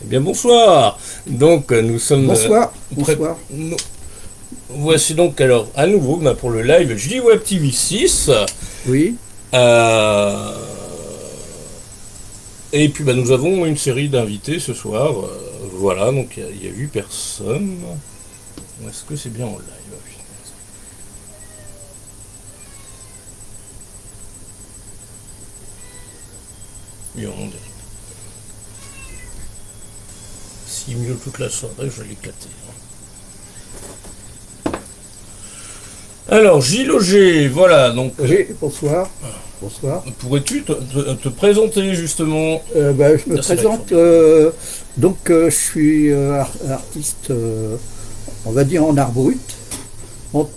Eh bien bonsoir. Donc nous sommes Bonsoir, prêts- bonsoir. nous- voici donc alors à nouveau pour le live JWeb TV 6. Oui, Euh, et puis nous avons une série d'invités ce soir. Voilà, donc il y a 8 personnes. Est-ce que c'est bien en live? Oui, on dirait. Si mieux toute la soirée, je vais l'éclater. Alors, Gilles Auger, voilà, donc oui, bonsoir. Bonsoir. pourrais-tu te présenter justement? Je me Merci, présente, je suis artiste, on va dire en art brut. En-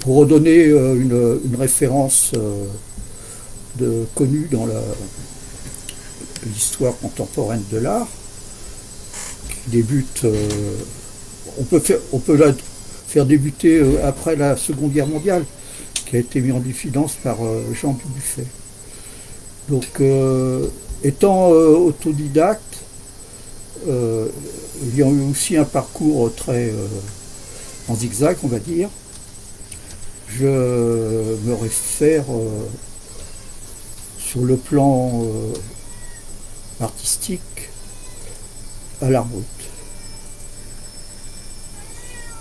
pour redonner une référence connue dans l'histoire contemporaine de l'art, qui débute, on peut la faire débuter après la Seconde Guerre mondiale, qui a été mis en diffidence par Jean Dubuffet. Donc, étant autodidacte, ayant eu aussi un parcours très en zigzag, on va dire, je me réfère sur le plan artistique à l'art brut.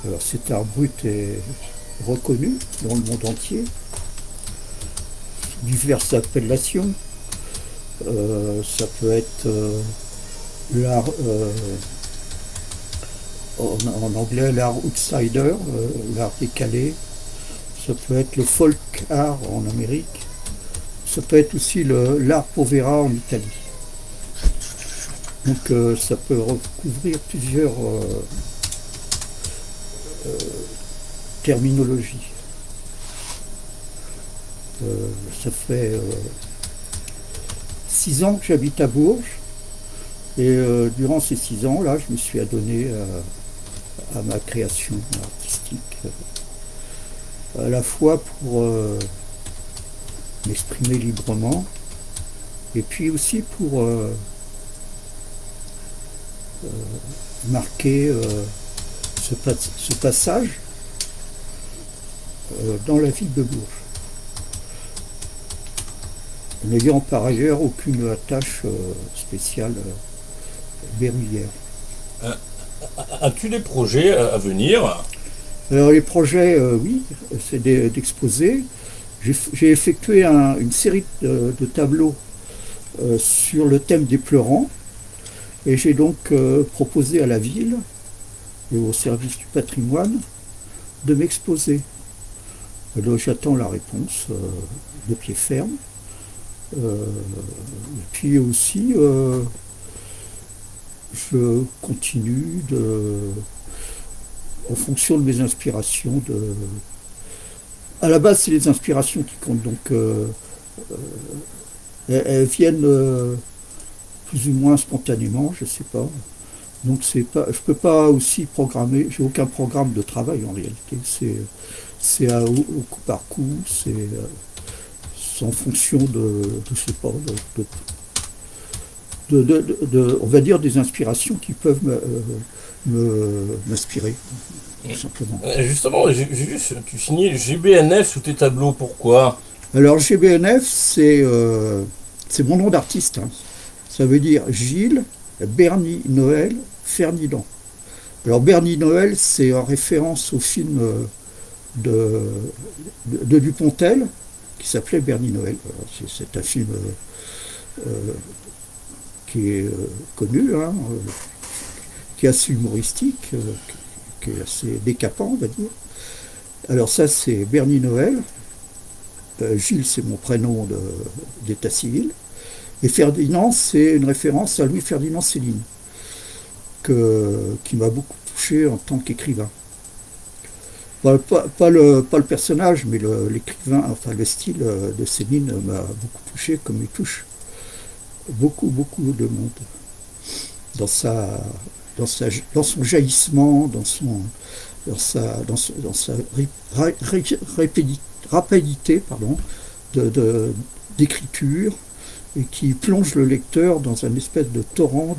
Alors cet art brut est reconnu dans le monde entier, sous diverses appellations. Ça peut être l'art, en anglais, l'art outsider, l'art décalé. Ça peut être le folk art en Amérique. Ça peut être aussi l'art povera en Italie. Donc ça peut recouvrir plusieurs terminologies. Ça fait 6 ans que j'habite à Bourges et durant ces 6 ans là je me suis adonné à ma création artistique, à la fois pour m'exprimer librement et puis aussi pour marquer ce passage dans la ville de Bourges, n'ayant par ailleurs aucune attache spéciale berrulière. As-tu des projets à venir? Alors les projets, oui, c'est d'exposer. J'ai effectué une série de tableaux sur le thème des pleurants et j'ai donc proposé à la ville et au service du patrimoine de m'exposer. Alors j'attends la réponse de pied ferme. Et puis aussi, je continue en fonction de mes inspirations. À la base, c'est les inspirations qui comptent, donc elles viennent plus ou moins spontanément, je sais pas. Donc je peux pas aussi programmer. J'ai aucun programme de travail en réalité. C'est au coup par coup. C'est en fonction je sais pas, on va dire des inspirations qui peuvent m'inspirer, tout simplement. Justement, tu signais GBNF sous tes tableaux, pourquoi? Alors GBNF, c'est mon nom d'artiste, hein. Ça veut dire Gilles Bernie Noël Ferdinand. Alors Bernie Noël, c'est en référence au film de Dupontel, qui s'appelait Bernie Noël. C'est un film qui est connu, hein, qui est assez humoristique, qui est assez décapant, on va dire. Alors ça, c'est Bernie Noël. Gilles, c'est mon prénom d'état civil. Et Ferdinand, c'est une référence à Louis-Ferdinand Céline, qui m'a beaucoup touché en tant qu'écrivain. Pas le personnage, mais l'écrivain, enfin le style de Céline m'a beaucoup touché, comme il touche beaucoup de monde. Dans son jaillissement, dans sa rapidité d'écriture, et qui plonge le lecteur dans un espèce de torrent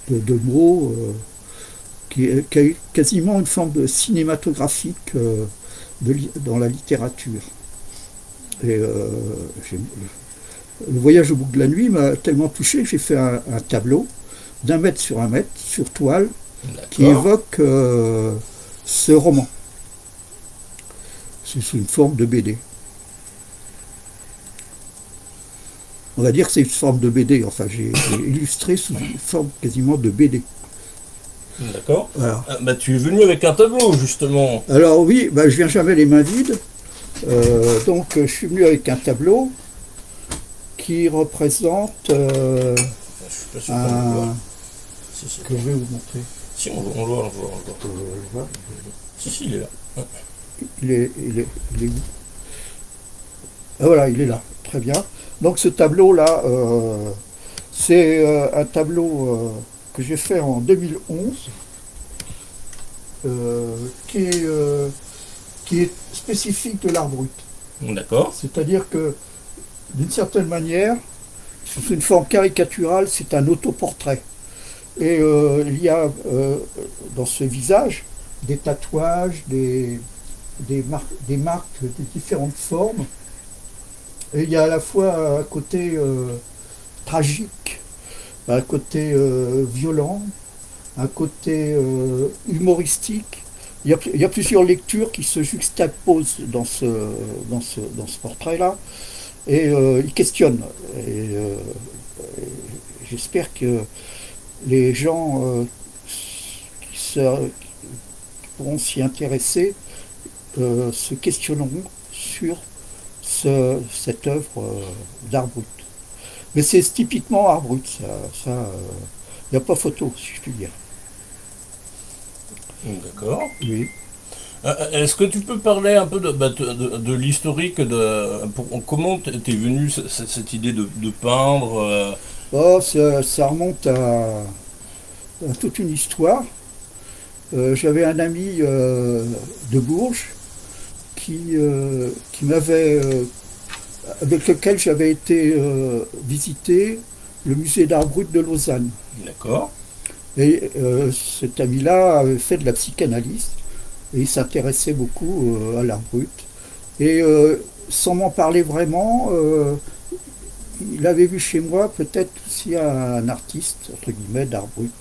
de mots qui a quasiment une forme de cinématographique dans la littérature. Et le voyage au bout de la nuit m'a tellement touché que j'ai fait un tableau d'1 mètre sur 1 mètre sur toile qui évoque ce roman. C'est sous une forme de BD. On va dire que c'est une forme de BD, enfin j'ai illustré sous une forme quasiment de BD. D'accord. Tu es venu avec un tableau, justement. Alors oui, je viens jamais les mains vides. Donc je suis venu avec un tableau qui représente Je suis pas sûr qu'on le voit. Si. que je vais vous montrer. Si, on le voit. Si, il est là. Il est où? Ah voilà, il est là. Très bien. Donc ce tableau-là, c'est un tableau que j'ai fait en 2011, qui est spécifique de l'art brut. D'accord. C'est-à-dire que, d'une certaine manière, sous une forme caricaturale, c'est un autoportrait. Et il y a dans ce visage des tatouages, des marques de différentes formes. Et il y a à la fois un côté tragique, un côté violent, un côté humoristique. Il y a plusieurs lectures qui se juxtaposent dans ce portrait-là. Et il questionne. Et j'espère que les gens qui pourront s'y intéresser se questionneront sur cette œuvre d'art brut. Mais c'est typiquement art brut, ça, il n'y a pas photo, si je puis dire. D'accord. Oui. Est-ce que tu peux parler un peu de l'historique comment t'es venu cette idée de peindre Ça remonte à toute une histoire. J'avais un ami de Bourges qui m'avait avec lequel j'avais été visiter le musée d'art brut de Lausanne. D'accord. Et cet ami-là avait fait de la psychanalyse et il s'intéressait beaucoup à l'art brut. Et sans m'en parler vraiment, il avait vu chez moi peut-être aussi un artiste, entre guillemets, d'art brut.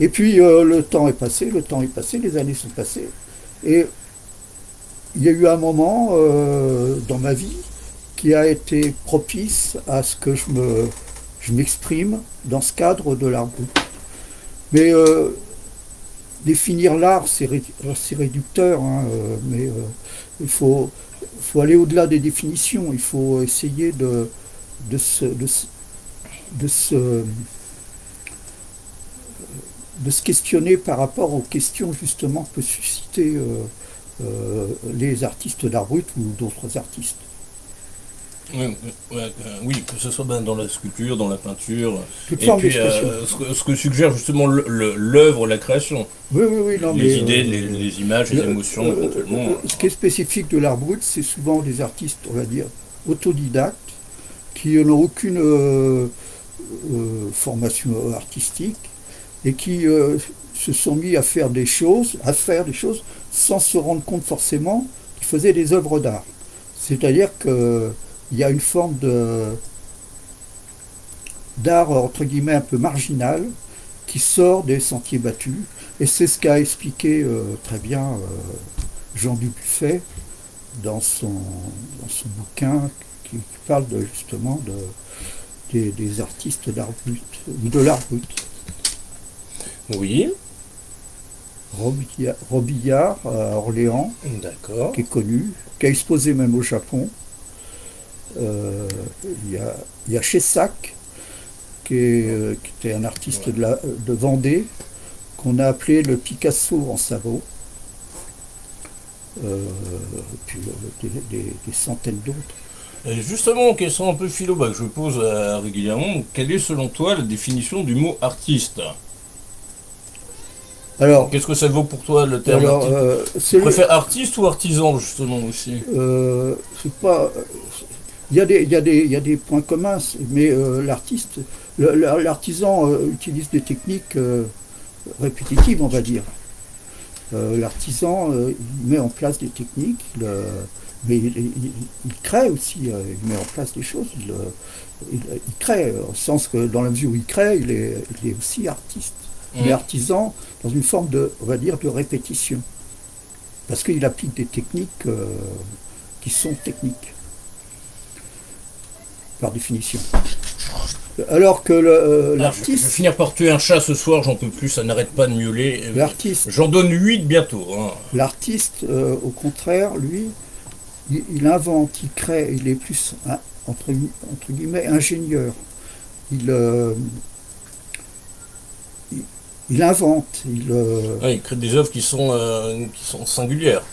Et puis le temps est passé, les années sont passées. Et il y a eu un moment dans ma vie qui a été propice à ce que je m'exprime dans ce cadre de l'art brut. Mais définir l'art, c'est réducteur, hein, mais il faut aller au-delà des définitions. Il faut essayer de se questionner par rapport aux questions justement que peut susciter les artistes d'art brut ou d'autres artistes. Oui, que ce soit dans la sculpture, dans la peinture, Toute et forme puis d'expression. ce que suggère justement l'œuvre, la création. Oui, non, les idées, les images, les émotions, éventuellement. Ce qui est spécifique de l'art brut, c'est souvent des artistes, on va dire, autodidactes, qui n'ont aucune formation artistique et qui se sont mis à faire des choses sans se rendre compte forcément qu'ils faisaient des œuvres d'art. C'est-à-dire qu'il y a une forme d'art entre guillemets un peu marginal qui sort des sentiers battus, et c'est ce qu'a expliqué très bien Jean Dubuffet dans son bouquin qui parle justement des artistes d'art brut, ou de l'art brut. Oui. Robillard à Orléans, d'accord, qui est connu, qui a exposé même au Japon. Il y a Chessac, qui était un artiste de Vendée, qu'on a appelé le Picasso en Savoie. Puis des centaines d'autres. Et justement, question un peu philo que je pose régulièrement, quelle est selon toi la définition du mot artiste ? Alors, qu'est-ce que ça vaut pour toi le terme artiste ? Tu préfères artiste ou artisan justement aussi ? C'est pas. il y a des points communs, mais l'artisan utilise des techniques répétitives, on va dire. L'artisan, il met en place des techniques, mais il crée aussi, il met en place des choses, il crée, au sens que dans la mesure où il crée, il est aussi artiste. Mais artisan dans une forme de, on va dire, de répétition. Parce qu'il applique des techniques qui sont techniques, par définition. Alors que l'artiste... Je vais finir par tuer un chat ce soir, j'en peux plus, ça n'arrête pas de miauler. L'artiste... J'en donne 8 bientôt. Hein. L'artiste, au contraire, lui, il invente, il crée, il est plus, entre guillemets, ingénieur. Il invente. Il crée des œuvres qui sont singulières.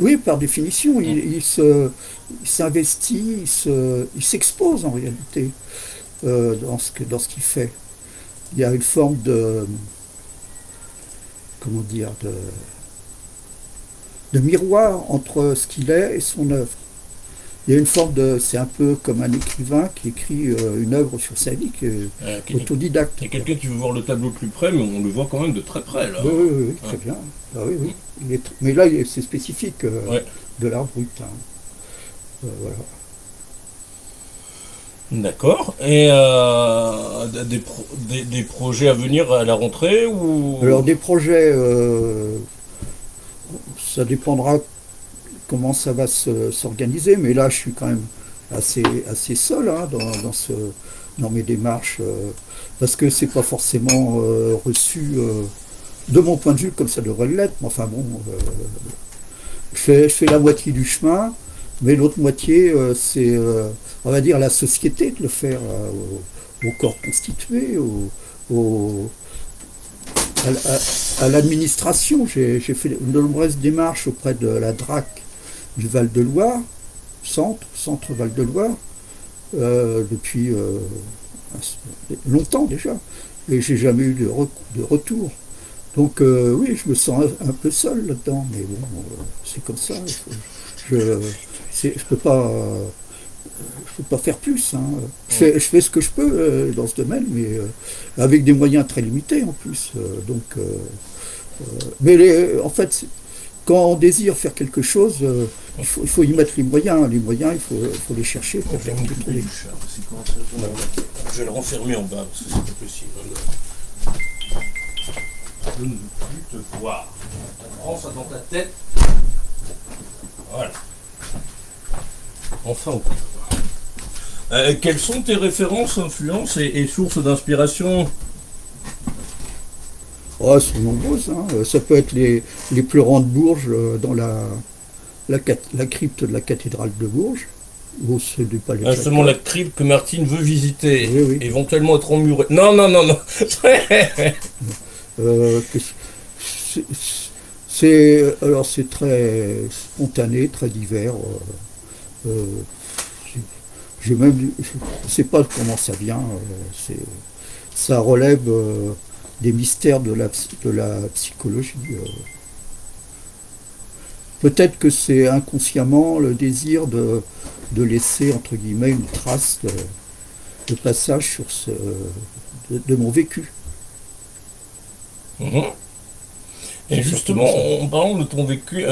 Oui, par définition, il s'investit, il s'expose en réalité dans ce qu'il fait. Il y a une forme de, comment dire, de miroir entre ce qu'il est et son œuvre. Il y a une forme de, c'est un peu comme un écrivain qui écrit une œuvre sur sa vie, qui est autodidacte. Il y a quelqu'un qui veut voir le tableau de plus près, mais on le voit quand même de très près là. Oui, très bien. Ah, oui. Mais là, c'est spécifique de l'art brut. Hein. Voilà. D'accord. Et des projets à venir à la rentrée ou... Alors des projets, ça dépendra comment ça va s'organiser, mais là je suis quand même assez seul hein, dans mes démarches, parce que c'est pas forcément reçu de mon point de vue comme ça devrait l'être, mais enfin bon, je fais la moitié du chemin, mais l'autre moitié c'est, on va dire, la société de le faire, au corps constitué, à l'administration. J'ai fait de nombreuses démarches auprès de la DRAC du Val-de-Loire, centre Val-de-Loire, depuis longtemps déjà, et j'ai jamais eu de retour. Donc oui, je me sens un peu seul là-dedans, mais bon, c'est comme ça. Je peux pas faire plus. Hein. Je fais ce que je peux dans ce domaine, mais avec des moyens très limités en plus. Mais en fait, quand on désire faire quelque chose, il faut y mettre les moyens. Les moyens, il faut les chercher pour les trouver. Je vais le renfermer en bas, parce que c'est pas possible. Je ne veux plus te voir. Prends ça dans ta tête. Voilà. Enfin, on peut. Quelles sont tes références, influences et sources d'inspiration? Oh, elles sont nombreuses. Hein. Ça peut être les pleurants de Bourges dans la crypte de la cathédrale de Bourges, ou ceux du palais. Justement, la crypte que Martine veut visiter, oui. éventuellement être emmurée. Non. C'est très spontané, très divers. Je ne sais pas comment ça vient. Ça relève des mystères de la psychologie. Peut-être que c'est inconsciemment le désir de laisser, entre guillemets, une trace de passage sur de mon vécu. Et justement, en parlant de ton vécu,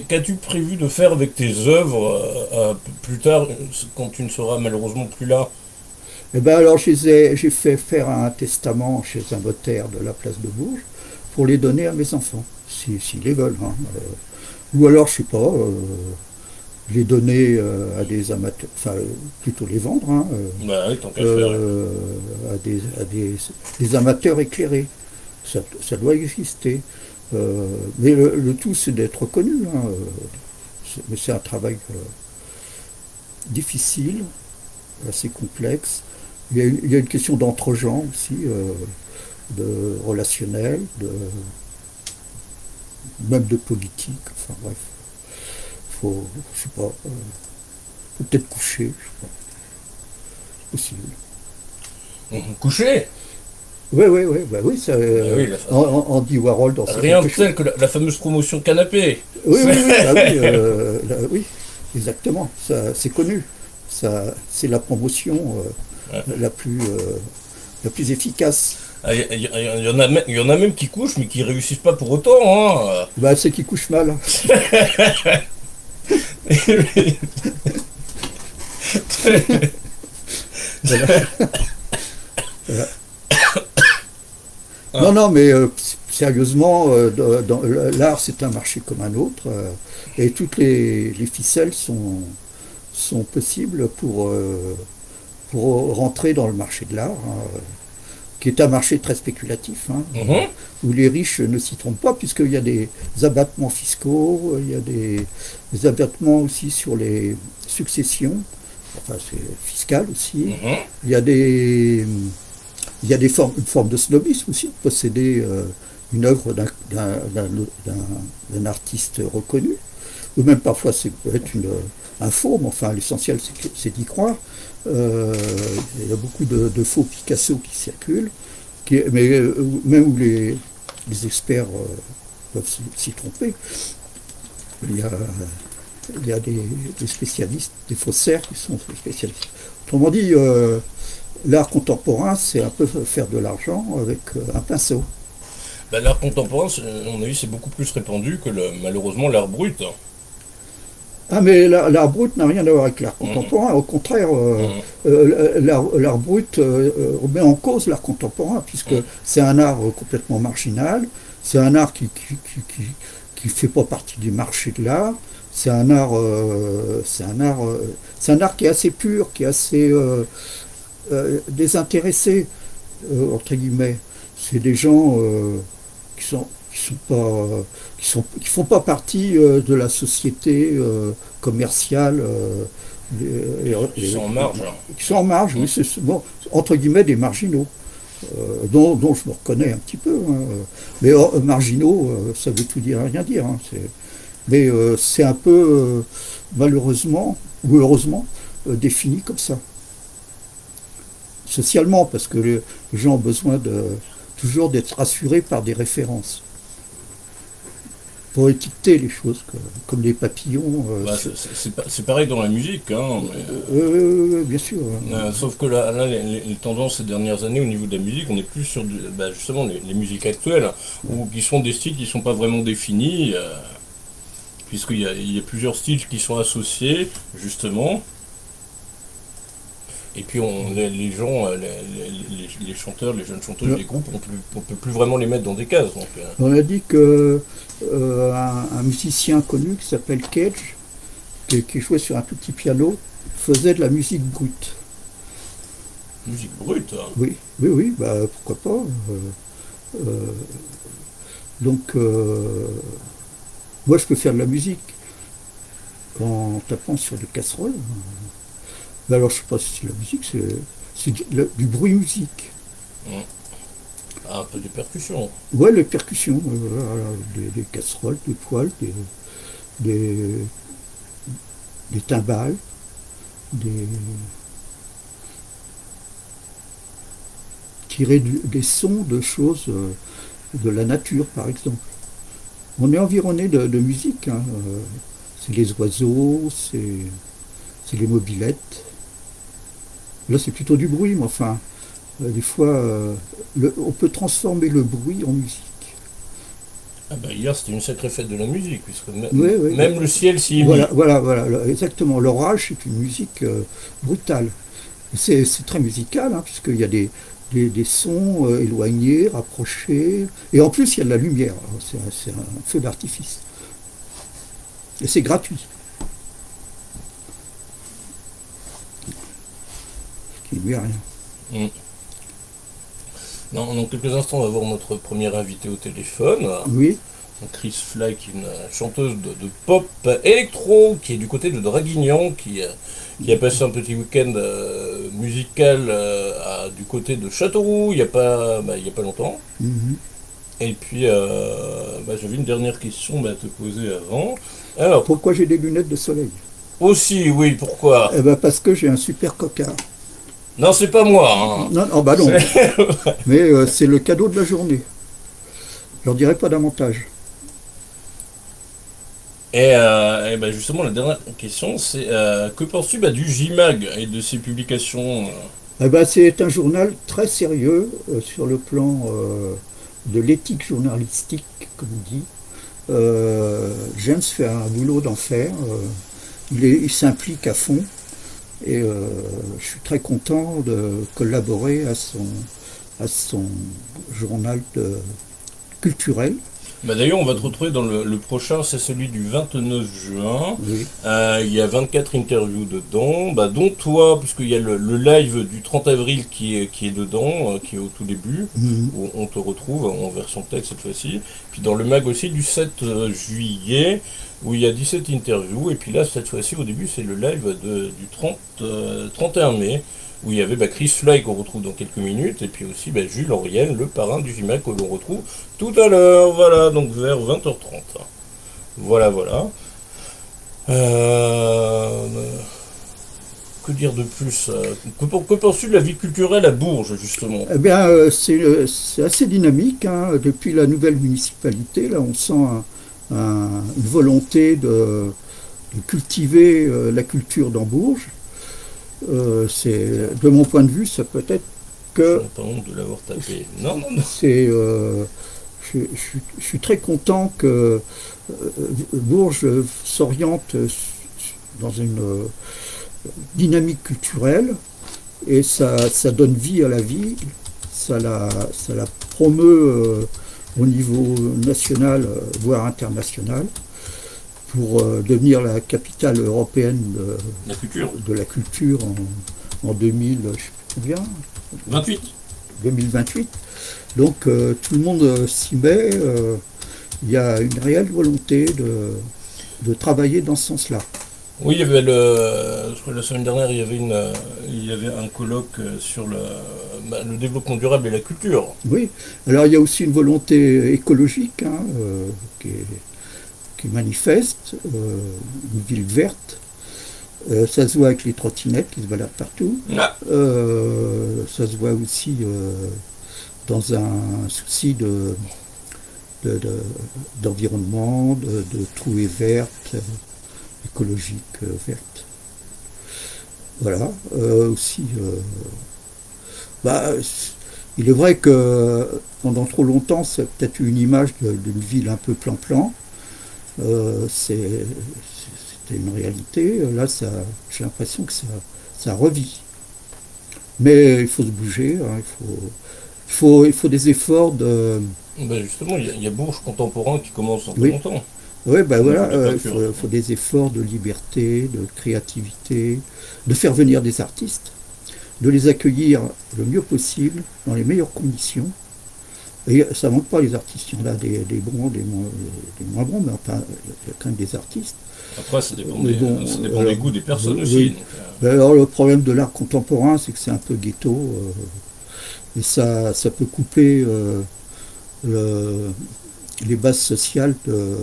qu'as-tu prévu de faire avec tes œuvres plus tard, quand tu ne seras malheureusement plus là? Eh bien alors j'ai fait faire un testament chez un notaire de la place de Bourges pour les donner à mes enfants, s'ils les veulent. Hein. Ou alors, je sais pas, les donner à des amateurs, enfin plutôt les vendre, hein, oui, tant qu'à faire. à des amateurs éclairés. Ça doit exister. Mais le tout, c'est d'être reconnu. Hein. Mais c'est un travail difficile, assez complexe. Il y a une question d'entre-gens aussi, de relationnel, même de politique. Enfin bref, je sais pas, faut peut-être coucher, je sais pas. C'est possible. Coucher? Oui, ça, Andy Warhol dans rien de tel que la fameuse promotion canapé. Oui, oui. exactement. Ça, c'est connu. Ça, c'est la promotion Ouais. la la plus efficace. Ah, il y en a même qui couchent, mais qui réussissent pas pour autant. Hein. Bah, c'est qui couche mal. Voilà. Voilà. Non, non, mais sérieusement, l'art, c'est un marché comme un autre. Et toutes les ficelles sont possibles pour rentrer dans le marché de l'art, hein, qui est un marché très spéculatif, hein, Mhm. où les riches ne s'y trompent pas, puisqu'il y a des abattements fiscaux, il y a des abattements aussi sur les successions, enfin c'est fiscal aussi. Mhm. Il y a une forme de snobisme aussi, de posséder une œuvre d'un artiste reconnu, ou même parfois c'est peut être un faux, mais enfin l'essentiel c'est d'y croire. Il y a beaucoup de faux Picasso qui circulent, mais même où les experts peuvent s'y tromper. Il y a, il y a des spécialistes, des faussaires qui sont spécialistes. Autrement dit, l'art contemporain, c'est un peu faire de l'argent avec un pinceau. Bah, l'art contemporain, à mon avis, c'est beaucoup plus répandu que malheureusement l'art brut. Ah, mais l'art brut n'a rien à voir avec l'art Mhm. contemporain. Au contraire, Mhm. l'art brut remet en cause l'art contemporain, puisque Mhm. c'est un art complètement marginal, c'est un art qui fait pas partie du marché de l'art, c'est un art qui est assez pur, qui est assez désintéressé, entre guillemets. C'est des gens qui sont pas, qui font pas partie de la société commerciale, Qui sont en marge. qui sont en marge, oui, Mhm. c'est bon, entre guillemets des marginaux, dont je me reconnais un petit peu, hein. Mais marginaux, ça veut tout dire et rien dire, hein. Mais c'est un peu, malheureusement, ou heureusement, défini comme ça, socialement, parce que les gens ont besoin toujours d'être rassurés par des références pour étiqueter les choses, comme les papillons. Bah, c'est pareil dans la musique, hein, Bien sûr. sauf que là les tendances ces dernières années au niveau de la musique, on est plus sur justement les musiques actuelles, ou qui sont des styles qui sont pas vraiment définis, puisqu'il y a plusieurs styles qui sont associés, justement. Et puis les gens, les chanteurs, les jeunes chanteuses, Euh, les groupes, on peut plus vraiment les mettre dans des cases. Donc, On a dit que un musicien connu qui s'appelle Cage, qui jouait sur un tout petit piano, faisait de la musique brute. musique brute. Hein. Oui, oui, oui, bah, pourquoi pas. Euh, donc, moi, je peux faire de la musique en tapant sur des casseroles. Mais alors, je sais pas si c'est de la musique, c'est du bruit musique. Mm. Ah, un peu de percussion. Ouais, les percussions, des casseroles, des poils, des, des timbales, des, tirer des sons de choses de la nature, par exemple. On est environné de musique, hein. C'est les oiseaux, c'est les mobylettes. Là, c'est plutôt du bruit, mais enfin, des fois, on peut transformer le bruit en musique. Ah bah hier c'était une sacrée fête de la musique, puisque Oui, oui, même le ciel s'y est mis. voilà, voilà, voilà, exactement. L'orage, c'est une musique brutale. C'est très musical, hein, puisqu'il y a des sons éloignés, rapprochés, et en plus, il y a de la lumière. C'est un feu d'artifice. Et c'est gratuit, ce qui ne lui a rien. Mm. Dans quelques instants, on va voir notre première invitée au téléphone, Oui, Chris Fly, qui est une chanteuse de pop électro, qui est du côté de Draguignan, qui a passé un petit week-end musical du côté de Châteauroux il y a pas longtemps. mhm. Et puis, j'avais une dernière question à te poser avant. Alors, Pourquoi j'ai des lunettes de soleil? aussi, oui, pourquoi? Eh ben parce que j'ai un super cocard. Non, c'est pas moi, Non, oh bah non, hein. mais c'est le cadeau de la journée. Je leur dirai pas davantage. Et ben justement, la dernière question, c'est que penses-tu du JMAG et de ses publications Eh ben, c'est un journal très sérieux sur le plan de l'éthique journalistique, comme on dit. James fait un boulot d'enfer. Il s'implique à fond et je suis très content de collaborer à son journal culturel. D'ailleurs, on va te retrouver dans le prochain, c'est celui du 29 juin. Oui. Il y a 24 interviews dedans, dont toi, puisqu'il y a le live du 30 avril qui est dedans, qui est au tout début, Mhm. où on te retrouve en version texte cette fois-ci. Puis dans le mag aussi du 7 juillet, où il y a 17 interviews. Et puis là, cette fois-ci, au début, c'est le live du 31 mai, où il y avait Chris Fly qu'on retrouve dans quelques minutes, et puis aussi Jules Auriel, le parrain du JMAC, que l'on retrouve tout à l'heure, voilà, donc vers 20h30. Voilà, voilà. Euh, que dire de plus que penses-tu de la vie culturelle à Bourges, justement? Eh bien, c'est assez dynamique, hein. Depuis la nouvelle municipalité, là, on sent une volonté de cultiver la culture dans Bourges. De mon point de vue, ça peut être Je que n'ai pas honte de l'avoir tapé. Non, non, non. je suis très content que Bourges s'oriente dans une dynamique culturelle et ça donne vie à la ville, ça la promeut au niveau national, voire international, pour devenir la capitale européenne de la culture en 2000, je sais plus combien, 28. 2028. Donc tout le monde s'y met. Il y a une réelle volonté de travailler dans ce sens-là. Oui, il y avait je crois que la semaine dernière, il y avait un colloque sur le développement durable et la culture. Oui. Alors il y a aussi une volonté écologique, hein, qui manifeste, une ville verte. Ça se voit avec les trottinettes qui se baladent partout. Ah. Ça se voit aussi dans un souci d'environnement, de trouée verte, écologique verte. Voilà. Aussi, il est vrai que pendant trop longtemps, c'est peut-être une image d'une ville un peu plan-plan. C'était une réalité. Là, j'ai l'impression que ça revit. Mais il faut se bouger, hein, il faut des efforts de... Justement, il y a Bourges contemporain qui commence en Oui. longtemps. Oui, voilà, Il faut des efforts de liberté, de créativité, de faire venir des artistes, de les accueillir le mieux possible, dans les meilleures conditions. Et ça ne manque pas les artistes, il y en a des bons, des moins bons, mais enfin, il y a quand même des artistes. Après, ça dépend, ça dépend alors, des goûts des personnes oui. aussi. Donc, Alors, le problème de l'art contemporain, c'est que c'est un peu ghetto, et ça peut couper les bases sociales de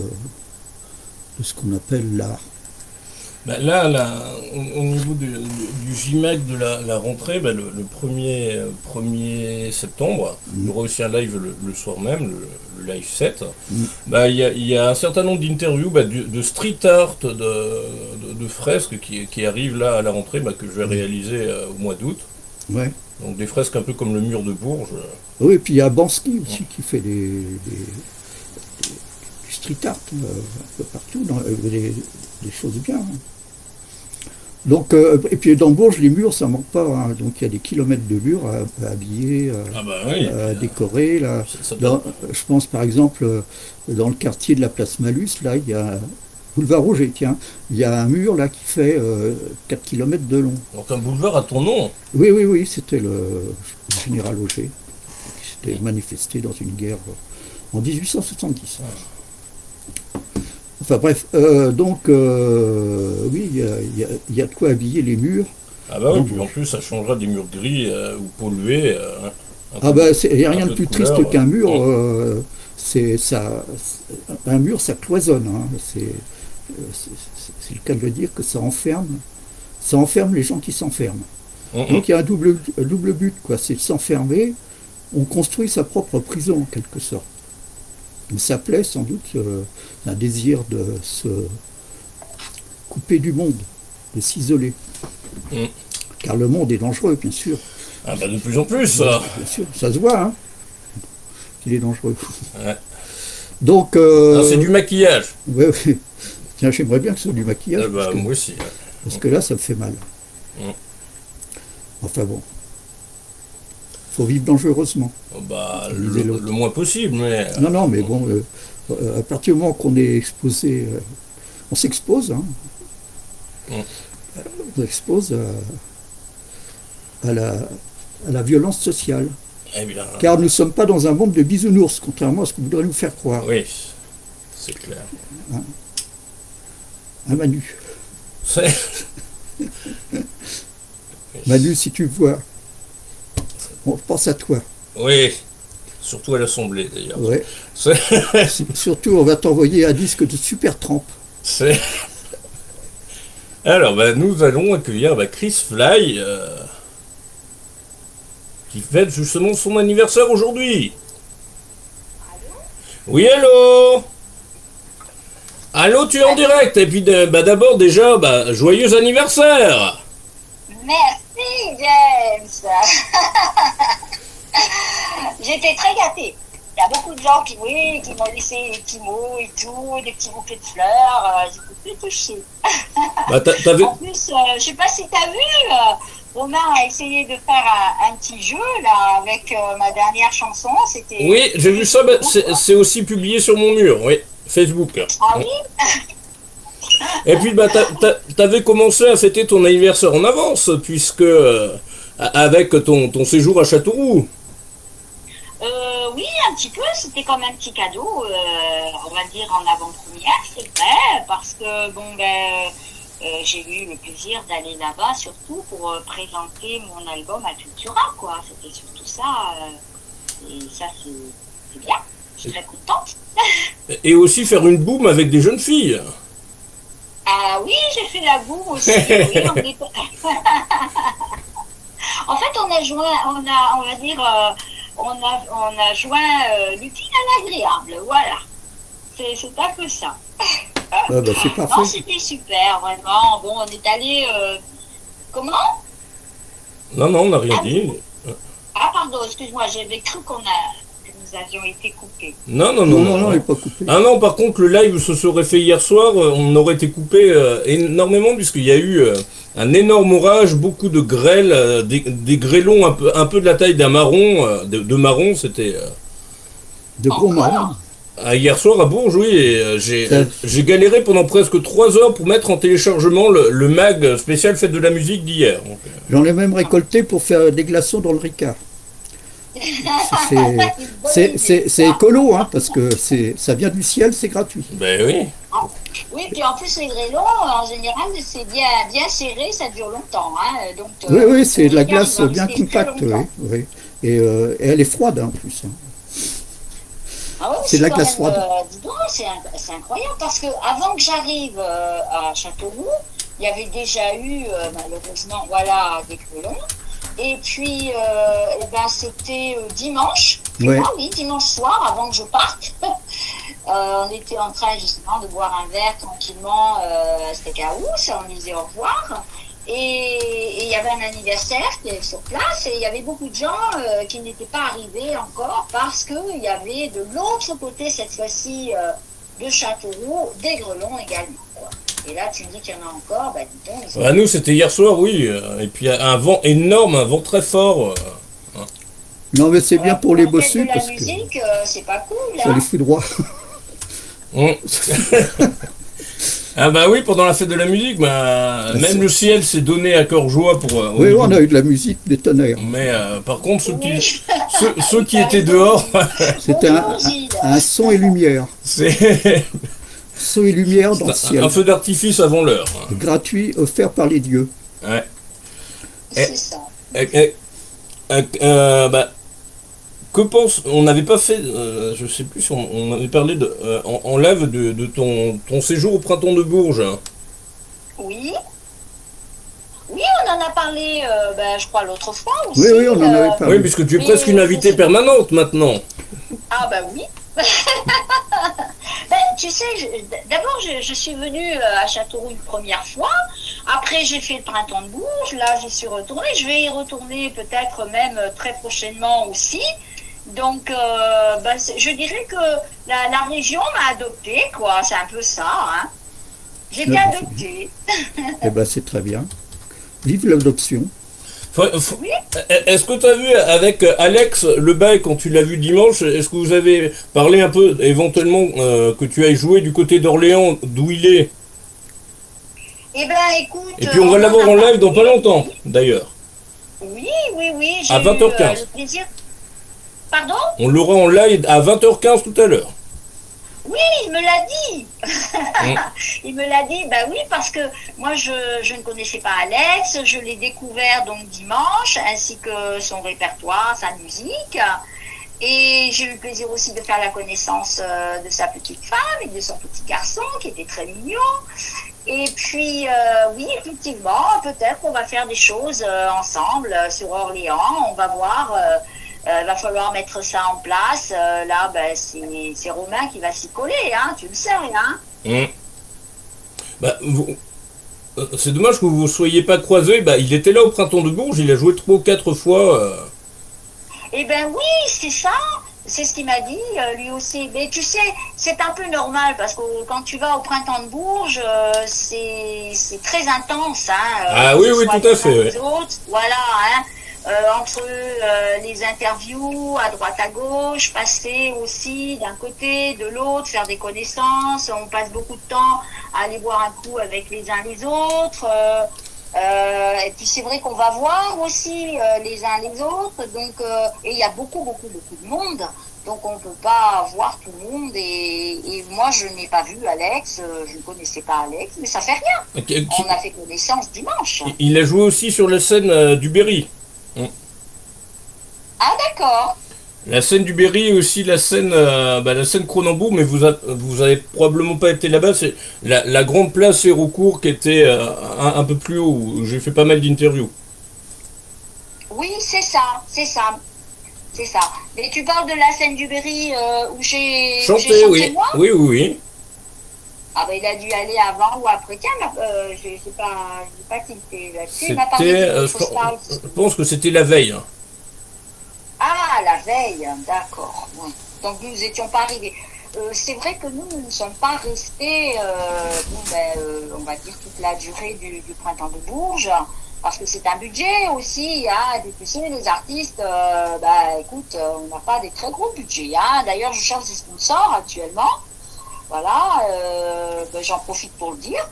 ce qu'on appelle l'art. Là, au niveau du JMAC de la rentrée, le 1er septembre, il y aura aussi un live le soir même, le live 7. Il y a un certain nombre d'interviews de street art, de fresques qui arrivent là à la rentrée, que je vais réaliser au mois d'août. Ouais. Donc des fresques un peu comme le mur de Bourges. Oui, et puis il y a Bansky aussi qui fait du street art un peu partout, des choses bien. Hein. Donc, et puis dans Bourges, les murs, ça ne manque pas. Hein. Donc il y a des kilomètres de murs à habiller, à décorer. Là. Je pense par exemple, dans le quartier de la place Malus, là, il y a boulevard Roger, tiens, il y a un mur là qui fait 4 km de long. Donc un boulevard à ton nom? Oui, c'était le général Auger qui s'était manifesté dans une guerre en 1870. Enfin bref, donc oui, il y a de quoi habiller les murs. Ah oui, puis en plus ça changera des murs gris ou pollués. Il n'y a rien de plus triste qu'un mur. Un mur, ça cloisonne. Hein. C'est le cas de le dire que ça enferme les gens qui s'enferment. Donc il y a un double but, quoi. C'est de s'enfermer. On construit sa propre prison en quelque sorte. Il s'appelait sans doute un désir de se couper du monde, de s'isoler. Mm. Car le monde est dangereux, bien sûr. Ah bah de plus en plus, ça. Bien sûr, ça se voit, hein, qu'il est dangereux. Ouais. Donc... Ah, c'est du maquillage. Ouais, ouais. Tiens, j'aimerais bien que ce soit du maquillage. Ah bah, parce que, moi aussi. parce que là, ça me fait mal. Mm. Enfin bon. Faut vivre dangereusement. Oh, bah, Disait le l'autre. moins possible, mais... Non, non, mais bon, à partir du moment qu'on est exposé, on s'expose, hein. Mm. On s'expose à la violence sociale. Eh bien, Car nous ne sommes pas dans un monde de bisounours, contrairement à ce qu'on voudrait nous faire croire. oui, c'est clair. Hein, Manu. C'est- Manu, si tu me vois, on pense à toi. Oui, surtout à l'Assemblée, d'ailleurs. Ouais. C'est- Surtout, on va t'envoyer un disque de Super Tramp. c'est- Alors, bah, nous allons accueillir Chris Fly, qui fête justement son anniversaire aujourd'hui. Oui, allô? Allô, tu es en direct. Et puis, d'abord, déjà, joyeux anniversaire. Merci, James. J'étais très gâtée. Il y a beaucoup de gens qui m'ont laissé des petits mots et tout, des petits bouquets de fleurs. J'étais très touchée. T'avais... En plus, je sais pas si tu as vu, Romain a essayé de faire un petit jeu là avec ma dernière chanson. C'était. Oui, j'ai vu ça. C'est aussi publié sur mon mur, oui, Facebook. Ah oui. Et puis, t'avais commencé à fêter ton anniversaire en avance, puisque avec ton séjour à Châteauroux. Oui, un petit peu. C'était comme un petit cadeau, on va dire en avant-première, c'est vrai, parce que j'ai eu le plaisir d'aller là-bas, surtout pour présenter mon album à Cultura, quoi. C'était surtout ça, et ça c'est bien. Je suis très contente. Et aussi faire une boum avec des jeunes filles. Ah oui, j'ai fait la boum aussi. Oui, en fait, on a joint, on va dire, on a joint l'utile à l'agréable, voilà. C'est un peu ça. Ah bah, c'est parfait. Non, c'était super, vraiment. Bon, on est allé. Comment? Non, on n'a rien dit. Ah, pardon, excuse-moi, j'avais cru que nous avions été coupés. Non, Non, il n'est pas coupé. Ah non, par contre, le live se serait fait hier soir, on aurait été coupé énormément, puisqu'il y a eu un énorme orage, beaucoup de grêle, des grêlons un peu de la taille d'un marron, de marron, c'était... De gros Encore marrons. Hier soir à Bourges, oui, et j'ai galéré pendant presque 3 heures pour mettre en téléchargement le mag spécial Fête de la musique d'hier. Donc, J'en ai même récolté pour faire des glaçons dans le Ricard. C'est écolo, hein, parce que ça vient du ciel, c'est gratuit. ben oui. Oui, puis en plus, les grêlons, en général, c'est bien serré, ça dure longtemps. Hein, donc, Oui, c'est de la glace il va bien rester compacte. très longtemps. Oui. Et elle est froide hein, en plus. Hein. Ah ouais, C'est de la quand glace même, froide. dis donc, c'est incroyable parce que avant que j'arrive à Châteauroux, il y avait déjà eu malheureusement voilà des grêlons. Et puis c'était dimanche. Ouais. Ah oui, dimanche soir avant que je parte. On était en train justement de boire un verre tranquillement à Steakhouse, on disait au revoir. Et il y avait un anniversaire qui était sur place et il y avait beaucoup de gens qui n'étaient pas arrivés encore parce qu'il y avait de l'autre côté, cette fois-ci de Châteauroux, des grêlons également. Quoi. Et là, tu me dis qu'il y en a encore, dis donc. Nous, c'était hier soir, oui. Et puis un vent énorme, un vent très fort. Non, mais c'est bien pour les bossus de la parce musique, que c'est pas cool. ça Hein. les fout droit. Ah bah oui, pendant la fête de la musique, même le ciel s'est donné à cœur joie pour... Oui, on a eu de la musique, des tonnerres. Mais par contre, ceux qui étaient dehors, C'était un son et lumière. c'est Son et lumière dans le ciel. un feu d'artifice avant l'heure. Gratuit, offert par les dieux. Ouais. C'est ça. Que pense... On n'avait pas fait... je sais plus si on avait parlé en live de ton séjour au printemps de Bourges. Oui. Oui, on en a parlé, je crois, l'autre fois aussi. Oui, on en avait parlé. Oui, puisque tu es presque une invitée permanente maintenant. Ah oui. Ben, tu sais, d'abord, je suis venue à Châteauroux une première fois. Après, j'ai fait le printemps de Bourges. Là, j'y suis retournée. Je vais y retourner peut-être même très prochainement aussi. Donc, ben, je dirais que la région m'a adoptée, quoi. C'est un peu ça, hein. J'ai été adoptée. Eh ben, c'est très bien. Vive l'adoption. Oui. Est-ce que tu as vu avec Alex Lebay quand tu l'as vu dimanche, est-ce que vous avez parlé un peu éventuellement que tu ailles jouer du côté d'Orléans, d'où il est? Eh ben, écoute. Et puis on va l'avoir en live dans pas longtemps, d'ailleurs. Oui, oui, oui. J'ai À 20h15. le plaisir. Pardon? On l'aura en live à 20h15 tout à l'heure. Oui, il me l'a dit. Il me l'a dit, bah oui, parce que moi je ne connaissais pas Alex, je l'ai découvert donc dimanche, ainsi que son répertoire, sa musique. Et j'ai eu le plaisir aussi de faire la connaissance de sa petite femme et de son petit garçon qui était très mignon. Et puis, oui, effectivement, peut-être qu'on va faire des choses ensemble sur Orléans. On va voir. Va falloir mettre ça en place. Là, ben, c'est Romain qui va s'y coller, hein, tu le sais, hein. Bah, c'est dommage que vous ne soyez pas croisés. Bah, il était là au printemps de Bourges, il a joué 3 ou 4 fois. Eh ben oui, c'est ça. C'est ce qu'il m'a dit, lui aussi. Mais tu sais, c'est un peu normal parce que quand tu vas au printemps de Bourges, c'est très intense, hein. Ah oui, oui, tout à fait. Ouais. Autres, voilà, hein. Entre les interviews à droite à gauche, passer aussi d'un côté, de l'autre, faire des connaissances. On passe beaucoup de temps à aller boire un coup avec les uns les autres. Et puis c'est vrai qu'on va voir aussi les uns les autres. Donc, et il y a beaucoup, beaucoup, beaucoup de monde. Donc on ne peut pas voir tout le monde. Et moi, je n'ai pas vu Alex. Je ne connaissais pas Alex, mais ça fait rien. On a fait connaissance dimanche. Il a joué aussi sur la scène du Berry. Ah d'accord. La scène du Berry et aussi la scène Cronenbourg, mais vous avez probablement pas été là-bas. C'est la grande place Hérocourt qui était un peu plus haut, où j'ai fait pas mal d'interviews. Oui, c'est ça, c'est ça. C'est ça. Mais tu parles de la scène du Berry où j'ai chanté, oui. Moi. Oui, oui, oui. Ah ben il a dû aller avant ou après. Tiens, je sais pas qui était là-dessus. Il m'a parlé je pense que c'était la veille. Hein. Ah, la veille, d'accord. Oui. Donc nous n'étions pas arrivés. C'est vrai que nous ne sommes pas restés, on va dire, toute la durée du printemps de Bourges, parce que c'est un budget aussi. Hein. Tu sais, les artistes, écoute, on n'a pas des très gros budgets. Hein. D'ailleurs, je cherche des sponsors actuellement. Voilà, j'en profite pour le dire.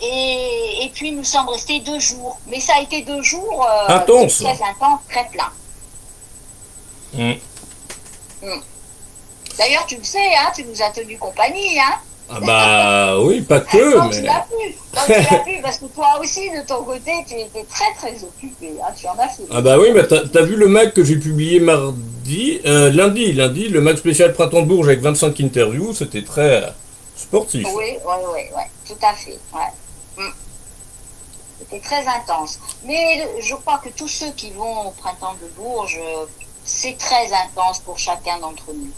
et puis nous sommes restés 2 jours. Mais ça a été 2 jours intense. Très intense, très plein. D'ailleurs, tu le sais, hein, tu nous as tenu compagnie. Hein. Ah bah oui, pas que. Quand mais... tu l'as pu, parce que toi aussi, de ton côté, tu étais très très occupé. Hein, tu en as fait. Ah bah oui, mais t'as vu le mag que j'ai publié lundi, le mag spécial Printemps de Bourges avec 25 interviews, c'était très sportif. Oui, tout à fait. Ouais. C'était très intense. Mais je crois que tous ceux qui vont au Printemps de Bourges, c'est très intense pour chacun d'entre nous.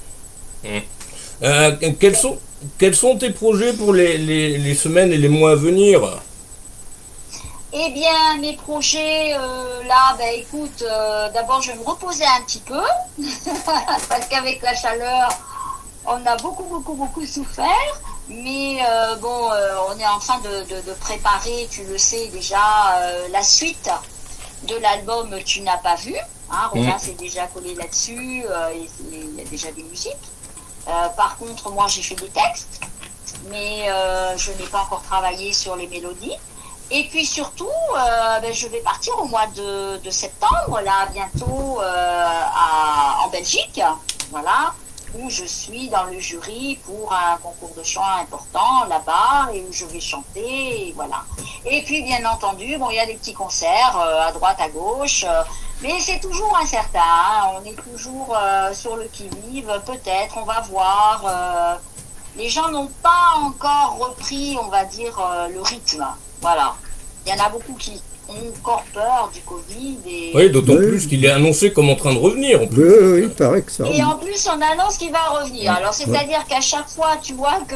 Quels sont tes projets pour les semaines et les mois à venir? Eh bien, mes projets, là, écoute, d'abord, je vais me reposer un petit peu, parce qu'avec la chaleur, on a beaucoup souffert, mais on est en train de préparer, tu le sais déjà, la suite de l'album Tu n'as pas vu. Hein, Romain s'est déjà collé là-dessus, il y a déjà des musiques. Par contre, moi, j'ai fait des textes, mais je n'ai pas encore travaillé sur les mélodies. Et puis surtout, je vais partir au mois de septembre, là, bientôt, en Belgique, voilà, où je suis dans le jury pour un concours de chant important là-bas, et où je vais chanter, et voilà. Et puis, bien entendu, il y a des petits concerts à droite, à gauche, mais c'est toujours incertain, hein, on est toujours sur le qui-vive, peut-être, on va voir. Les gens n'ont pas encore repris, on va dire, le rythme. Voilà. Il y en a beaucoup qui ont encore peur du Covid. Oui, d'autant Oui. plus qu'il est annoncé comme en train de revenir. En plus. Oui, il paraît que ça. Et en plus, on annonce qu'il va revenir. Alors, c'est-à-dire qu'à chaque fois, tu vois que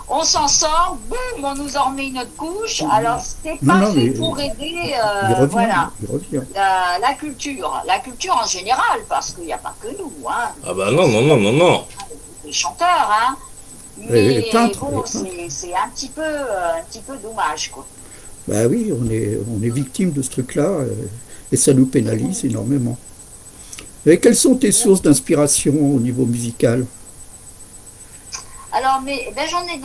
on s'en sort, boum, on nous en remet une autre couche. Alors, c'est Non, pas non, fait mais pour aider, il revient, voilà, il revient. la culture. La culture en général, parce qu'il n'y a pas que nous, hein. Ah bah non, non, non, non, non. Les chanteurs, hein. Et Mais les peintres, bon, les peintres. c'est un petit peu dommage, quoi. Bah oui, on est victime de ce truc-là et ça nous pénalise énormément. Et quelles sont tes sources d'inspiration au niveau musical? Alors, mais ben, j'en ai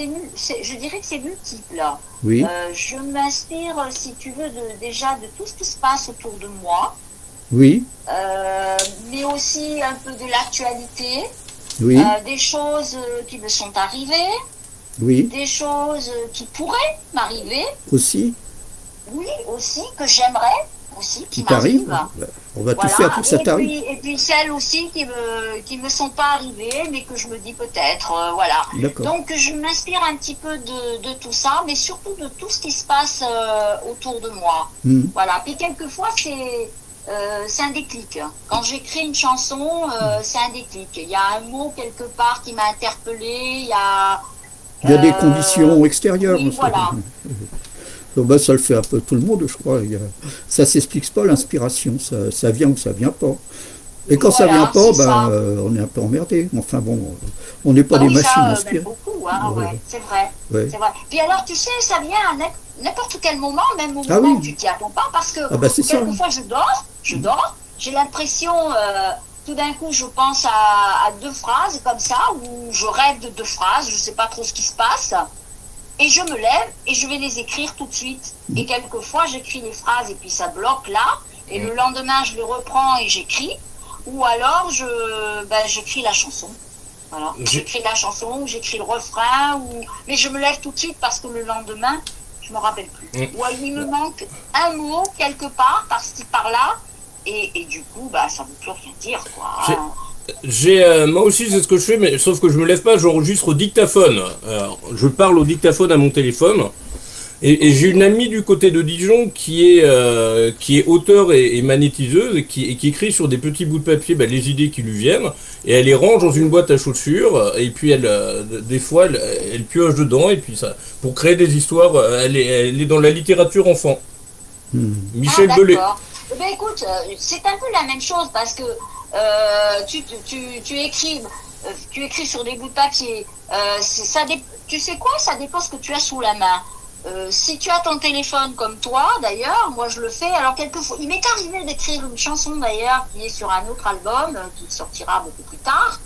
je dirais que c'est multiple, là. Oui, Je m'inspire, si tu veux, déjà de tout ce qui se passe autour de moi, oui, mais aussi un peu de l'actualité, oui, des choses qui me sont arrivées, oui, des choses qui pourraient m'arriver, aussi, oui, aussi, que j'aimerais, aussi, qui qui t'arrive. m'arrivent. Bah, on va tout Voilà, faire pour que ça t'arrive. et puis celles aussi qui me sont pas arrivées, mais que je me dis peut-être, voilà. D'accord. Donc je m'inspire un petit peu de tout ça, mais surtout de tout ce qui se passe autour de moi. Hmm. Voilà. Puis quelquefois c'est un déclic. Quand j'écris une chanson, c'est un déclic. Il y a un mot quelque part qui m'a interpellée. Il y a des conditions extérieures. oui, en fait. voilà. Donc, bah, ça le fait un peu tout le monde, je crois. Ça s'explique pas l'inspiration, ça vient ou ça vient pas. Et quand ça Voilà, vient pas, c'est ça. on est un peu emmerdé. Enfin bon, on n'est pas Bah des oui, machines ça, à même inspirer. beaucoup, hein, Ouais. ouais, c'est vrai. Ouais. C'est vrai. Puis alors, tu sais, ça vient à n'importe quel moment, même au Ah moment oui. où tu t'y attends pas, parce que Ah bah c'est ça. quelquefois je dors, j'ai l'impression, tout d'un coup, je pense à deux phrases comme ça, ou je rêve de deux phrases, je sais pas trop ce qui se passe, et je me lève et je vais les écrire tout de suite. Et quelquefois, j'écris les phrases et puis ça bloque là, et le lendemain, je les reprends et j'écris, ou alors j'écris la chanson. Voilà. J'écris la chanson, ou j'écris le refrain, mais je me lève tout de suite parce que le lendemain, je me rappelle plus. Ou il me manque un mot quelque part, par-ci, par-là, et du coup, ça ne veut plus rien dire, quoi. Moi aussi c'est ce que je fais, mais sauf que je me lève pas, j'enregistre au dictaphone. Alors, je parle au dictaphone à mon téléphone. Et j'ai une amie du côté de Dijon qui est auteure et magnétiseuse et qui écrit sur des petits bouts de papier les idées qui lui viennent et elle les range dans une boîte à chaussures et puis des fois elle pioche dedans et puis ça pour créer des histoires. Elle est dans la littérature enfant. Michel Belay. Eh ben, écoute, c'est un peu la même chose parce que tu écris sur des bouts de papier. Tu sais quoi, ça dépend ce que tu as sous la main. Si tu as ton téléphone comme toi, d'ailleurs, moi je le fais. Alors quelquefois, il m'est arrivé d'écrire une chanson d'ailleurs qui est sur un autre album qui sortira beaucoup plus tard.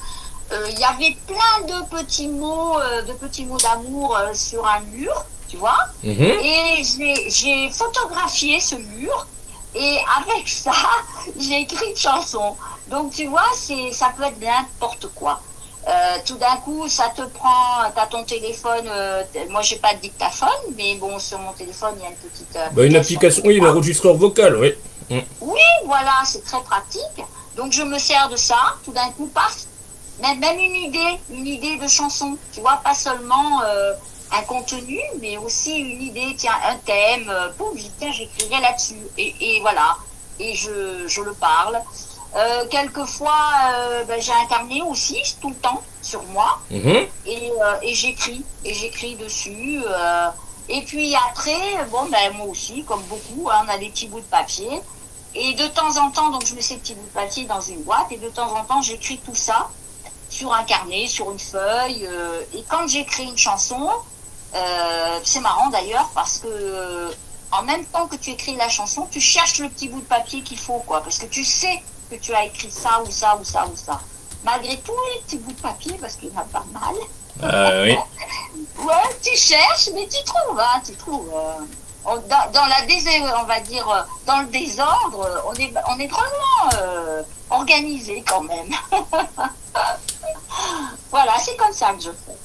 Il y avait plein de petits mots d'amour sur un mur, tu vois. Et j'ai photographié ce mur et avec ça, j'ai écrit une chanson. Donc tu vois, ça peut être n'importe quoi. Tout d'un coup, ça te prend, t'as ton téléphone, moi j'ai pas de dictaphone, mais bon, sur mon téléphone, il y a une petite une application, oui, l'enregistreur vocal, oui. Oui, voilà, c'est très pratique. Donc je me sers de ça, tout d'un coup, paf, même une idée de chanson, tu vois, pas seulement un contenu, mais aussi une idée, tiens, un thème, tiens, j'écrirai là-dessus, et voilà, et je le parle. Quelquefois, j'ai un carnet aussi, tout le temps, sur moi, et j'écris dessus. Et puis après, moi aussi, comme beaucoup, on a des petits bouts de papier. Et de temps en temps, donc je mets ces petits bouts de papier dans une boîte, et de temps en temps, j'écris tout ça sur un carnet, sur une feuille. Et quand j'écris une chanson, c'est marrant d'ailleurs, parce que en même temps que tu écris la chanson, tu cherches le petit bout de papier qu'il faut, quoi, parce que tu sais que tu as écrit ça ou ça ou ça ou ça. Malgré tous les petits bouts de papier, parce qu'il y en a pas mal. Oui. Ouais, tu cherches, mais tu trouves, hein, tu trouves. Dans le désordre, on est drôlement organisé quand même. Voilà, c'est comme ça que je fais.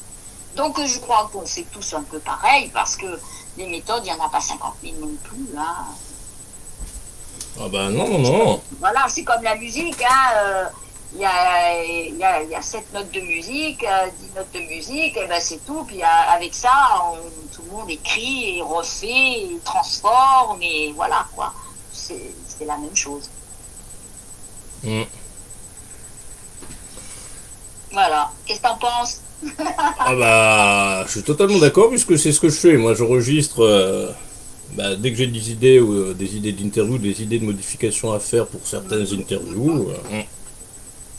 Donc je crois qu'on fait tous un peu pareil, parce que les méthodes, il n'y en a pas 50 000 non plus, hein. Ah bah non. Voilà, c'est comme la musique, hein. il y a 7 notes de musique, 10 notes de musique, et ben c'est tout. Puis avec ça, tout le monde écrit et refait, et transforme, et voilà quoi. C'est la même chose. Mm. Voilà. Qu'est-ce que t'en penses? Ah bah, je suis totalement d'accord puisque c'est ce que je fais. Moi, j'enregistre dès que j'ai des idées ou des idées d'interview, des idées de modifications à faire pour certaines interviews.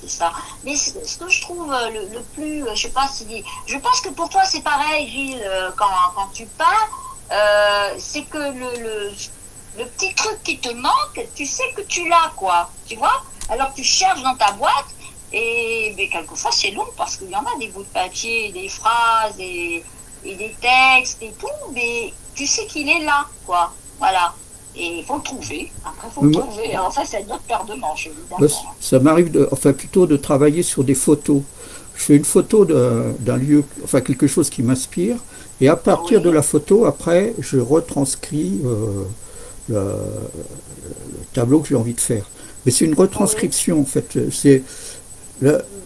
C'est ça. Mais ce que je trouve le plus, je sais pas si, je pense que pour toi c'est pareil, Gilles, quand tu peins, c'est que le petit truc qui te manque, tu sais que tu l'as, quoi. Tu vois? Alors tu cherches dans ta boîte et mais quelquefois c'est long parce qu'il y en a des bouts de papier, des phrases et des textes et tout, mais tu sais qu'il est là, quoi. Voilà. Et il faut le trouver. Après, il faut le trouver. Alors ça, c'est notre paire de manches, évidemment. Ça m'arrive, plutôt de travailler sur des photos. Je fais une photo d'un lieu, enfin quelque chose qui m'inspire, et à partir de la photo, après, je retranscris le tableau que j'ai envie de faire. Mais c'est une retranscription, en fait.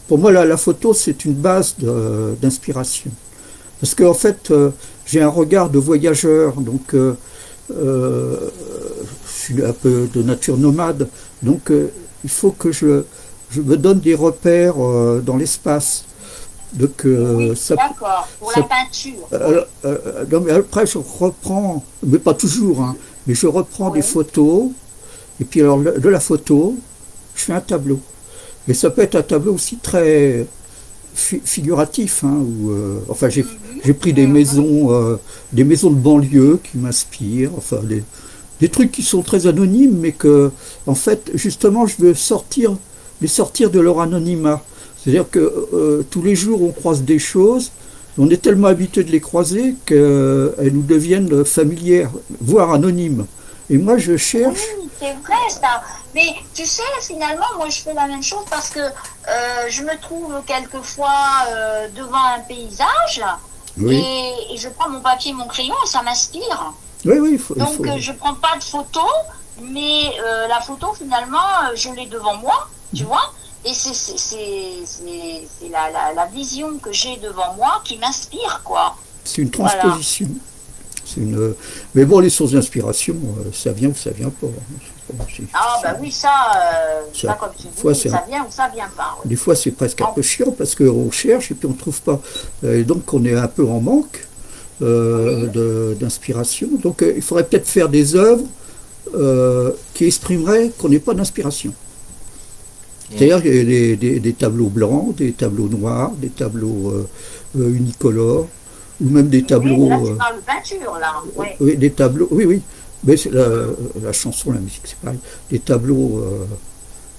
Pour moi, la photo, c'est une base d'inspiration. Parce qu'en fait, j'ai un regard de voyageur, donc je suis un peu de nature nomade, donc il faut que je me donne des repères dans l'espace. Donc, d'accord, pour la peinture. Non, mais après, je reprends, mais pas toujours, hein, mais je reprends des photos, et puis alors de la photo, je fais un tableau. Mais ça peut être un tableau aussi très figuratif, hein, où, enfin j'ai pris des maisons de banlieue qui m'inspirent, enfin des trucs qui sont très anonymes, mais que en fait justement je veux les sortir de leur anonymat. C'est-à-dire que tous les jours on croise des choses, on est tellement habitué de les croiser qu'elles nous deviennent familières, voire anonymes. Et moi je cherche. Oui, c'est vrai ça. Mais tu sais, finalement, moi je fais la même chose parce que je me trouve quelquefois devant un paysage et je prends mon papier et mon crayon et ça m'inspire. Oui, Donc je prends pas de photo, mais la photo finalement, je l'ai devant moi, tu vois. Et c'est la vision que j'ai devant moi qui m'inspire, quoi. C'est une transposition. Voilà. Mais bon, les sources d'inspiration, ça vient ou ça vient pas. Ah bah oui, ça comme tu dis, ça vient ou ça vient pas. Oui. Des fois, c'est presque un peu chiant parce qu'on cherche et puis on ne trouve pas. Et donc, on est un peu en manque d'inspiration. Donc, il faudrait peut-être faire des œuvres qui exprimeraient qu'on n'ait pas d'inspiration. C'est-à-dire des tableaux blancs, des tableaux noirs, des tableaux unicolores, ou même des tableaux. Oui, là, tu parles de peinture, là. Oui, des tableaux. Oui. Mais c'est la chanson, la musique, c'est pareil. Des tableaux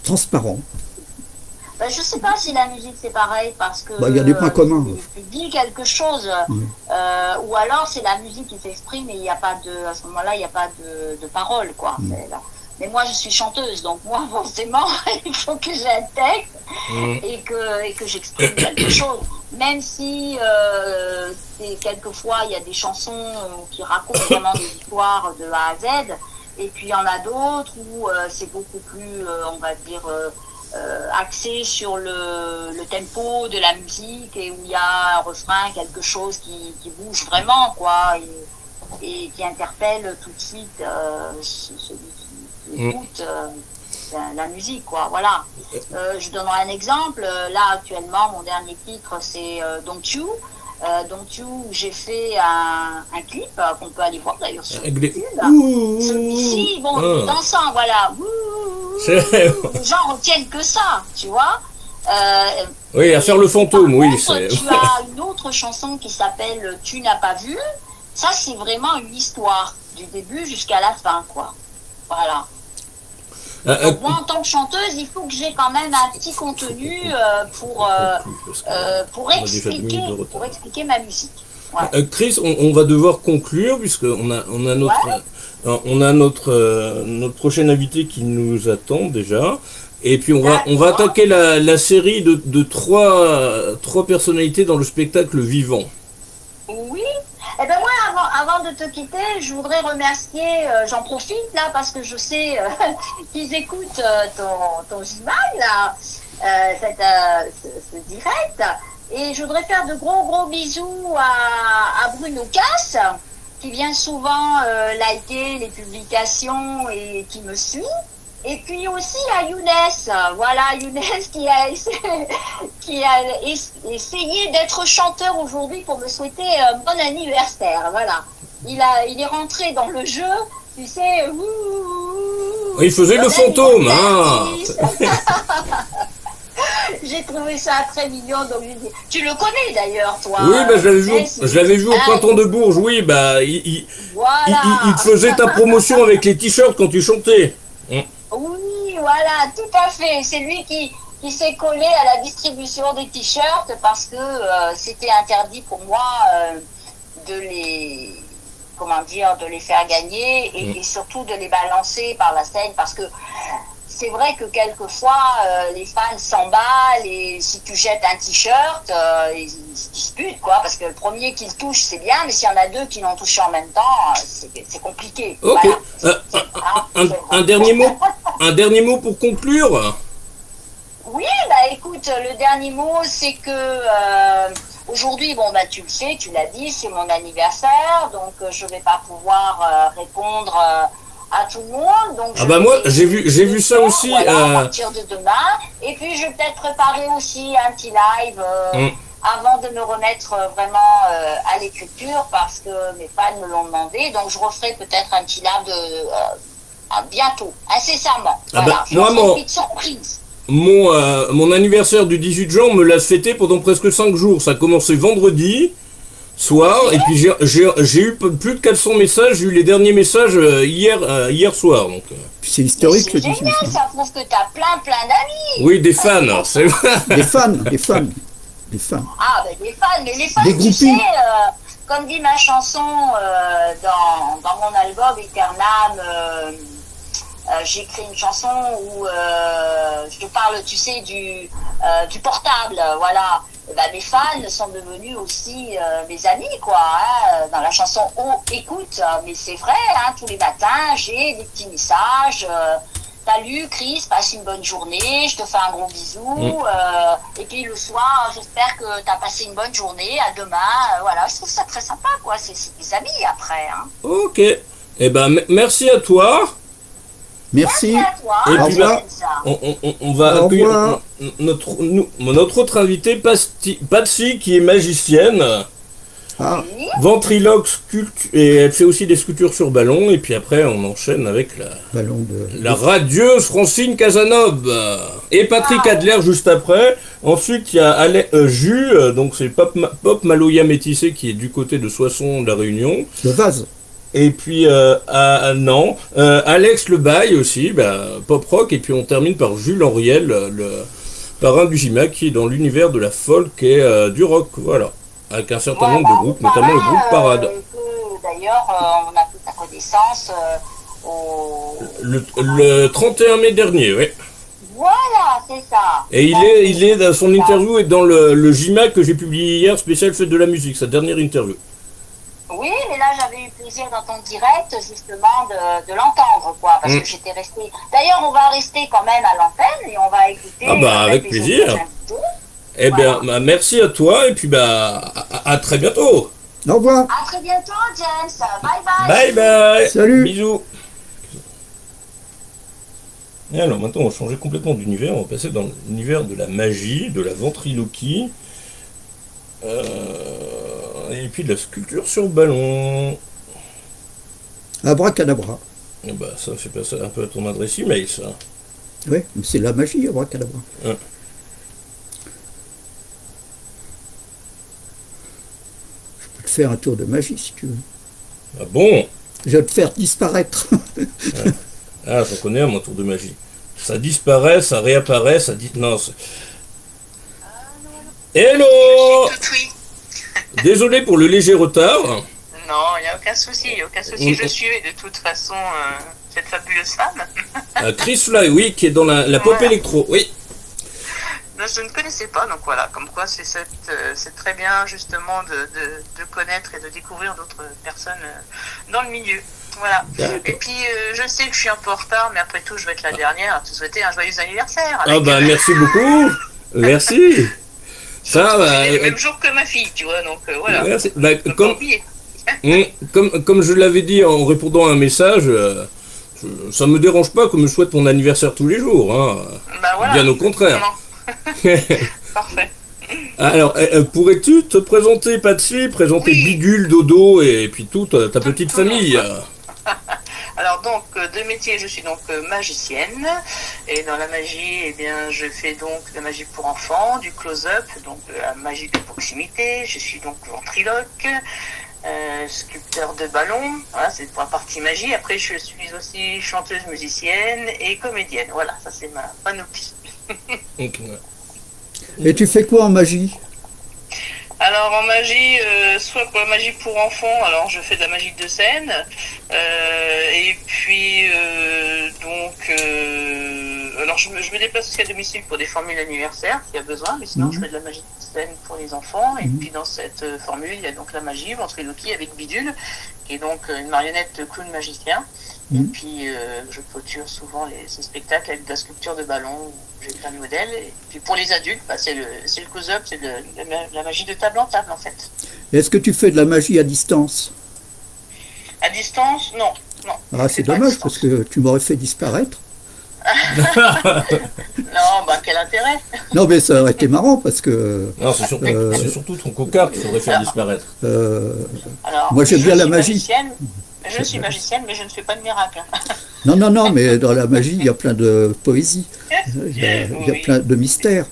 transparents. Ben, je ne sais pas si la musique c'est pareil parce que. Il y a des points communs. Tu dis quelque chose, ou alors c'est la musique qui s'exprime et il n'y a pas à ce moment-là, il n'y a pas de parole, quoi. Mais moi, je suis chanteuse, donc moi, forcément, il faut que j'ai un texte et que j'exprime quelque chose. Même si quelquefois, il y a des chansons qui racontent vraiment des histoires de A à Z, et puis il y en a d'autres où c'est beaucoup plus, on va dire, axé sur le tempo de la musique, et où il y a un refrain, quelque chose qui bouge vraiment, quoi, et qui interpelle tout de suite celui qui écoute la musique, quoi, voilà. Je donnerai un exemple. Là, actuellement, mon dernier titre, c'est Don't You. Don't You, j'ai fait un clip qu'on peut aller voir d'ailleurs sur YouTube. Celui-ci, bon, dansant, voilà. Les gens retiennent que ça, tu vois. Oui, à faire le fantôme, oui. Tu as une autre chanson qui s'appelle Tu n'as pas vu. Ça, c'est vraiment une histoire, du début jusqu'à la fin, quoi. Voilà. Donc, moi, en tant que chanteuse, il faut que j'ai quand même un petit contenu pour expliquer ma musique. Ouais. Chris, on va devoir conclure puisqu'on a notre prochain invité qui nous attend déjà. Et puis on va attaquer la série de trois personnalités dans le spectacle vivant. Oui. Eh bien moi, avant de te quitter, je voudrais remercier, j'en profite là parce que je sais qu'ils écoutent ton image là. ce direct. Et je voudrais faire de gros bisous à Bruno Casse, qui vient souvent liker les publications et qui me suit. Et puis aussi à Younes, voilà, Younes qui a essayé d'être chanteur aujourd'hui pour me souhaiter un bon anniversaire, voilà. Il est rentré dans le jeu, tu sais, Il faisait le fantôme, hein. J'ai trouvé ça très mignon, donc je dis, tu le connais d'ailleurs, toi. Oui, bah, je l'avais vu au printemps de Bourges, oui, bah, il te faisait ta promotion avec les t-shirts quand tu chantais. Oui, voilà, tout à fait. C'est lui qui s'est collé à la distribution des t-shirts parce que c'était interdit pour moi de les faire gagner et surtout de les balancer par la scène parce que c'est vrai que quelquefois les fans s'emballent et si tu jettes un t-shirt, ils se disputent quoi, parce que le premier qui le touche c'est bien, mais s'il y en a deux qui l'ont touché en même temps, c'est compliqué. Ok. Voilà. Un dernier mot pour conclure. Oui, bah écoute, le dernier mot c'est que aujourd'hui, bon bah tu le sais, tu l'as dit, c'est mon anniversaire, donc je vais pas pouvoir répondre à tout le monde. Donc bah moi j'ai vu ça aussi à partir de demain. Et puis je vais peut-être préparer aussi un petit live avant de me remettre vraiment à l'écriture parce que mes fans me l'ont demandé. Donc je referai peut-être un petit live bientôt, incessamment. Voilà, moi, une petite surprise. Mon anniversaire du 18 juin, on me l'a fêté pendant presque 5 jours. Ça a commencé vendredi soir, et puis j'ai eu plus de 400 messages. J'ai eu les derniers messages hier soir. Donc. C'est historique le 18 juin. C'est génial, ça prouve que tu as plein d'amis. Oui, des fans, c'est vrai. Des fans. Ah, ben des fans, mais les fans, des tu sais, comme dit ma chanson dans mon album Eternam, j'ai écrit une chanson où je te parle, tu sais, du portable, voilà. Ben, mes fans sont devenus aussi mes amis, quoi. Hein, dans la chanson Oh, écoute, mais c'est vrai, hein, tous les matins, j'ai des petits messages. Salut Chris, passe une bonne journée, je te fais un gros bisou. Et puis le soir, j'espère que tu as passé une bonne journée, à demain. Voilà, je trouve ça très sympa, quoi. C'est des amis après. Hein. Ok. Eh ben, merci à toi. Merci. À toi. Et puis on va accueillir notre autre invitée, Patsy, qui est magicienne, ventriloque, et elle fait aussi des sculptures sur ballon. Et puis après, on enchaîne avec la radieuse Francine Casanova et Patrick Adler juste après. Ensuite, il y a Jus, donc c'est Pop Maloya Métissé qui est du côté de Soissons de la Réunion. Le vase. Et puis Alex Le Bail aussi, pop rock, et puis on termine par Jules Henriel, le parrain du GIMAC, qui est dans l'univers de la folk et du rock, voilà, avec un certain nombre de groupes, notamment le groupe Parade. D'ailleurs, on a fait sa connaissance le 31 mai dernier, oui. Voilà, c'est ça. Et il est dans son interview et dans le GIMAC que j'ai publié hier, spécial Fête de la musique, sa dernière interview. Oui, mais là j'avais eu plaisir dans ton direct justement de l'entendre, quoi, parce que j'étais restée. D'ailleurs, on va rester quand même à l'antenne et on va écouter. Avec plaisir. Eh bien, merci à toi et puis à très bientôt. Au revoir. À très bientôt, James. Bye bye. Bye bye. Salut. Bisous. Et alors maintenant, on va changer complètement d'univers. On va passer dans l'univers de la magie, de la ventriloquie. Et puis de la sculpture sur ballon. Abracadabra. Ça fait passer un peu à ton adresse email, ça. Oui, mais c'est la magie, abracadabra. Je peux te faire un tour de magie si tu veux. Ah bon? Je vais te faire disparaître. Ah, j'en connais un, mon tour de magie. Ça disparaît, ça réapparaît, ça dit... Non, Hello. Désolé pour le léger retard. Non, il n'y a aucun souci, Je suivais de toute façon cette fabuleuse femme. Chris Fly, oui, qui est dans la pop électro, oui. je ne connaissais pas, donc voilà, comme quoi c'est très bien justement de connaître et de découvrir d'autres personnes dans le milieu. Voilà. Et puis je sais que je suis un peu en retard, mais après tout je vais être la dernière à te souhaiter un joyeux anniversaire. Merci beaucoup. Merci. Ça, c'est le même jour que ma fille, tu vois, donc voilà. Merci. Comme je l'avais dit en répondant à un message, ça me dérange pas qu'on me souhaite mon anniversaire tous les jours. Hein. Voilà. Bien au contraire. Parfait. Alors, pourrais-tu te présenter, Patsy, présenter Bidule, Dodo et puis toute ta petite famille? Alors donc, de métier, je suis donc magicienne, et dans la magie, eh bien, je fais donc de la magie pour enfants, du close-up, donc de la magie de proximité, je suis donc ventriloque, sculpteur de ballons, voilà, c'est pour la partie magie. Après, je suis aussi chanteuse, musicienne et comédienne, voilà, ça c'est ma panoplie. Et tu fais quoi en magie? Alors en magie, soit pour la magie pour enfants, alors je fais de la magie de scène, et puis alors je me déplace aussi à domicile pour des formules anniversaires s'il y a besoin, mais sinon je fais de la magie de scène pour les enfants, et puis dans cette formule il y a donc la magie, ventriloquie avec Bidule, qui est donc une marionnette clown magicien. Et puis je clôture souvent ces spectacles avec de la sculpture de ballon, j'ai plein de modèles. Et puis pour les adultes, c'est le close-up, c'est de la magie de table en table en fait. Est-ce que tu fais de la magie à distance? À distance, non. Ah, c'est dommage parce que tu m'aurais fait disparaître. Non, quel intérêt? Non, mais ça aurait été marrant parce que... Non, c'est surtout ton cocard qu'il faudrait faire disparaître. Alors, moi, j'aime bien la magie. Je suis magicienne, mais je ne fais pas de miracle. Non, mais dans la magie, il y a plein de poésie. Il y a plein de mystères.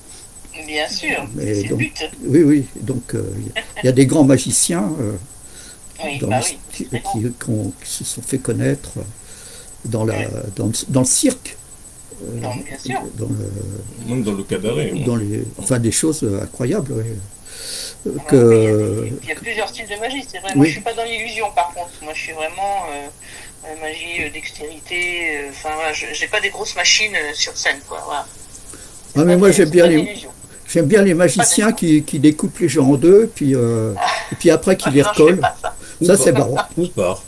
Bien sûr, mais c'est donc, le but. Oui, donc il y a des grands magiciens qui se sont fait connaître dans le cirque. Bien sûr. Même dans le cabaret. Enfin, des choses incroyables. Oui. Il y a plusieurs styles de magie, c'est vrai. Moi, je suis pas dans l'illusion, par contre. Moi, je suis vraiment magie, dextérité. Enfin, voilà, j'ai pas des grosses machines sur scène, quoi. Voilà. Ah, mais moi, j'aime bien les magiciens qui découpent les gens en deux, et puis après qui les recollent. Ça, c'est marrant. Ou pas.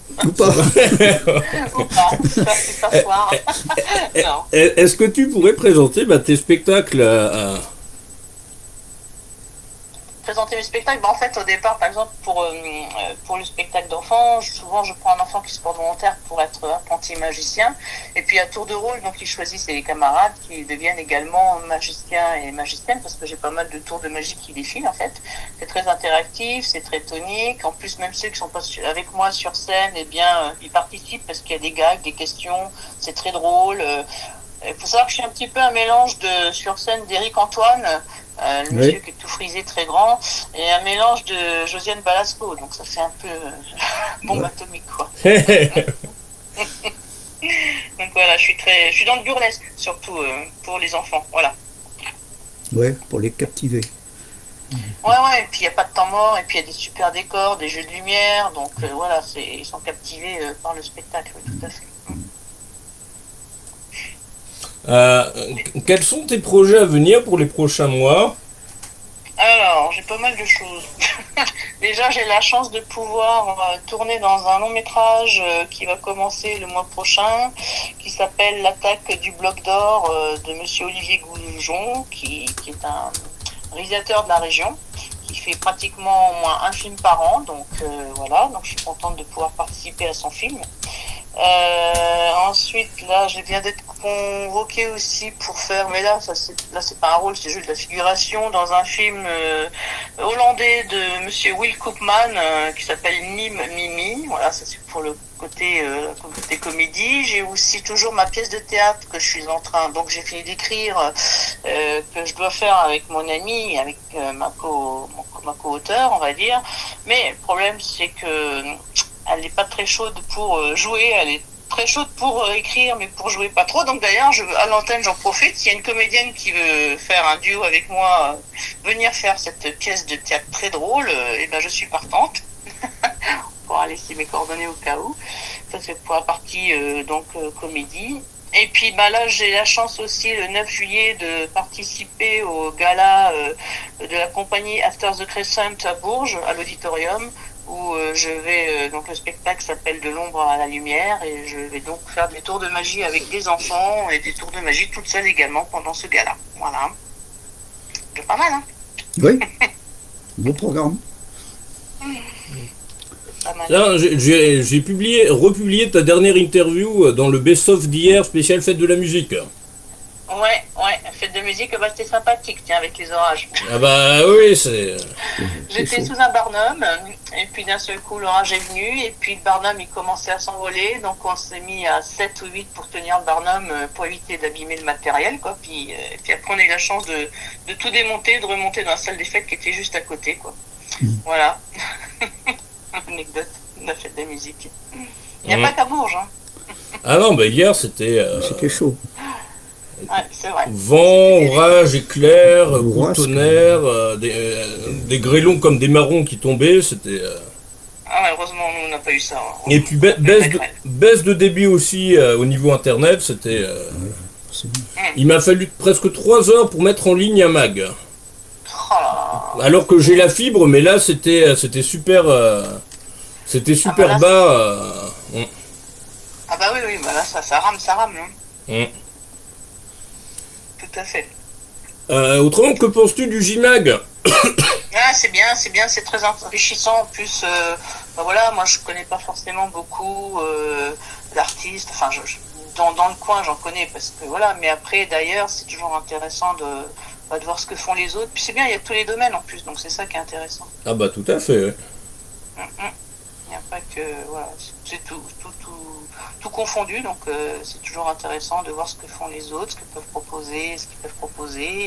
Est-ce que tu pourrais présenter tes spectacles Présenter mes spectacles, en fait au départ par exemple pour le spectacle d'enfants, souvent je prends un enfant qui se porte volontaire pour être apprenti magicien, et puis à tour de rôle donc ils choisissent les camarades qui deviennent également magiciens et magiciennes, parce que j'ai pas mal de tours de magie qui défilent en fait. C'est très interactif, c'est très tonique, en plus même ceux qui sont pas avec moi sur scène, eh bien ils participent parce qu'il y a des gags, des questions, c'est très drôle. Il faut savoir que je suis un petit peu un mélange sur scène d'Éric Antoine, le monsieur qui est tout frisé, très grand, et un mélange de Josiane Balasco, donc ça fait un peu bombe atomique, quoi. Donc voilà, je suis dans le burlesque, surtout pour les enfants, voilà. Ouais, pour les captiver. Ouais, et puis il n'y a pas de temps mort, et puis il y a des super décors, des jeux de lumière, donc voilà, ils sont captivés par le spectacle, tout à fait. Quels sont tes projets à venir pour les prochains mois? Alors, j'ai pas mal de choses. Déjà, j'ai la chance de pouvoir tourner dans un long métrage qui va commencer le mois prochain, qui s'appelle L'attaque du bloc d'or de monsieur Olivier Goujon, qui est un réalisateur de la région, qui fait pratiquement au moins un film par an, donc voilà, donc je suis contente de pouvoir participer à son film. Ensuite, là, je viens d'être convoquée aussi pour faire, mais là c'est pas un rôle, c'est juste de la figuration dans un film hollandais de monsieur Will Koopman qui s'appelle Nîmes Mimi. Voilà, ça c'est pour le côté comédie. J'ai aussi toujours ma pièce de théâtre que je suis en train, donc j'ai fini d'écrire, que je dois faire avec mon ami, avec ma co-auteur, on va dire. Mais le problème, c'est que elle n'est pas très chaude pour jouer, elle est très chaude pour écrire, mais pour jouer pas trop. Donc d'ailleurs, à l'antenne, j'en profite. S'il y a une comédienne qui veut faire un duo avec moi, venir faire cette pièce de théâtre très drôle, et ben je suis partante. On pourra laisser mes coordonnées au cas où. Ça c'est pour la partie comédie. Et puis bah là, j'ai la chance aussi le 9 juillet de participer au gala de la compagnie After the Crescent à Bourges, à l'auditorium, où je vais, donc le spectacle s'appelle De l'ombre à la lumière, et je vais donc faire des tours de magie avec des enfants et des tours de magie toute seule également pendant ce gala. Voilà. C'est pas mal, hein? Oui, beau programme. Pas mal. Tiens, j'ai republié ta dernière interview dans le best-of d'hier, spécial fête de la musique. Ouais, fête de musique, bah, c'était sympathique, tiens, avec les orages. Ah bah oui, c'est... J'étais sous un barnum, et puis d'un seul coup, l'orage est venu, et puis le barnum, il commençait à s'envoler, donc on s'est mis à 7 ou 8 pour tenir le barnum, pour éviter d'abîmer le matériel, quoi. Puis après, on a eu la chance de tout démonter, de remonter dans la salle des fêtes qui était juste à côté, quoi. Voilà. Anecdote de la fête de la musique. Il n'y a pas qu'à Bourges, hein. Ah non, bah hier, c'était... C'était chaud. Ouais, c'est vrai. Vent, orage, éclair, coup de Bourrasque. tonnerre, des grêlons comme des marrons qui tombaient, c'était... Ah, heureusement, nous, on n'a pas eu ça. Hein. Et puis baisse de débit aussi au niveau internet, c'était... C'est bien. Il m'a fallu presque 3 heures pour mettre en ligne un mag. Oh là là. Alors que j'ai la fibre, mais là c'était super... c'était super Ah bah là, bas. Ah bah oui, bah là, ça rame, hein. Mm. Tout à fait. Autrement, que penses-tu du JMAG? Ah, c'est bien, c'est très enrichissant. En plus, bah voilà, moi je connais pas forcément beaucoup d'artistes. Enfin, dans le coin, j'en connais parce que voilà. Mais après, d'ailleurs, c'est toujours intéressant de voir ce que font les autres. Puis c'est bien, il y a tous les domaines en plus, donc c'est ça qui est intéressant. Ah bah tout à fait. Ouais. Il n'y a pas que voilà, c'est tout confondu, donc c'est toujours intéressant de voir ce que font les autres, ce qu'ils peuvent proposer,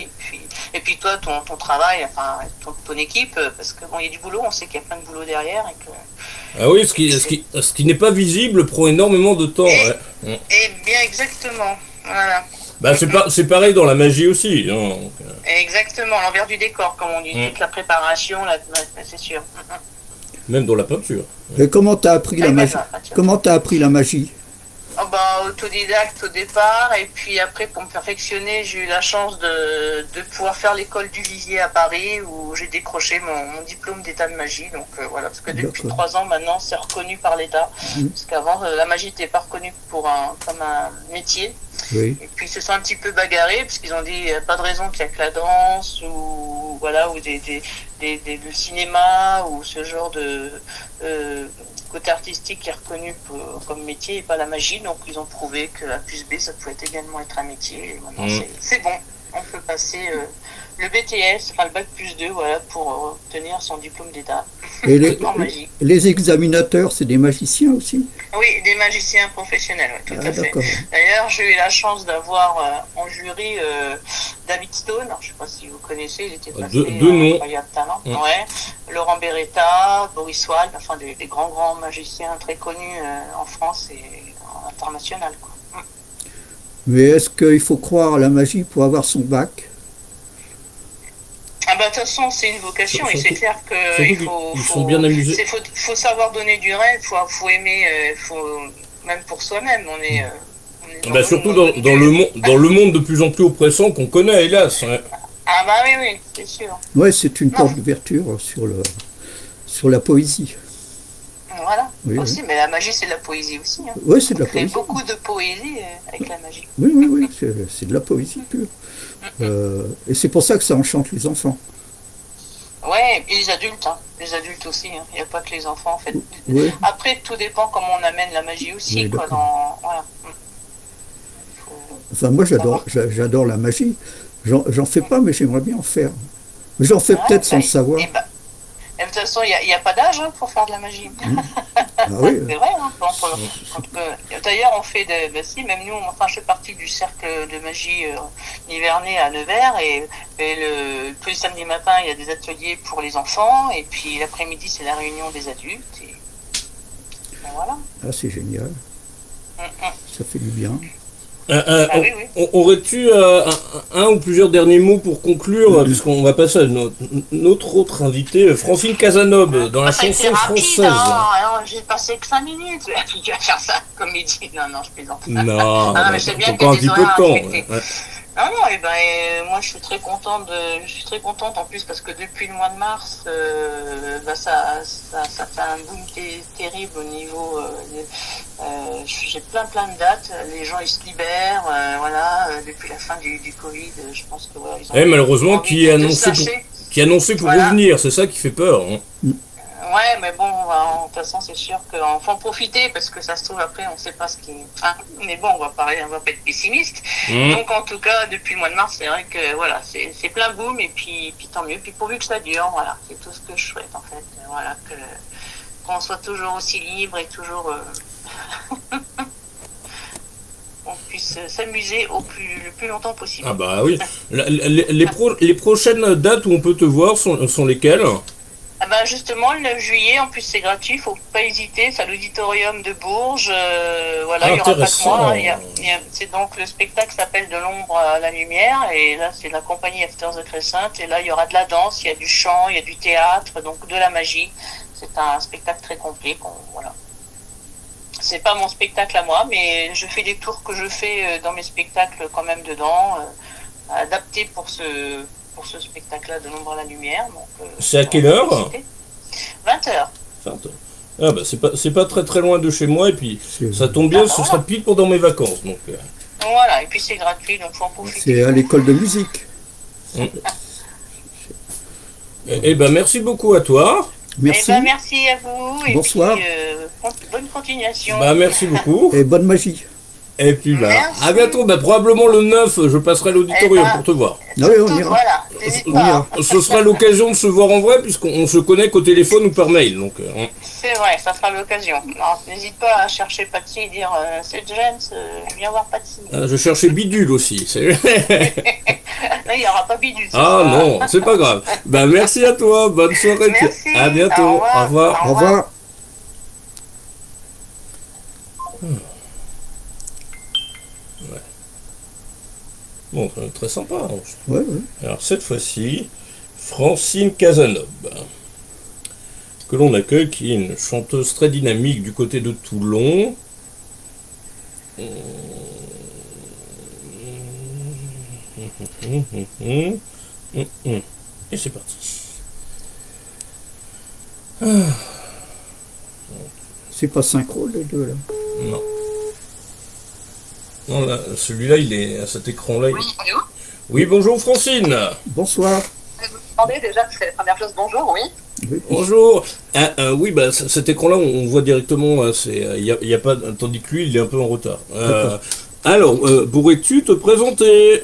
et puis toi, ton travail, enfin ton équipe, parce que bon, il y a du boulot, on sait qu'il y a plein de boulot derrière et que. Ah oui, ce qui n'est pas visible prend énormément de temps. Ouais. Et bien exactement, voilà. Bah c'est pareil dans la magie aussi. Hein, donc, Exactement, l'envers du décor, comme on dit, toute la préparation, là, c'est sûr. même dans la peinture. Et comment t'as appris la magie? Comment t'as appris la magie? Oh bah, autodidacte au départ, et puis après pour me perfectionner, j'ai eu la chance de pouvoir faire l'école du Lisier à Paris, où j'ai décroché mon diplôme d'état de magie. Donc voilà, parce que depuis 3 ans maintenant, c'est reconnu par l'État. Parce qu'avant, la magie n'était pas reconnue comme un métier. Oui. Et puis ils se sont un petit peu bagarrés, parce qu'ils ont dit pas de raison qu'il n'y a que la danse, ou voilà, ou le cinéma, ou ce genre de côté artistique qui est reconnu comme métier et pas la magie. Donc ils ont prouvé que la plus B, ça pouvait également être un métier. Et maintenant c'est bon, on peut passer le BTS, enfin le bac plus 2, voilà, pour obtenir son diplôme d'état Et en magie. les examinateurs, c'est des magiciens aussi? Oui, des magiciens professionnels, ouais, tout à fait. D'accord. D'ailleurs, j'ai eu la chance d'avoir en jury David Stone, alors, je ne sais pas si vous connaissez, il était passé deux noms. Incroyable Talent. Ouais. Laurent Beretta, Boris Wald, enfin des grands magiciens très connus en France et en international, quoi. Mais est-ce qu'il faut croire à la magie pour avoir son bac? Ah bah de toute façon c'est une vocation et c'est clair que il faut sont bien amusés. faut savoir donner du rêve, faut aimer, même pour soi-même on est Bah surtout dans le monde de plus en plus oppressant qu'on connaît, hélas. Ouais. Ah bah oui, c'est sûr. Oui, c'est une porte d'ouverture sur la poésie. Voilà, Oui, aussi, mais la magie c'est de la poésie aussi. Hein. Oui, c'est de la On fait poésie. beaucoup de poésie avec la magie. Oui, c'est de la poésie pure. Et c'est pour ça que ça enchante les enfants. Ouais, et les adultes, hein. Les adultes aussi, hein. Il n'y a pas que les enfants en fait. Oui. Après, tout dépend comment on amène la magie aussi, Oui, quoi. Voilà. Enfin, moi, j'adore la magie. J'en fais pas, mais j'aimerais bien en faire. Mais j'en fais peut-être sans le savoir. Et de toute façon, il n'y a pas d'âge hein, pour faire de la magie. Ah oui. C'est vrai. Hein, d'ailleurs, on fait si, même nous, enfin, je fais partie du cercle de magie Nivernais à Nevers et tous les samedis matins, il y a des ateliers pour les enfants et puis l'après-midi, c'est la réunion des adultes. Et ben voilà. Ah, c'est génial. Ça fait du bien. Ah oui, oui. Aurais-tu un ou plusieurs derniers mots pour conclure, puisqu'on va passer à notre autre invité, Francine Casanova, dans la Ça a été chanson rapide, française. hein. Alors, j'ai passé que 5 minutes. Tu vas faire ça, comme il dit. Non, je plaisante. Non, Ah, mais c'est bien encore un qu'il y petit ait peu des de temps. horaires respectés. Ouais. Non, moi je suis très contente en plus parce que depuis le mois de mars, ça fait un boom terrible au niveau. J'ai plein de dates. Les gens ils se libèrent, depuis la fin du Covid. Je pense que voilà, ils ont Malheureusement, envie qui de est se annoncé lâcher. qui est annoncé pour Voilà. revenir, c'est ça qui fait peur. Hein. Ouais, mais bon, de toute façon, c'est sûr qu'on faut en profiter parce que ça se trouve après, on sait pas ce qui. Enfin, mais bon, on va pas être pessimiste. Donc, en tout cas, depuis le mois de mars, c'est vrai que voilà, c'est plein boom et puis tant mieux. Puis pourvu que ça dure, voilà, c'est tout ce que je souhaite en fait. Voilà, qu'on soit toujours aussi libre et toujours. On puisse s'amuser le plus longtemps possible. Ah bah oui. Les prochaines dates où on peut te voir sont lesquelles? Ah ben justement, le 9 juillet, en plus c'est gratuit, faut pas hésiter, c'est à l'auditorium de Bourges, il y aura pas que moi, c'est donc le spectacle s'appelle De l'ombre à la lumière, et là c'est la compagnie After the Crescent, et là il y aura de la danse, il y a du chant, il y a du théâtre, donc de la magie, c'est un spectacle très complet, voilà. C'est pas mon spectacle à moi, mais je fais des tours que je fais dans mes spectacles quand même dedans, adaptés pour ce spectacle-là de l'ombre à la lumière. C'est à quelle heure? 20h. Ah bah c'est pas très loin de chez moi et puis ça tombe bien, ce sera pile pendant mes vacances. Donc, Voilà, et puis c'est gratuit, donc faut en profiter. C'est à l'école de musique. Eh ben merci beaucoup à toi. Merci. Merci à vous. Bonsoir. Et puis, bonne continuation. Bah merci beaucoup. Et bonne magie. Et puis à bientôt, probablement le 9, je passerai à l'auditorium pour te voir. Ah oui, on ira. Voilà, n'hésite pas. Ce sera l'occasion de se voir en vrai puisqu'on se connaît qu'au téléphone ou par mail. Donc, c'est vrai, ça sera l'occasion. N'hésite pas à chercher Patsy et dire c'est James, viens voir Patsy. Je cherchais Bidule aussi. Non, il n'y aura pas Bidule. Ah non, c'est pas grave. Merci à toi, bonne soirée. Merci. À bientôt. Au revoir. Au revoir. Bon, très sympa. Hein. Ouais. Alors cette fois-ci, Francine Casanova, que l'on accueille, qui est une chanteuse très dynamique du côté de Toulon. Et c'est parti. C'est pas synchro les deux là. Non. Non, là, celui-là, il est à cet écran-là. Oui, allô. Oui, bonjour Francine. Bonsoir. Vous demandez déjà, c'est la première chose, bonjour, oui. Bonjour. Oui, cet écran-là, on voit directement. Il y a pas, tandis que lui, il est un peu en retard. Alors, pourrais-tu te présenter?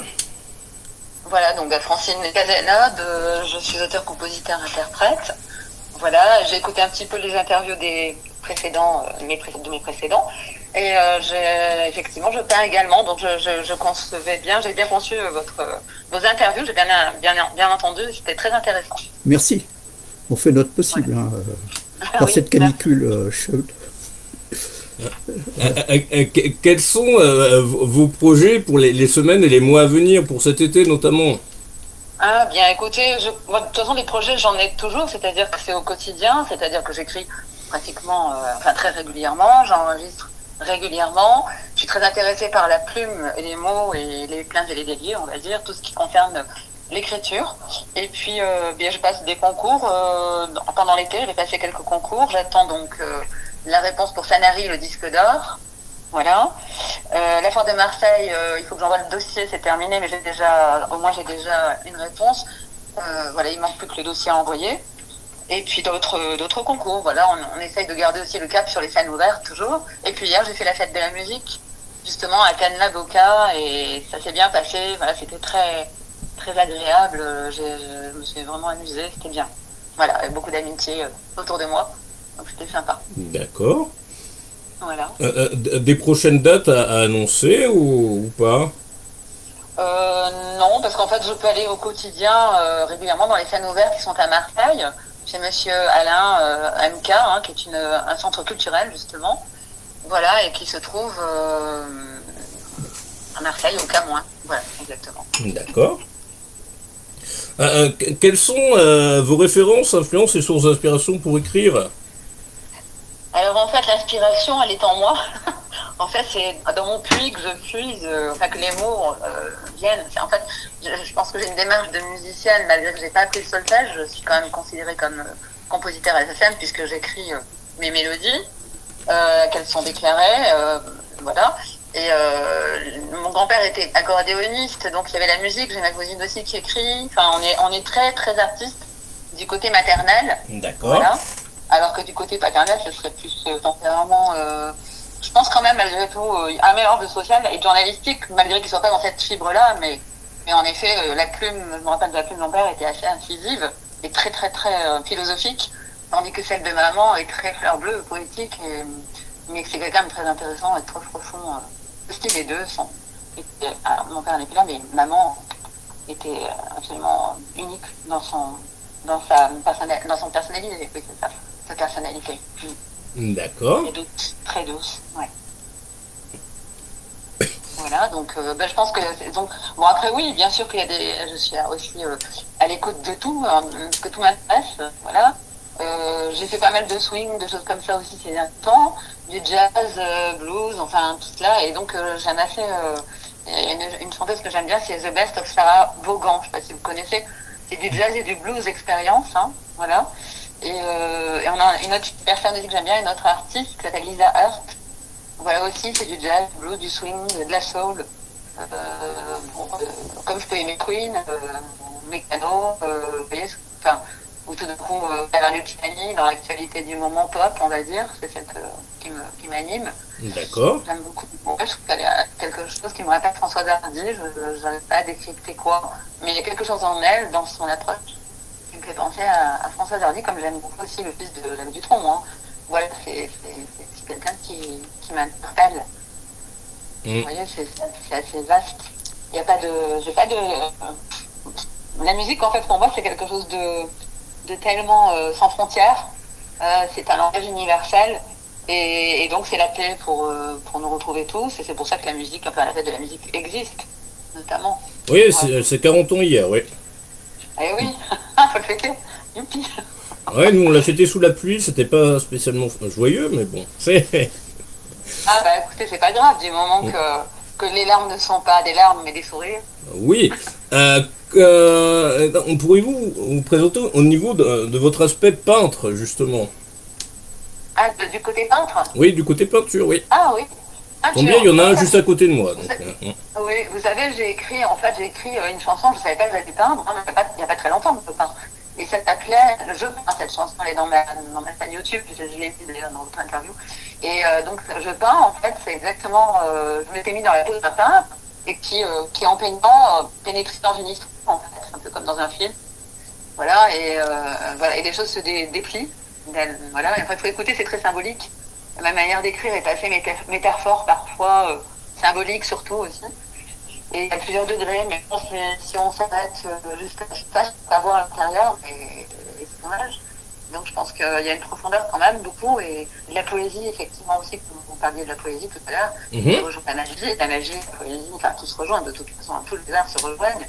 Voilà, donc Francine Casanova, je suis auteur, compositeur, interprète. Voilà, j'ai écouté un petit peu les interviews des précédents, de mes précédents. Et effectivement, je peins également, donc je concevais bien, j'ai bien conçu vos interviews, j'ai bien entendu, c'était très intéressant. Merci. On fait notre possible par cette canicule chaude. Quels sont vos projets pour les semaines et les mois à venir, pour cet été notamment? Ah bien, écoutez, moi, de toute façon, les projets, j'en ai toujours, c'est-à-dire que c'est au quotidien, c'est-à-dire que j'écris pratiquement, très régulièrement, j'enregistre régulièrement. Je suis très intéressée par la plume et les mots et les plaintes et les déliés, on va dire, tout ce qui concerne l'écriture. Et puis, bien, je passe des concours. Pendant l'été, j'ai passé quelques concours. J'attends donc la réponse pour Sanary, le disque d'or. Voilà. La Foire de Marseille, il faut que j'envoie le dossier, c'est terminé, mais au moins j'ai déjà une réponse. Voilà, il manque plus que le dossier à envoyer. Et puis d'autres concours, voilà, on essaye de garder aussi le cap sur les scènes ouvertes toujours. Et puis hier j'ai fait la fête de la musique, justement à Cannes-la-Boca, et ça s'est bien passé, voilà, c'était très, très agréable, je me suis vraiment amusée, c'était bien. Voilà, avec beaucoup d'amitié autour de moi, donc c'était sympa. D'accord. Voilà. Des prochaines dates à annoncer ou pas? Non, parce qu'en fait je peux aller au quotidien régulièrement dans les scènes ouvertes qui sont à Marseille, chez monsieur Alain MK, qui est un centre culturel justement, voilà, et qui se trouve à Marseille, au Camoin. Voilà, exactement. D'accord. Quelles sont vos références, influences et sources d'inspiration pour écrire? Alors en fait, l'inspiration, elle est en moi. En fait, c'est dans mon puits que je puise, enfin que les mots viennent. En fait, je pense que j'ai une démarche de musicienne, malgré que j'ai pas appris le solfège, je suis quand même considérée comme compositeur SSM puisque j'écris mes mélodies, qu'elles sont déclarées, voilà. Et mon grand-père était accordéoniste, donc il y avait la musique. J'ai ma cousine aussi qui écrit. Enfin, on est très très artiste du côté maternel. D'accord. Voilà. Alors que du côté paternel, ce serait plus tempérament. Je pense quand même, malgré tout, un mélange de social et de journalistique, malgré qu'il ne soit pas dans cette fibre-là. Mais en effet, la plume, je me rappelle de la plume de mon père, était assez incisive et très très très philosophique, tandis que celle de maman est très fleur bleue, poétique. Mais c'est quelqu'un de très intéressant et de très profond. Aussi, les deux sont. Alors, mon père n'est plus là, mais maman était absolument unique dans son personnalité, oui, c'est ça, sa personnalité. D'accord. Et douce, très douce, ouais. Voilà, donc je pense que donc bon après oui, bien sûr qu'il y a je suis aussi à l'écoute de tout, que tout m'intéresse, voilà. J'ai fait pas mal de swing, de choses comme ça aussi ces derniers temps, du jazz, blues, enfin tout cela, et donc j'aime assez. Une chanteuse que j'aime bien, c'est The Best of Sarah Vaughan, je sais pas si vous connaissez. C'est du jazz et du blues expérience, hein, voilà. Et on a une autre personne aussi que j'aime bien, une autre artiste qui s'appelle Lisa Hurst. Voilà aussi, c'est du jazz, du blues, du swing, de la soul. Comme je peux aimer Queen, Mécano, vous voyez, enfin, ou tout d'un coup, Bernard Luciani, dans l'actualité du moment pop, on va dire, c'est celle qui m'anime. D'accord. J'aime beaucoup. Bon, je trouve qu'il y a quelque chose qui me rappelle Françoise Hardy, je n'arrive pas à décrypter quoi, mais il y a quelque chose en elle, dans son approche, qui me fait penser à Françoise Hardy, comme j'aime beaucoup aussi le fils de Jacques Dutronc. Hein. Voilà, c'est quelqu'un qui m'interpelle. Vous voyez, c'est assez vaste. Il n'y a pas de... La musique, en fait, pour moi, c'est quelque chose de tellement sans frontières. C'est un langage universel. Et donc, c'est la clé pour nous retrouver tous. Et c'est pour ça que la musique, enfin, la fête de la musique existe, notamment. Oui, c'est 40 ans hier, oui. Eh oui, faut le fêter. Youpi. Ouais, nous on l'a fêté sous la pluie, c'était pas spécialement joyeux, mais bon, c'est... Ah bah écoutez, c'est pas grave, du moment que les larmes ne sont pas des larmes, mais des sourires. Oui. Pourriez-vous vous présenter au niveau de votre aspect peintre, justement? Ah, du côté peintre? Oui, du côté peinture, oui. Ah oui. Combien il y en a un juste à côté de moi. Donc, oui, vous savez, j'ai écrit une chanson, je ne savais pas que j'allais peindre, hein, il n'y a pas très longtemps que je peins. Et ça s'appelait Je peins, cette chanson, elle est dans ma chaîne YouTube, je l'ai vu d'ailleurs dans votre interview. Et donc, je peins, en fait, c'est exactement, je m'étais mis dans la pose d'un peintre, et qui en peignant, pénétrait dans une histoire, en fait, un peu comme dans un film. Voilà, et les choses se déplient. Voilà, et après, il faut écouter, c'est très symbolique. Ma manière d'écrire est assez métaphore, parfois symbolique surtout aussi. Et il y a plusieurs degrés, mais si on s'arrête juste à ça, on va voir à l'intérieur et c'est dommage. Donc je pense qu'il y a une profondeur quand même, beaucoup, et de la poésie, effectivement aussi, comme vous parliez de la poésie tout à l'heure, la magie, la poésie, enfin tout se rejoint, de toute façon, tous les arts se rejoignent.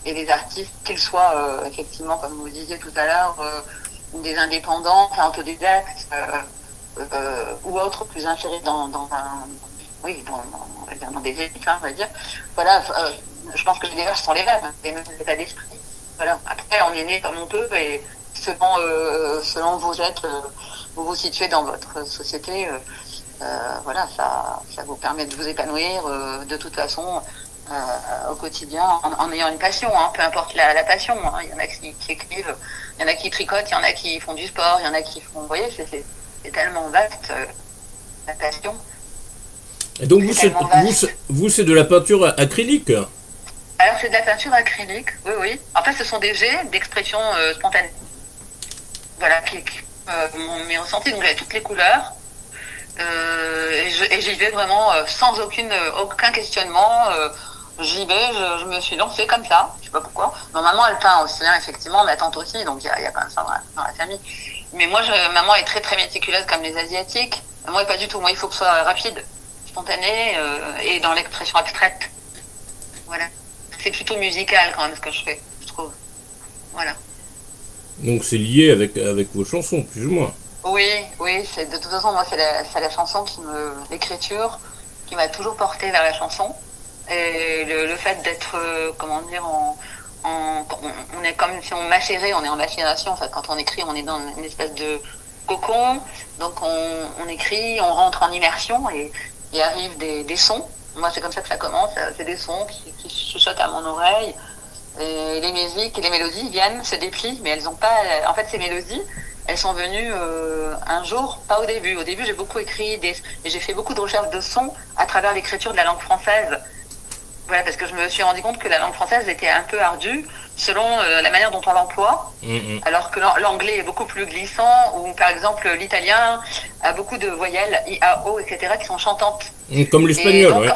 Et les artistes, qu'ils soient effectivement, comme vous disiez tout à l'heure, des indépendants, enfin autodidactes, ou autres plus insérés dans des élites, hein, on va dire. Voilà, je pense que les démarches sont les mêmes états d'esprit. Voilà. Après, on est né comme on peut, et selon où vous êtes, où vous situez dans votre société, voilà, ça vous permet de vous épanouir de toute façon au quotidien en ayant une passion, hein, peu importe la passion. Hein. Il y en a qui écrivent, il y en a qui tricotent, il y en a qui font du sport, il y en a qui font... Vous voyez, c'est tellement vaste, la passion. Et donc vous c'est de la peinture acrylique? Alors c'est de la peinture acrylique, oui. En fait, ce sont des jets d'expression spontanée. Voilà, qui m'ont mis ressenti, donc j'avais toutes les couleurs. Et j'y vais vraiment sans aucun questionnement. J'y vais, je me suis lancée comme ça, je sais pas pourquoi. Maman, elle peint aussi, hein, effectivement, ma tante aussi, donc il y a quand même ça dans la famille. Mais moi, maman est très très méticuleuse comme les Asiatiques. Moi, pas du tout. Moi, il faut que ce soit rapide, spontané et dans l'expression abstraite. Voilà. C'est plutôt musical quand même ce que je fais, je trouve. Voilà. Donc c'est lié avec vos chansons, plus ou moins. Oui, c'est de toute façon moi c'est la chanson l'écriture qui m'a toujours portée vers la chanson. Et le fait d'être, comment dire, on est comme si on macérait, on est en macération. En fait, quand on écrit, on est dans une espèce de cocon. Donc on écrit, on rentre en immersion et arrivent des sons. Moi, c'est comme ça que ça commence. C'est des sons qui chuchotent à mon oreille. Et les musiques et les mélodies viennent, se déplient, mais elles ont pas. En fait, ces mélodies, elles sont venues un jour, pas au début. Au début, j'ai beaucoup écrit et j'ai fait beaucoup de recherches de sons à travers l'écriture de la langue française. Voilà, parce que je me suis rendu compte que la langue française était un peu ardue selon la manière dont on l'emploie, alors que l'anglais est beaucoup plus glissant, ou par exemple l'italien a beaucoup de voyelles, I, A, O, etc., qui sont chantantes. Comme l'espagnol, ouais.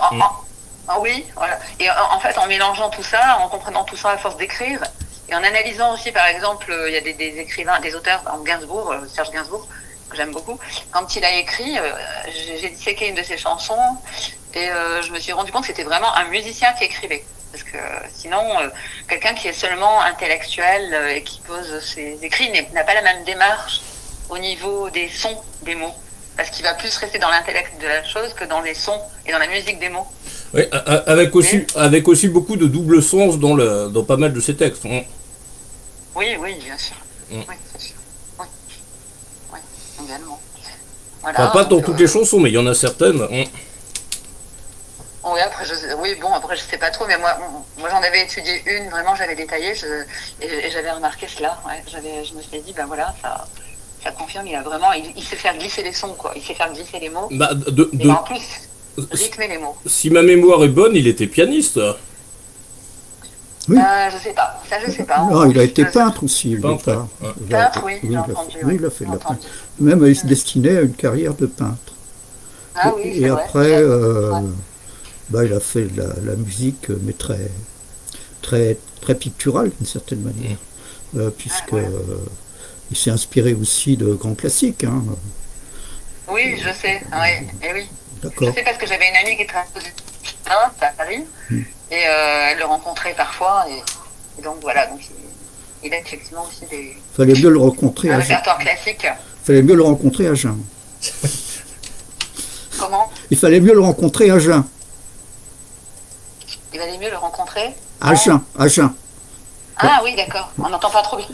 Oui, voilà. Et en fait, en mélangeant tout ça, en comprenant tout ça à force d'écrire, et en analysant aussi, par exemple, il y a des écrivains, des auteurs, par exemple Gainsbourg, Serge Gainsbourg, que j'aime beaucoup. Quand il a écrit, j'ai disséqué une de ses chansons et je me suis rendu compte que c'était vraiment un musicien qui écrivait. Parce que sinon, quelqu'un qui est seulement intellectuel et qui pose ses écrits n'a pas la même démarche au niveau des sons des mots. Parce qu'il va plus rester dans l'intellect de la chose que dans les sons et dans la musique des mots. Oui, avec aussi beaucoup de double sens dans pas mal de ses textes. Oui, bien sûr. Oui, c'est sûr. Oui, également. Voilà, Enfin, pas dans toutes les chansons, mais il y en a certaines. Oui, après je sais pas trop, mais moi j'en avais étudié une, vraiment j'avais détaillé, et j'avais remarqué cela. Ouais, je me suis dit, ben voilà, ça confirme, il sait faire glisser les sons, quoi. Il sait faire glisser les mots. Et en plus, rythmer les mots. Si ma mémoire est bonne, il était pianiste. Oui. Je sais pas. Ça, je sais pas. Non, il a été peintre aussi. Peintre, oui, j'ai entendu. Oui, il a fait de la peinture. Même il se destinait à une carrière de peintre. Ah oui, et après, il a fait de la musique, mais très picturale d'une certaine manière, puisque il s'est inspiré aussi de grands classiques. Hein. Oui, je sais. Et oui. D'accord. Je sais parce que j'avais une amie qui travaillait à Paris, et elle le rencontrait parfois, et donc voilà. Donc il a effectivement aussi des. Fallait mieux le rencontrer un à Jeun. répertoire classique. Fallait mieux le rencontrer à Jeun. Comment? Il fallait mieux le rencontrer à Jeun. Il valait mieux le rencontrer à Jeun. Ah oui, d'accord. On n'entend pas trop bien.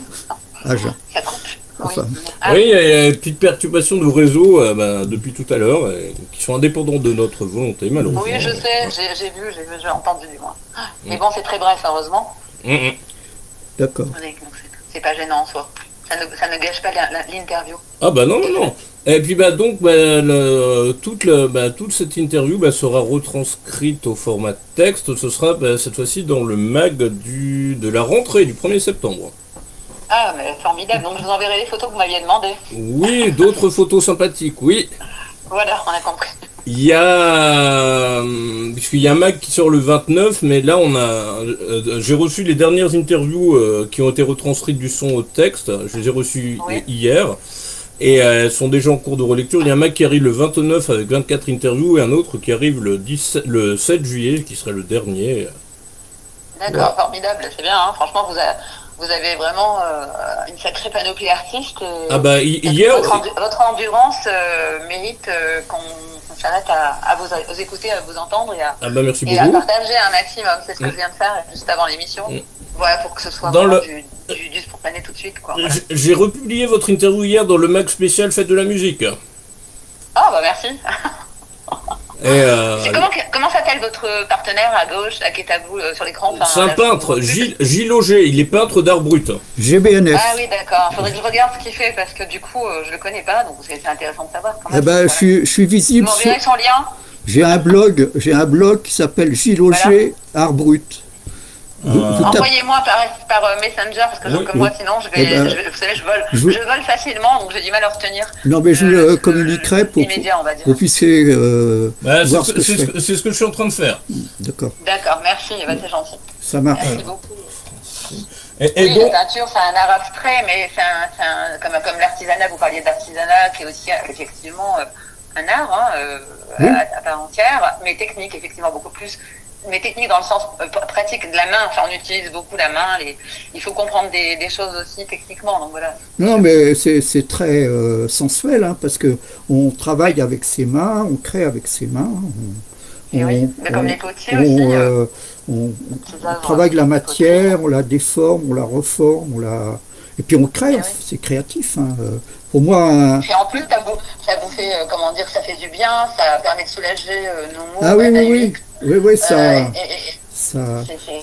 À Jeun. Ça coupe. Enfin. Oui, il y a une petite perturbation de réseau depuis tout à l'heure, qui sont indépendantes de notre volonté, malheureusement. Oui, je sais, j'ai entendu du moins. Mais bon, c'est très bref, heureusement. D'accord. C'est pas gênant en soi. Ça ne gâche pas l'interview. Ah bah non. Et puis toute cette interview sera retranscrite au format texte. Ce sera cette fois-ci dans le mag de la rentrée du 1er septembre. Ah, mais formidable. Donc je vous enverrai les photos que vous m'aviez demandées. Oui, d'autres photos sympathiques, oui. Voilà, on a compris. Puisqu'il y a un mag qui sort le 29, mais là j'ai reçu les dernières interviews qui ont été retranscrites du son au texte. Je les ai reçues hier. Et elles sont déjà en cours de relecture. Il y a un mag qui arrive le 29 avec 24 interviews et un autre qui arrive le 7 juillet, qui serait le dernier. D'accord, voilà. Formidable, c'est bien. Hein. Franchement, vous avez vraiment une sacrée panoplie artiste. Votre endurance mérite qu'on s'arrête à vous écouter, à vous entendre merci et à beaucoup. partager un maximum. C'est ce que je viens de faire juste avant l'émission. Voilà, pour que ce soit du spontané tout de suite. Quoi. Voilà. J'ai republié votre interview hier dans le mag spécial Fête de la musique. Ah bah merci. Et comment s'appelle votre partenaire à gauche, là, qui est à vous sur l'écran? C'est un peintre, Gilles Auger, il est peintre d'art brut. GBNF. Ah oui, d'accord. Faudrait que je regarde ce qu'il fait, parce que du coup, je le connais pas, donc c'est intéressant de savoir. Eh ben, je suis visible. Vous m'enverrez son lien. J'ai un blog qui s'appelle Gilles Auger, art brut. Envoyez-moi par Messenger, parce que comme moi, sinon, vous savez, je vole facilement, donc j'ai du mal à retenir. Non, mais je le communiquerai pour immédiat, on va dire. Vous puissiez voir ce que je fais. C'est ce que je suis en train de faire. D'accord. D'accord, merci, c'est gentil. Ça marche. Merci beaucoup. Et la peinture, c'est un art abstrait, mais c'est comme l'artisanat, vous parliez d'artisanat, qui est aussi effectivement un art à part entière, mais technique, effectivement, beaucoup plus mais technique dans le sens pratique de la main. Enfin, on utilise beaucoup la main. Il faut comprendre des choses aussi techniquement. Donc voilà. Non, mais c'est très sensuel, hein, parce que on travaille avec ses mains, on crée avec ses mains. Et oui, mais comme les potiers aussi. On travaille la matière, on la déforme, on la reforme, et puis on crée, oui. c'est créatif. Hein. Pour moi... Et en plus, ça vous fait, comment dire, ça fait du bien, ça permet de soulager nos mots. Ah oui,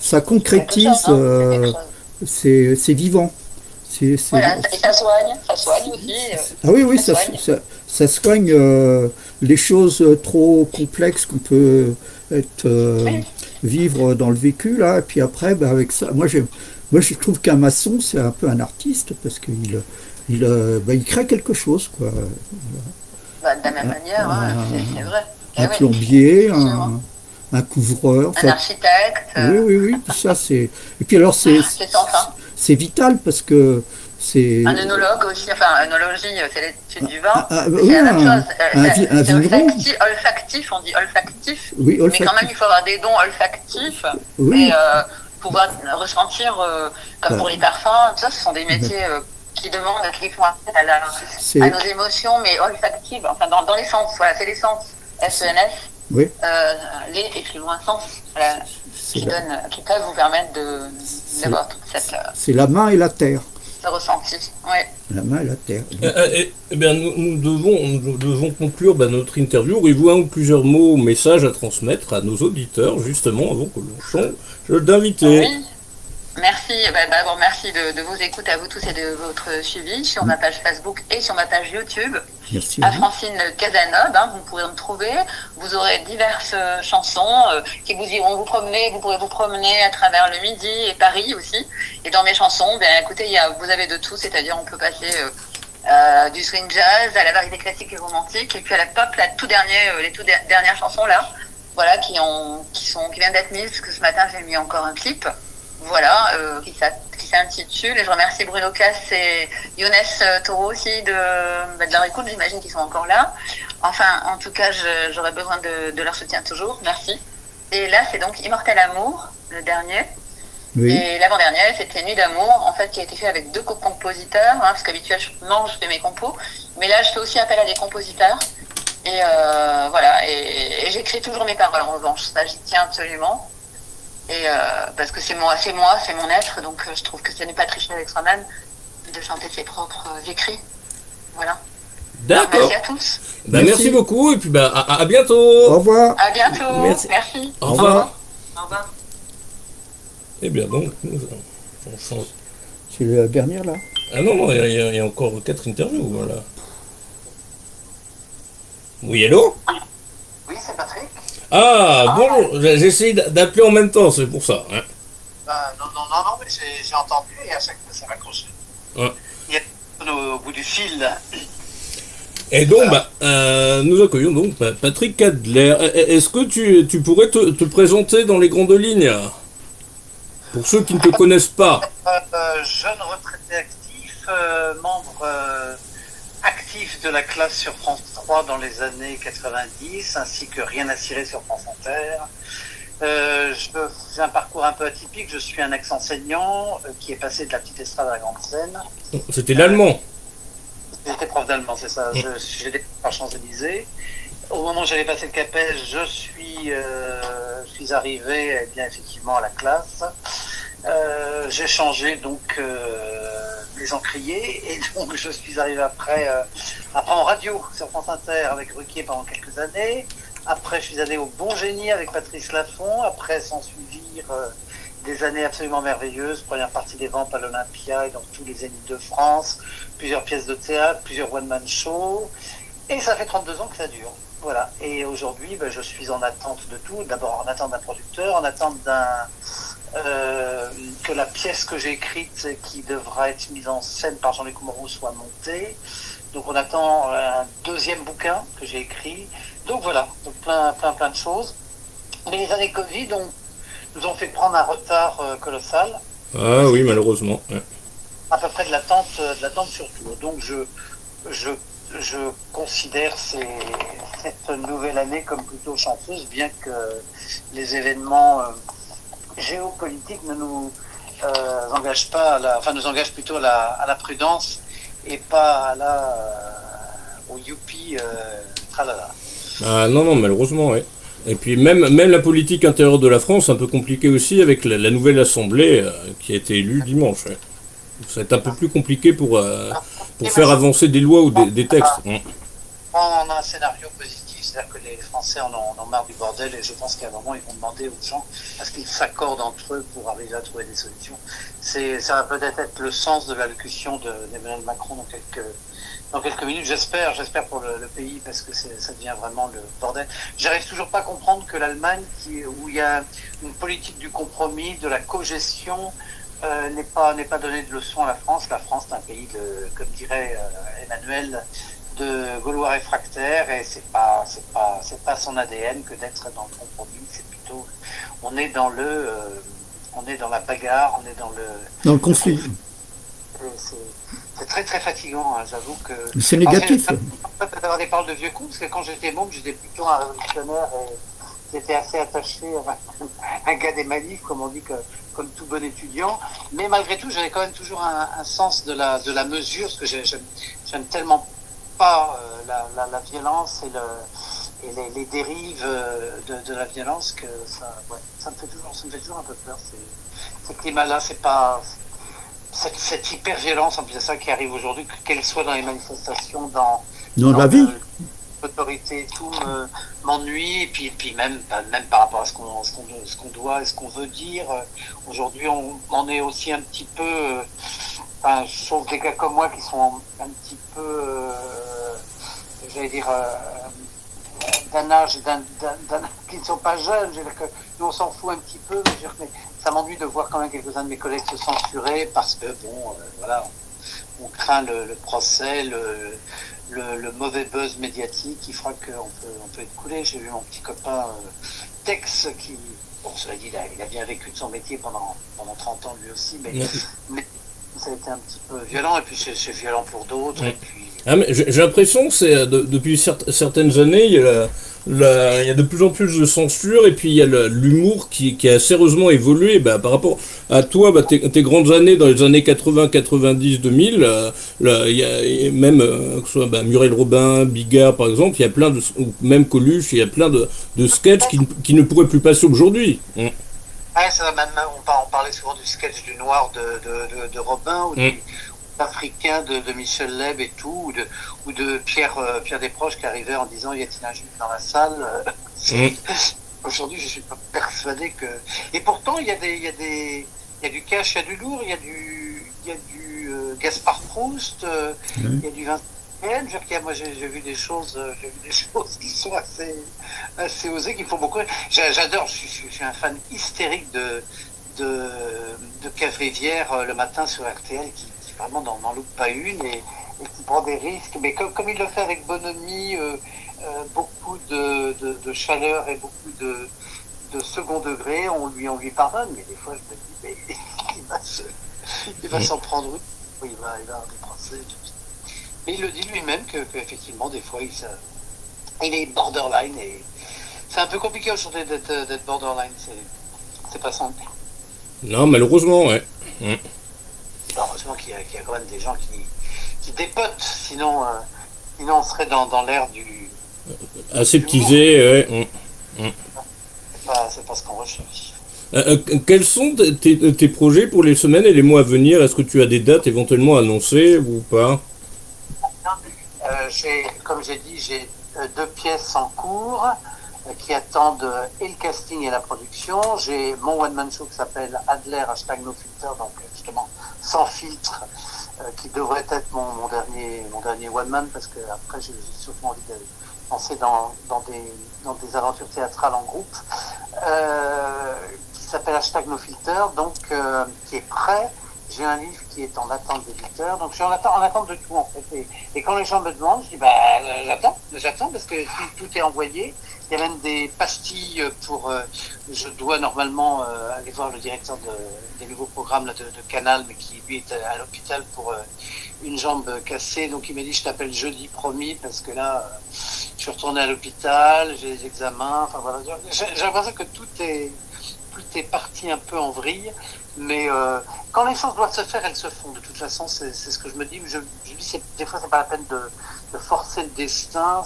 ça concrétise, c'est vivant. Voilà, et ça soigne aussi. Ah oui, ça soigne les choses trop complexes qu'on peut vivre dans le vécu, là, et puis après, avec ça, moi je trouve qu'un maçon, c'est un peu un artiste, parce qu'il crée quelque chose, quoi. De la même manière, c'est vrai. Un plombier, un couvreur. Un architecte. Oui, tout ça, c'est... Et puis alors, c'est vital, parce que c'est... Un œnologue aussi, enfin, œnologie, c'est l'étude du vin. Oui, c'est la même chose. Un vigneron. Olfactif, on dit olfactif. Oui, olfactif. Mais quand même, il faut avoir des dons olfactifs. Oui. Et pouvoir ressentir, comme pour les parfums, tout ça, ce sont des métiers qui demandent, qui font appel à nos émotions, mais olfactives, enfin, dans les sens. Voilà, c'est les sens. SENS. Oui. Les et plus loin sens. Voilà, qui peuvent vous permettre d'avoir toute cette... C'est la main et la terre. Ce ressenti, oui. La main et la terre. Eh bien, nous devons conclure notre interview. Aurez-vous un ou plusieurs mots, messages à transmettre à nos auditeurs, justement, avant que l'on change d'invité? Oui. Merci, d'abord merci de vos écoutes à vous tous et de votre suivi sur ma page Facebook et sur ma page YouTube. Merci. À Francine Cazeneuve, vous pourrez me trouver. Vous aurez diverses chansons qui vous iront vous promener. Vous pourrez vous promener à travers le Midi et Paris aussi. Et dans mes chansons, écoutez, vous avez de tout, c'est-à-dire on peut passer du swing jazz à la variété classique et romantique, et puis à la pop, les toutes dernières chansons là, voilà, qui viennent d'être mises, parce que ce matin j'ai mis encore un clip. Voilà, qui s'intitule, et je remercie Bruno Casse et Younes Taureau aussi de leur écoute, j'imagine qu'ils sont encore là. Enfin, en tout cas, j'aurais besoin de leur soutien toujours, merci. Et là, c'est donc Immortel Amour, le dernier. Oui. Et l'avant-dernier, c'était Nuit d'amour, en fait, qui a été fait avec 2 compositeurs, parce qu'habituellement, je fais mes compos, mais là, je fais aussi appel à des compositeurs. Et voilà, et j'écris toujours mes paroles, en revanche, ça, j'y tiens absolument. Et parce que c'est moi, c'est mon être, donc je trouve que ce n'est pas tricher avec soi-même de chanter ses propres écrits. Voilà. D'accord. Merci à tous. Merci beaucoup, et puis à bientôt. Au revoir. À bientôt. Merci. Au revoir. Au revoir. Eh bien, donc, on change. C'est la dernière, là? Ah non, il y a encore 4 interviews, voilà. Oui, hello? Oui, c'est Patrick. Ah, bonjour, j'ai essayé d'appeler en même temps, c'est pour ça. Hein. Non, mais j'ai entendu et à chaque fois ça raccroche. Ouais. Il y a au bout du fil. Et donc, nous accueillons donc Patrick Cadler. Est-ce que tu pourrais te présenter dans les grandes lignes? Pour ceux qui ne te connaissent pas. Jeune retraité actif, membre actif de la classe sur France 3 dans les années 90, ainsi que Rien à cirer sur France Inter. J'ai un parcours un peu atypique, je suis un ex-enseignant qui est passé de la petite estrade à la grande scène. C'était l'allemand. J'étais prof d'allemand, c'est ça. J'ai des par Champs-Élysées. Au moment où j'allais passer le CAPES, je suis arrivé bien effectivement à la classe. J'ai changé donc les encriers et donc je suis arrivé après en radio sur France Inter avec Ruquier pendant quelques années. Après je suis allé au Bon Génie avec Patrice Laffont. Après s'en suivirent des années absolument merveilleuses. Première partie des ventes à l'Olympia et dans tous les Zéniths de France. Plusieurs pièces de théâtre, plusieurs one-man shows. Et ça fait 32 ans que ça dure. Voilà. Et aujourd'hui, je suis en attente de tout. D'abord en attente d'un producteur, en attente que la pièce que j'ai écrite qui devra être mise en scène par Jean-Luc Moreau soit montée. Donc on attend un deuxième bouquin que j'ai écrit. Donc voilà, donc plein de choses. Mais les années Covid nous ont fait prendre un retard colossal. Ah oui, malheureusement. Ouais. À peu près de l'attente surtout. Donc je je considère cette nouvelle année comme plutôt chanceuse, bien que les événements géopolitiques ne nous engagent pas, nous engagent plutôt à la prudence et pas au youpi tralala. Ah non, non, malheureusement, oui. Et puis même la politique intérieure de la France, un peu compliquée aussi avec la nouvelle Assemblée qui a été élue dimanche. Ouais. Ça va être un peu plus compliqué pour faire avancer des lois ou des textes. On a un scénario positif, c'est-à-dire que les Français en ont marre du bordel et je pense qu'à un moment ils vont demander aux gens à ce qu'ils s'accordent entre eux pour arriver à trouver des solutions. Ça va peut-être être le sens de l'allocution d'Emmanuel Macron dans quelques minutes, j'espère pour le pays, parce que ça devient vraiment le bordel. J'arrive toujours pas à comprendre que l'Allemagne, où il y a une politique du compromis, de la cogestion, n'est pas donné de leçon à la France. La France est un pays comme dirait Emmanuel, de Gaulois réfractaires, et c'est pas son ADN que d'être dans le compromis. C'est plutôt, on est dans la bagarre, on est dans le conflit. C'est très très fatigant, hein, j'avoue que... C'est négatif. D'avoir des paroles de vieux coups, parce que quand j'étais môme, j'étais plutôt un révolutionnaire et j'étais assez attaché à un gars des manifs, comme on dit, comme tout bon étudiant. Mais malgré tout, j'avais quand même toujours un sens de la mesure, parce que j'aime tellement pas la violence et les dérives de la violence que ça me fait toujours un peu peur. Ces climats-là, c'est pas... Cette hyper-violence, en plus de ça, qui arrive aujourd'hui, qu'elle soit dans les manifestations, dans la vie, l'autorité et tout, m'ennuie, et puis même par rapport à ce qu'on doit et ce qu'on veut dire. Aujourd'hui, on est aussi un petit peu, sauf des gars comme moi qui sont un petit peu, j'allais dire, d'un âge qui ne sont pas jeunes. Je veux dire que nous, on s'en fout un petit peu, mais ça m'ennuie de voir quand même quelques-uns de mes collègues se censurer parce que, on craint le procès, le mauvais buzz médiatique qui fera qu'on peut être coulé. J'ai vu mon petit copain Tex qui, cela dit, il a bien vécu de son métier pendant 30 ans lui aussi, mais ça a été un petit peu violent, et puis c'est violent pour d'autres, et puis... mais j'ai l'impression que c'est depuis certaines années, il y a de plus en plus de censure, et puis il y a l'humour qui a sérieusement évolué par rapport à toi, tes grandes années dans les années 80, 90, 2000, il y a même que ce soit Muriel Robin, Bigard par exemple, il y a plein ou même Coluche, il y a plein de sketchs qui ne pourraient plus passer aujourd'hui. On parlait souvent du sketch du noir de Robin, ou du africain de Michel Leb et tout, ou de Pierre Desproges qui arrivait en disant y a-t-il un juif dans la salle. Aujourd'hui, je suis pas persuadé que. Et pourtant, il y a du cash, il y a du lourd, il y a du Gaspard Proust, il y a du Vincent. Moi, j'ai vu des choses qui sont assez osées, qui me font beaucoup. J'adore. Je suis un fan hystérique de Cavrivière le matin sur RTL, qui vraiment n'en loupe pas une et qui prend des risques. Mais comme il le fait avec bonhomie, beaucoup de chaleur et beaucoup de second degré, on lui pardonne. Mais des fois, je me dis, mais il va s'en prendre une. Il va avoir des procès. Mais il le dit lui-même qu'effectivement, des fois, il est borderline. Et c'est un peu compliqué aujourd'hui d'être borderline. C'est pas simple. Non, malheureusement, ouais. Heureusement qu'il y a quand même des gens qui dépotent. Sinon, on serait dans l'ère du... aseptisé, ouais. C'est pas ce qu'on recherche. Quels sont tes projets pour les semaines et les mois à venir? Est-ce que tu as des dates éventuellement annoncées ou pas? Comme j'ai dit, j'ai 2 pièces en cours qui attendent et le casting et la production. J'ai mon one-man show qui s'appelle Adler, #NoFilter, donc justement sans filtre, qui devrait être mon dernier one-man, parce que après j'ai surtout envie de lancer dans des aventures théâtrales en groupe, qui s'appelle #NoFilter, donc qui est prêt. j'ai un livre qui est en attente d'éditeur, donc je suis en attente de tout en fait. Et quand les gens me demandent, je dis j'attends parce que tout est envoyé. Il y a même des pastilles pour. Je dois normalement aller voir le directeur des nouveaux programmes là, de Canal, mais qui lui est à l'hôpital pour une jambe cassée. Donc il m'a dit je t'appelle jeudi promis parce que là je suis retourné à l'hôpital, j'ai les examens. Enfin voilà, j'ai l'impression que tout est parti un peu en vrille. Mais quand les choses doivent se faire, elles se font. De toute façon, c'est ce que je me dis. Je dis des fois, c'est pas la peine de forcer le destin.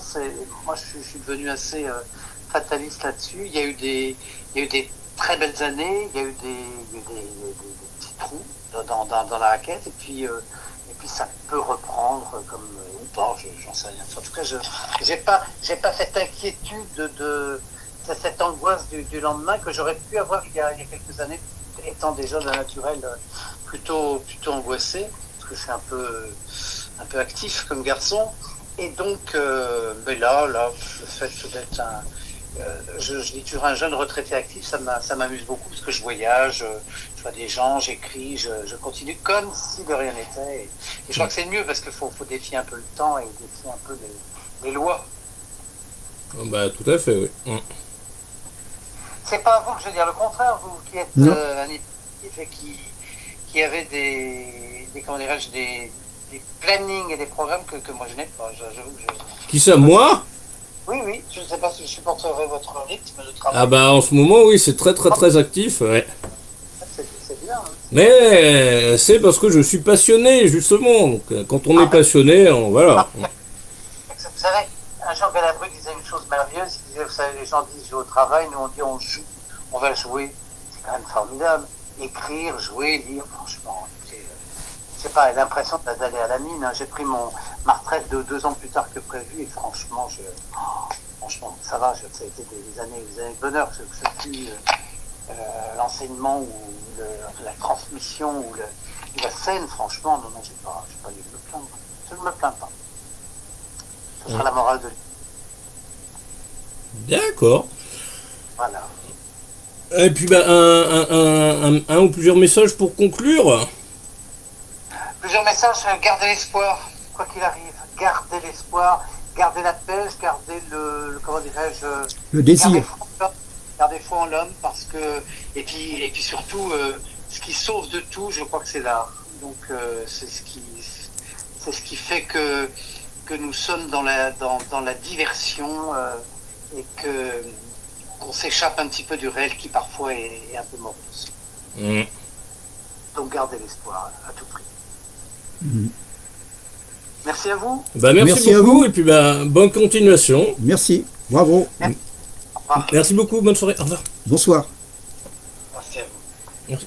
Moi, je suis devenu assez fataliste là-dessus. Il y a eu des très belles années. Il y a eu des petits trous dans la raquette. Et puis ça peut reprendre comme ou pas. J'en sais rien. En tout cas, j'ai pas cette inquiétude de cette angoisse du lendemain que j'aurais pu avoir il y a quelques années, étant déjà d'un naturel plutôt angoissé, parce que je suis un peu actif comme garçon, et donc mais là le fait d'être je dis toujours un jeune retraité actif, ça m'amuse beaucoup parce que je voyage, je vois des gens, j'écris, je continue comme si de rien n'était, et je crois que c'est mieux parce qu'il faut défier un peu le temps et défier un peu les lois. Bah tout à fait, oui. C'est pas vous que je veux dire le contraire, vous qui êtes un éditif et qui avez des comment dirais-je, des plannings et des programmes que moi je n'ai pas. Qui ça, moi? Oui, je ne sais pas si je supporterai votre rythme de travail. Ah bah en ce moment, oui, c'est très actif, ouais. C'est bien. Hein. Mais c'est parce que je suis passionné, justement. Donc, quand on est passionné, voilà. Vous savez, Jean Galabru disait une chose merveilleuse, il disait, vous savez, les gens disent jouer au travail, nous on dit on joue, on va jouer, c'est quand même formidable. Écrire, jouer, lire, franchement, c'est pas l'impression d'aller à la mine. Hein. J'ai pris ma retraite de 2 ans plus tard que prévu et franchement, ça va, ça a été des années de bonheur, que ce fut l'enseignement ou la transmission ou la scène, franchement, non, j'ai pas lieu de me plaindre. Je ne me plains pas. Ce sera la morale de D'accord. Voilà. Et puis un ou plusieurs messages pour conclure. Plusieurs messages, gardez l'espoir, quoi qu'il arrive. Gardez l'espoir, gardez la pêche, gardez comment dirais-je, le désir. Gardez foi en l'homme, parce que et puis surtout, ce qui sauve de tout, je crois que c'est l'art. Donc c'est ce qui fait que nous sommes dans la diversion et qu'on s'échappe un petit peu du réel qui parfois est un peu morose. Donc gardez l'espoir à tout prix. Merci à vous. Bah, merci beaucoup, à vous. Et puis bonne continuation. Merci, bravo. Merci beaucoup, bonne soirée, au revoir. Bonsoir. Merci à vous. Merci.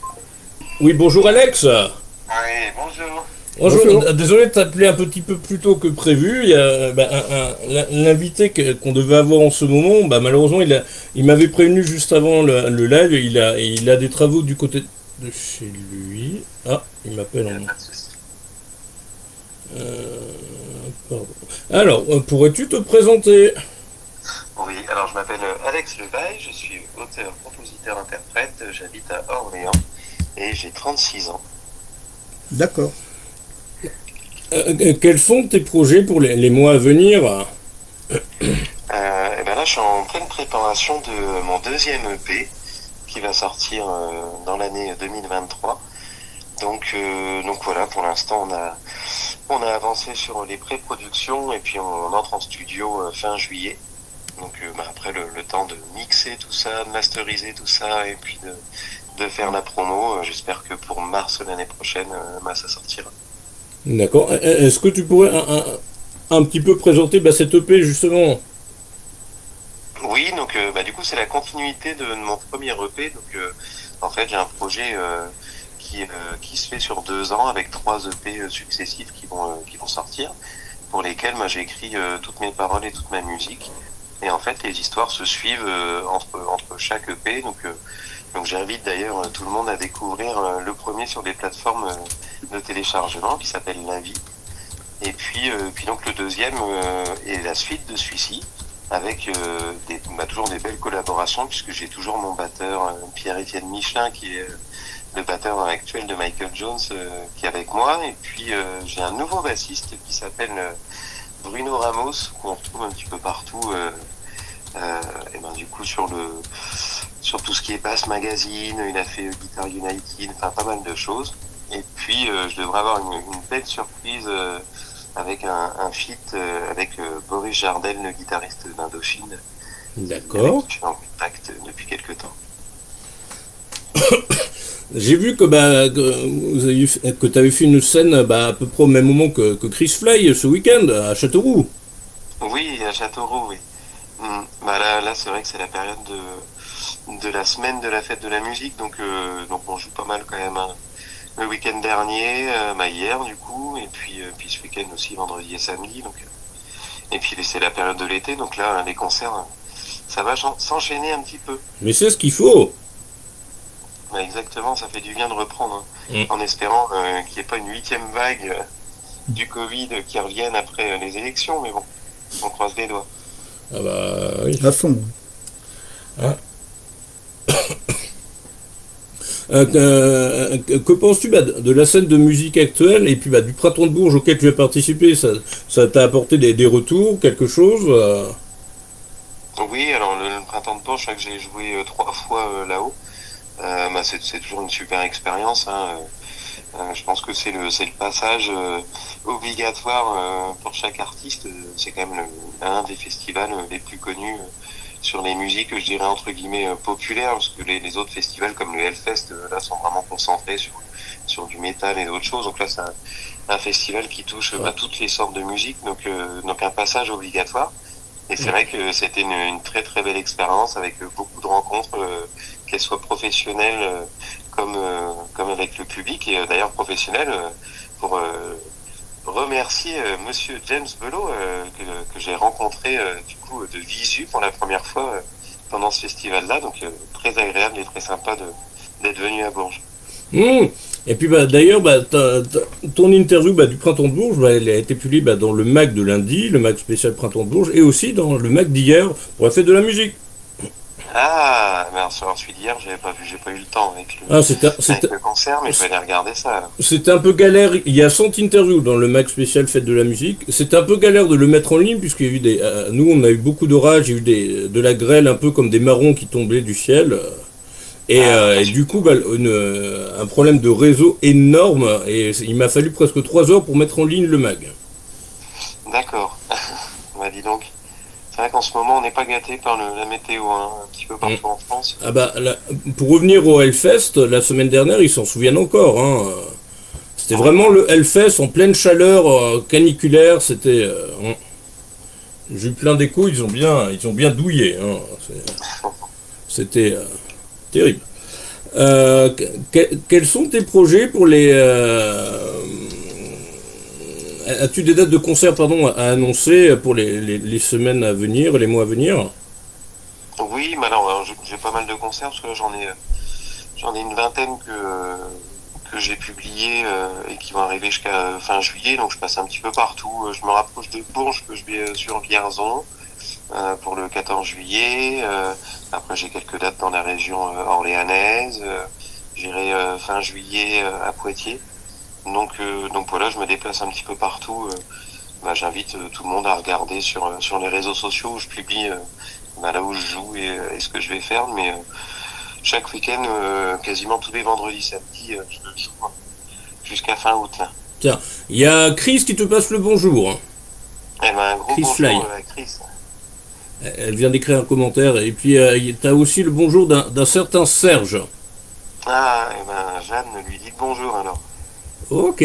Oui, bonjour Alex. Oui, bonjour. Bonjour. Désolé de t'appeler un petit peu plus tôt que prévu. Il y a l'invité qu'on devait avoir en ce moment, malheureusement il m'avait prévenu juste avant le live, et il a des travaux du côté de chez lui. Ah, il m'appelle en... Pardon. Alors, pourrais-tu te présenter? Oui, alors je m'appelle Alex Levaille, je suis auteur, compositeur, interprète, j'habite à Orléans et j'ai 36 ans. D'accord. Quels sont tes projets pour les mois à venir? Et ben là, je suis en pleine préparation de mon 2e EP qui va sortir dans l'année 2023. Donc voilà, pour l'instant, on a avancé sur les pré-productions et puis on entre en studio fin juillet. Donc après le temps de mixer tout ça, de masteriser tout ça et puis de faire la promo, j'espère que pour mars l'année prochaine, ça sortira. D'accord. Est-ce que tu pourrais un petit peu présenter cette EP justement? Oui, donc du coup c'est la continuité de mon premier EP. Donc en fait j'ai un projet qui se fait sur 2 ans avec 3 EP successifs qui vont sortir, pour lesquels j'ai écrit toutes mes paroles et toute ma musique. Et en fait les histoires se suivent entre chaque EP. Donc j'invite d'ailleurs tout le monde à découvrir le premier sur des plateformes de téléchargement qui s'appelle La Vie. Et puis donc le deuxième est la suite de celui-ci, avec toujours des belles collaborations, puisque j'ai toujours mon batteur Pierre-Étienne Michelin qui est le batteur actuel de Michael Jones qui est avec moi. Et puis j'ai un nouveau bassiste qui s'appelle Bruno Ramos, qu'on retrouve un petit peu partout. Et ben du coup sur tout ce qui est Bass Magazine, il a fait Guitar United, enfin pas mal de choses. Et puis je devrais avoir une belle surprise avec un feat avec Boris Jardel, le guitariste d'Indochine. D'accord. Je suis en contact depuis quelques temps. J'ai vu que tu avais fait une scène à peu près au même moment que Chris Fly ce week-end à Châteauroux. Oui, à Châteauroux, oui. Là c'est vrai que c'est la période de la semaine de la fête de la musique, donc on joue pas mal quand même. Hein. Le week-end dernier, hier du coup, et puis ce week-end aussi, vendredi et samedi. Donc, et puis c'est la période de l'été, donc là les concerts, ça va s'enchaîner un petit peu. Mais c'est ce qu'il faut. Exactement, ça fait du bien de reprendre, hein, en espérant qu'il n'y ait pas une 8e vague du Covid qui revienne après les élections, mais bon, on croise les doigts. Ah bah oui. À fond. Hein que penses-tu de la scène de musique actuelle et puis du Printemps de Bourges auquel tu as participé? Ça t'a apporté des retours, quelque chose Oui, alors le Printemps de Bourges, je crois que j'ai joué 3 fois là-haut. C'est toujours une super expérience. Hein. Je pense que c'est le passage obligatoire pour chaque artiste. C'est quand même un des festivals les plus connus sur les musiques, je dirais entre guillemets populaires, parce que les autres festivals comme le Hellfest là sont vraiment concentrés sur du métal et d'autres choses. Donc là c'est un festival qui touche toutes les sortes de musique, donc un passage obligatoire. Et c'est vrai que c'était une très très belle expérience avec beaucoup de rencontres, qu'elles soient professionnelles comme avec le public, et d'ailleurs professionnelles, pour remercier Monsieur James Belot que j'ai rencontré du coup de visu pour la première fois pendant ce festival-là. Donc très agréable et très sympa d'être venu à Bourges. Et puis d'ailleurs, ton interview du Printemps de Bourges, elle a été publiée dans le MAC de lundi, le MAC spécial Printemps de Bourges, et aussi dans le MAC d'hier pour la fête de la musique. Ah, mais alors celui d'hier, j'ai pas eu le temps avec le concert, mais je vais aller regarder ça. Alors. C'était un peu galère, il y a 100 interviews dans le MAC spécial fête de la musique, c'était un peu galère de le mettre en ligne, puisqu'il y a eu nous on a eu beaucoup d'orages, il y a eu de la grêle, un peu comme des marrons qui tombaient du ciel. Et du coup, un problème de réseau énorme, et il m'a fallu presque 3 heures pour mettre en ligne le mag. D'accord. Dis donc. C'est vrai qu'en ce moment, on n'est pas gâté par la météo, hein, un petit peu partout en France. Pour revenir au Hellfest, la semaine dernière, ils s'en souviennent encore. Hein. C'était vraiment le Hellfest en pleine chaleur caniculaire. C'était... J'ai eu plein d'échos, ils ont bien douillé. Hein. C'était... terrible. Quels sont tes projets pour les... As-tu des dates de concert à annoncer pour les semaines à venir, les mois à venir? Oui, mais alors j'ai pas mal de concerts, parce que là, j'en ai une vingtaine que j'ai publié et qui vont arriver jusqu'à fin juillet, donc je passe un petit peu partout. Je me rapproche de Bourges, que je vais sur Vierzon pour le 14 juillet. Après, j'ai quelques dates dans la région orléanaise. J'irai fin juillet à Poitiers. Donc voilà, je me déplace un petit peu partout. J'invite tout le monde à regarder sur les réseaux sociaux où je publie là où je joue et ce que je vais faire. Mais chaque week-end, quasiment tous les vendredis, samedis, je joue jusqu'à fin août. Là. Tiens, il y a Chris qui te passe le bonjour. Un gros Chris bonjour Fly. À Chris. Elle vient d'écrire un commentaire. Et puis, tu as aussi le bonjour d'un certain Serge. Ah, Jeanne lui dit bonjour alors. Ok.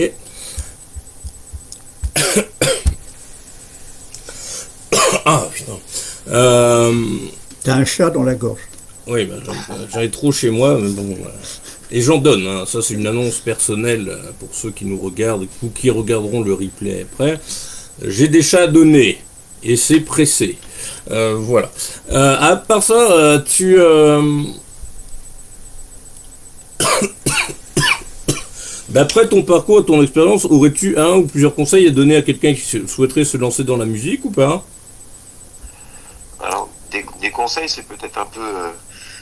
Ah, putain. T'as un chat dans la gorge. Oui, j'en ai trop chez moi, mais bon... Et j'en donne, hein. Ça c'est une annonce personnelle pour ceux qui nous regardent ou qui regarderont le replay après. J'ai des chats à donner, et c'est pressé. Voilà. À part ça, tu... D'après ton parcours, ton expérience, aurais-tu un ou plusieurs conseils à donner à quelqu'un qui souhaiterait se lancer dans la musique ou pas? Alors, des conseils, c'est peut-être un peu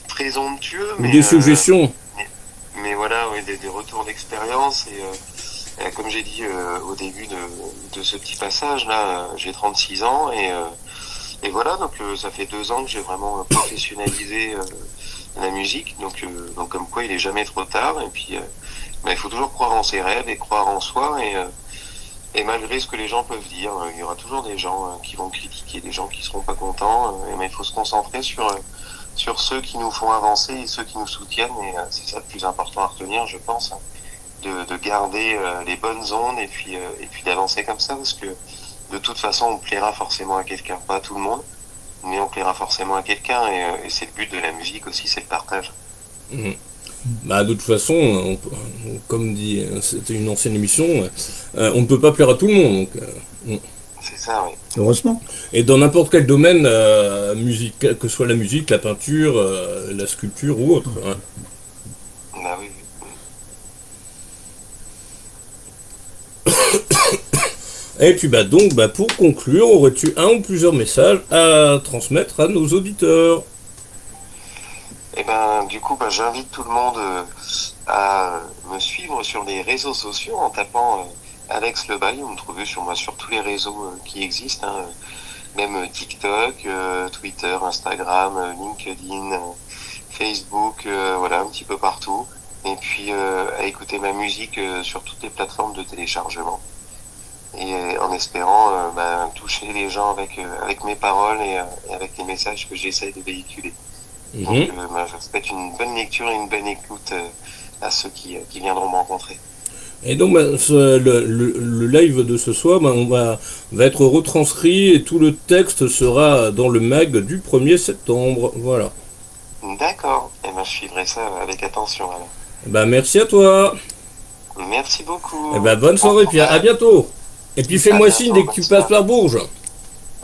présomptueux, mais... Ou des suggestions? mais voilà, ouais, des retours d'expérience et comme j'ai dit au début de ce petit passage là, j'ai 36 ans et voilà, donc ça fait 2 ans que j'ai vraiment professionnalisé la musique, donc comme quoi il est jamais trop tard et puis il faut toujours croire en ses rêves et croire en soi et malgré ce que les gens peuvent dire, il y aura toujours des gens qui vont critiquer, des gens qui seront pas contents, mais il faut se concentrer sur ceux qui nous font avancer et ceux qui nous soutiennent et c'est ça le plus important à retenir, je pense, hein, de garder les bonnes ondes et puis d'avancer comme ça parce que de toute façon on plaira forcément à quelqu'un, pas à tout le monde, mais on plaira forcément à quelqu'un et c'est le but de la musique aussi, c'est le partage. Mhm. Bah, de toute façon, comme dit, c'était une ancienne émission, on ne peut pas plaire à tout le monde. Donc, C'est ça, oui. Heureusement. et dans n'importe quel domaine, musique, que ce soit la musique, la peinture, la sculpture ou autre. Hein. Bah oui. Et puis donc, pour conclure, aurais-tu un ou plusieurs messages à transmettre à nos auditeurs? Et ben du coup j'invite tout le monde à me suivre sur les réseaux sociaux en tapant Alex Lebaille. Vous me trouvez sur tous les réseaux qui existent, hein, même TikTok, Twitter, Instagram, LinkedIn, Facebook, voilà, un petit peu partout. Et puis à écouter ma musique sur toutes les plateformes de téléchargement. Et en espérant toucher les gens avec mes paroles et avec les messages que j'essaie de véhiculer. Donc je souhaite une bonne lecture et une bonne écoute à ceux qui viendront me rencontrer. Et donc le live de ce soir va être retranscrit et tout le texte sera dans le mag du 1er septembre. Voilà. D'accord, et je suivrai ça avec attention alors. Merci à toi. Merci beaucoup. Bonne soirée, puis à bientôt. Et puis fais-moi signe dès que tu passes par Bourges.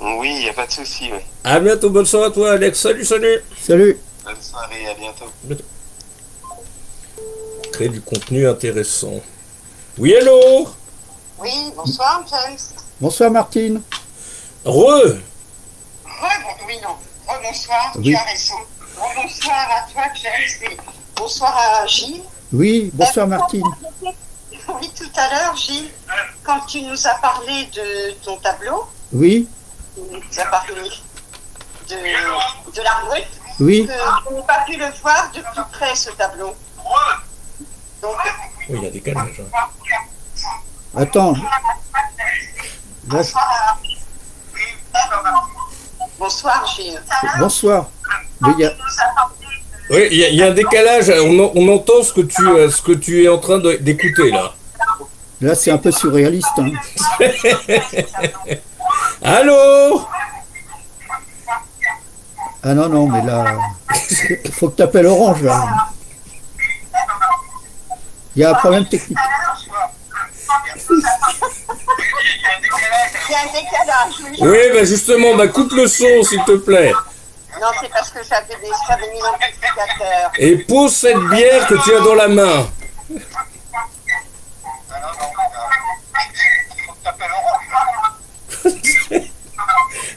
Oui, il n'y a pas de souci. Ouais. À bientôt, bonne soirée à toi Alex. Salut. Salut. Bonne soirée, à bientôt. Créer du contenu intéressant. Oui, hello. Oui, bonsoir, James. Bonsoir Martine. Oui, non. Bonsoir, Oui. tu as raison. Bonsoir à toi, James. Et bonsoir à Gilles. Oui, bonsoir Martine. Oui, tout à l'heure, Gilles, quand tu nous as parlé de ton tableau, Oui, tu nous as parlé de l'art brut, oui. je n'ai pas pu le voir de plus près, ce tableau. Donc, Oui, il y a des décalage. Attends. Là, bonsoir, Gilles. bonsoir. Mais il y a- Oui, il y a un décalage. On entend ce que tu es en train d'écouter là. Là, c'est un peu surréaliste. Hein. Allô? Ah non, mais là, faut que tu appelles Orange, là. Il y a un problème technique. Il y a un décalage, oui. Oui, justement, coupe le son s'il te plaît. Non, c'est parce que j'avais mis l'amplificateur. Et pose cette bière que tu as dans la main.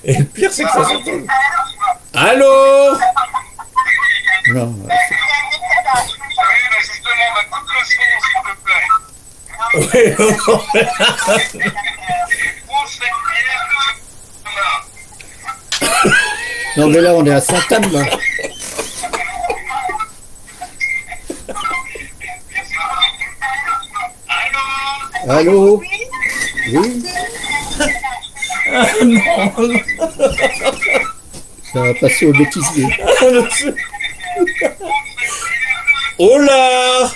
Et le pire, c'est que ça s'entend. Allô? Non, Oui, non, mais là, on est à Sainte-Anne, là. Allô? Oui? Ça va passer au bêtisier. Oh là!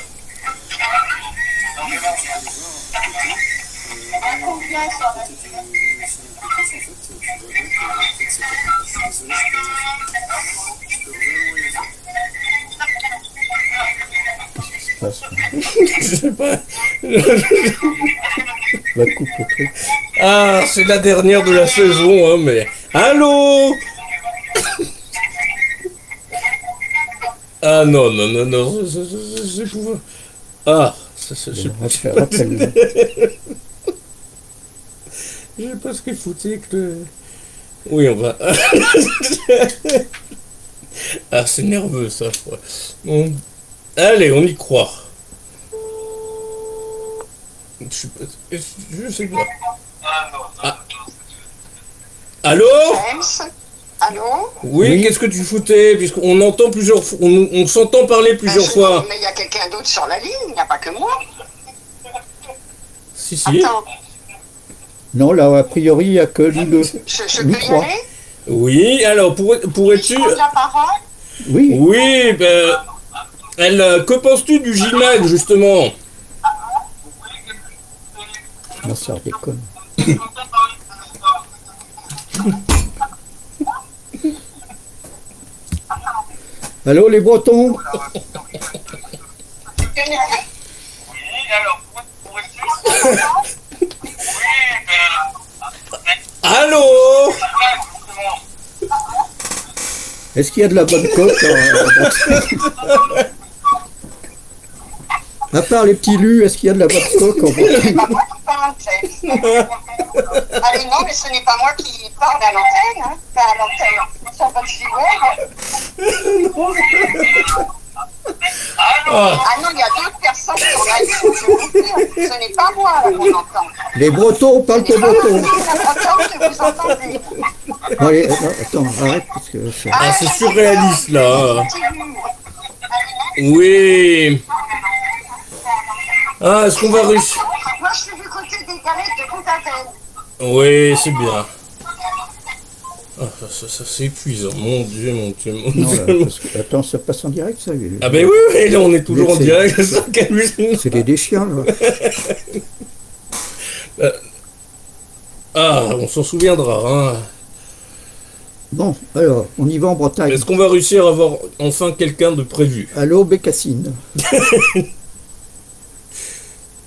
Je sais pas. Va couper le truc. Ah, c'est la dernière de la saison, hein, mais... Allô? Ah non, c'est pour... Ah, Rappelle. je sais pas ce qu'il foutait que le... Oui, on va... Ah, c'est nerveux, ça, je crois. Bon. Allez, on y croit. Je sais pas. Ah. Allô? James, allô? Oui, Oui. qu'est-ce que tu foutais? Puisqu'on entend plusieurs fois, on s'entend parler plusieurs fois. Mais il y a quelqu'un d'autre sur la ligne, il n'y a pas que moi. Si, si. Attends, Non, là, a priori, il n'y a que nous deux. je Nous peux y trois. aller? Oui, alors, pourrais-tu... Je prends la parole? Oui. Oui, ben... que penses-tu du GIMAC, justement? Non, ça déconne. Allô, les Bretons? Allô? Est-ce qu'il y a de la bonne coque à part les petits lus, est-ce qu'il y a de la bonne coque en Bretagne? Allez, non, mais ce n'est pas moi qui parle à l'antenne, hein. Pas à l'antenne, sur votre filet. Ah non, il y a d'autres personnes sur la ligne, je vous dire. Ce n'est pas moi là, qu'on entend. Les Bretons, parle Ce aux n'est pas Bretons. monsieur Lafontaine que vous entendez. Bon, allez, attends, arrête, parce que ça... Ah, c'est surréaliste, là. Oui. Ah, est-ce qu'on va réussir? Moi, je suis du côté des galettes de Fontaine. Oui, c'est bien. Ah, ça c'est épuisant. Mon Dieu, mon Dieu, mon Non, là, Dieu. parce que, attends, ça passe en direct, ça? Ah ben oui, oui, là on est toujours en C'est- direct. Ça calme. C'est des chiens, là. Ah, on s'en souviendra. Hein. Bon, alors, on y va en Bretagne. Est-ce qu'on va réussir à avoir enfin quelqu'un de prévu? Allô, Bécassine.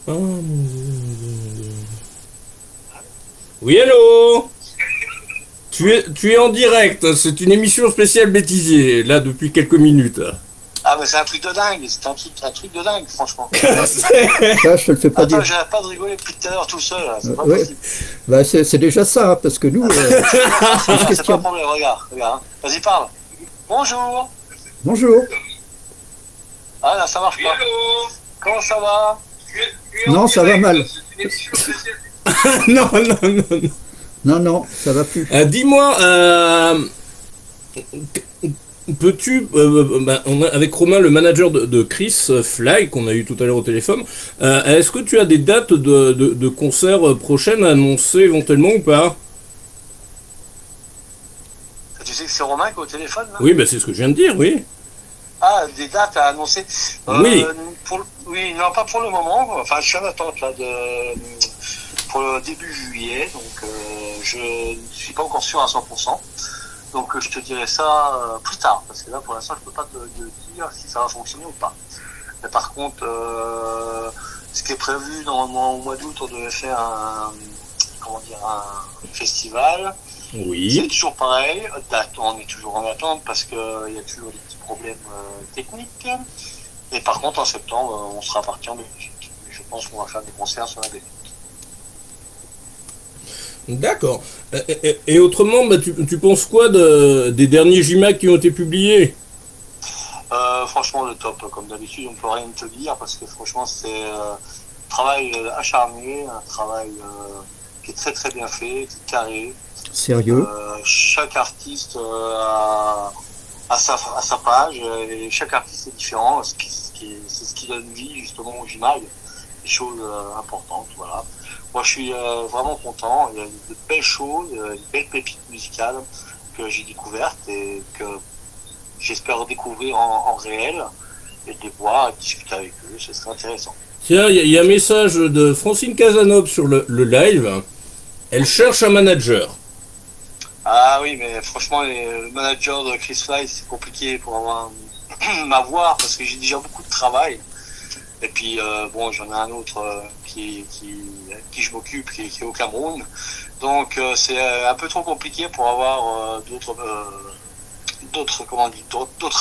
Ah, mon Dieu, mon Dieu, mon Dieu. Oui, allô? Tu es en direct, c'est une émission spéciale bêtisier, là, depuis quelques minutes. Ah, mais c'est un truc de dingue, c'est un truc de dingue, franchement. Ça, je te le fais pas Attends, dire. j'arrête pas de rigoler depuis tout à l'heure tout seul, là. C'est pas Ouais. possible. Bah, c'est déjà ça, hein, parce que nous... Ah, c'est pas question. un problème, regarde. Hein. Vas-y, parle. Bonjour. Bonjour. Ah, là, ça marche pas. Comment ça va? Non, ça va mal. Non, non, non, non. Non, non, ça va plus. Dis-moi, peux-tu, avec Romain, le manager de Chris Fly, qu'on a eu tout à l'heure au téléphone, est-ce que tu as des dates de concerts prochaines à annoncer éventuellement ou pas? Tu sais que c'est Romain qui est au téléphone, là? Oui, c'est ce que je viens de dire, oui. Ah, des dates à annoncer? Oui. Oui, non, pas pour le moment. Enfin, je suis en attente, là, pour le début juillet. Donc, je ne suis pas encore sûr à 100%. Donc, je te dirai ça plus tard. Parce que là, pour l'instant, je ne peux pas te dire si ça va fonctionner ou pas. Mais par contre, ce qui est prévu, normalement, au mois d'août, on devait faire un festival. C'est Oui. toujours pareil, on est toujours en attente parce qu'il y a toujours des petits problèmes techniques. Et par contre, en septembre, on sera parti en Belgique. Je pense qu'on va faire des concerts sur la Belgique. D'accord. Et autrement, tu penses quoi des derniers JMAC qui ont été publiés? Franchement, le top, comme d'habitude, on peut rien te dire parce que franchement, c'est un travail acharné, un travail qui est très très bien fait, qui est carré. Sérieux? Chaque artiste a sa page et chaque artiste est différent. C'est ce qui donne vie justement au JMAG, des choses importantes. Voilà. Moi, je suis vraiment content. Il y a de belles choses, de belles pépites musicales que j'ai découvertes et que j'espère découvrir en réel et de les voir et de discuter avec eux. Ce serait intéressant. Tiens, il y a un message de Francine Casanova sur le live. Elle cherche un manager. Ah oui, mais franchement, le manager de Chris Fly, c'est compliqué pour m'avoir parce que j'ai déjà beaucoup de travail. Et puis, bon, j'en ai un autre qui je m'occupe, qui est au Cameroun. Donc, c'est un peu trop compliqué pour avoir d'autres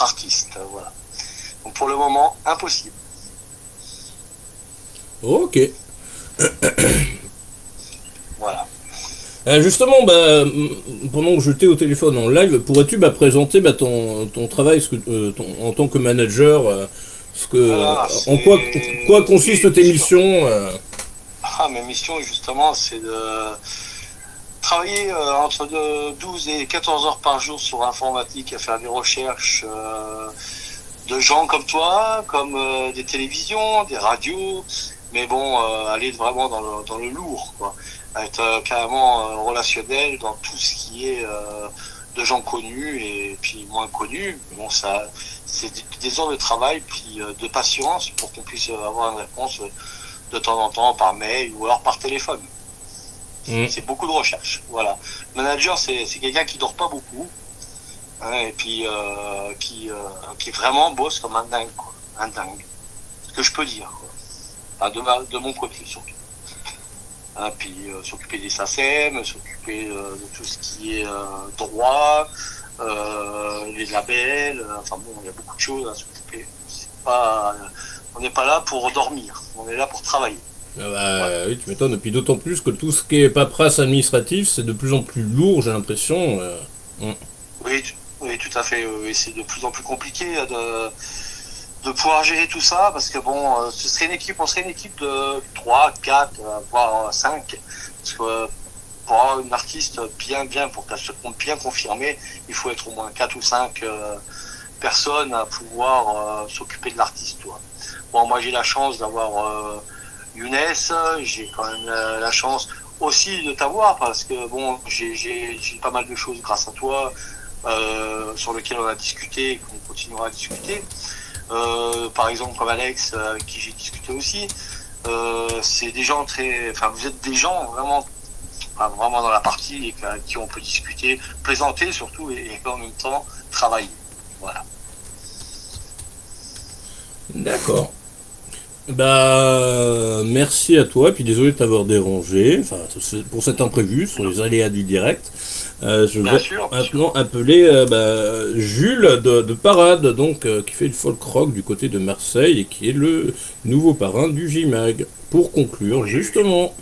artistes. Voilà. Donc, pour le moment, impossible. Ok. Voilà. Justement, pendant que je t'ai au téléphone en live, pourrais-tu présenter ton travail en tant que manager, Voilà, en quoi consistent tes missions ma mission, justement, c'est de travailler entre 12 et 14 heures par jour sur l'informatique, à faire des recherches de gens comme toi, comme des télévisions, des radios, mais bon, aller vraiment dans le lourd, quoi. Être carrément relationnel dans tout ce qui est de gens connus et puis moins connus. Bon, ça, c'est des heures de travail, puis de patience pour qu'on puisse avoir une réponse de temps en temps par mail ou alors par téléphone. C'est beaucoup de recherche. Voilà. Le manager, c'est quelqu'un qui dort pas beaucoup, hein, et puis qui vraiment bosse comme un dingue, quoi. Un dingue. Ce que je peux dire, quoi. Enfin, de mon côté surtout. Hein, puis s'occuper des SACEM, s'occuper de tout ce qui est droit, les labels, enfin bon, il y a beaucoup de choses à s'occuper. On n'est pas là pour dormir, on est là pour travailler. Ah bah, oui, tu m'étonnes. Et puis d'autant plus que tout ce qui est paperasse administrative, c'est de plus en plus lourd, j'ai l'impression. Oui, tout à fait. Oui, c'est de plus en plus compliqué de pouvoir gérer tout ça, parce que bon, on serait une équipe de 3, 4, voire 5. Parce que pour avoir une artiste pour qu'elle se compte bien confirmée, il faut être au moins 4 ou 5 personnes à pouvoir s'occuper de l'artiste, toi. Bon, moi j'ai la chance d'avoir Younes, j'ai quand même la chance aussi de t'avoir, parce que bon, j'ai pas mal de choses grâce à toi, sur lesquelles on a discuté et qu'on continuera à discuter. Par exemple comme Alex, avec qui j'ai discuté aussi. C'est des gens vous êtes des gens vraiment dans la partie, et avec qui on peut discuter, plaisanter surtout, et en même temps travailler. Voilà. D'accord. Bah, merci à toi, puis désolé de t'avoir dérangé, enfin, pour cet imprévu, sur les aléas du direct. Je vais maintenant appeler Jules de Parade, donc, qui fait le folk rock du côté de Marseille, et qui est le nouveau parrain du J-Mag, pour conclure, justement.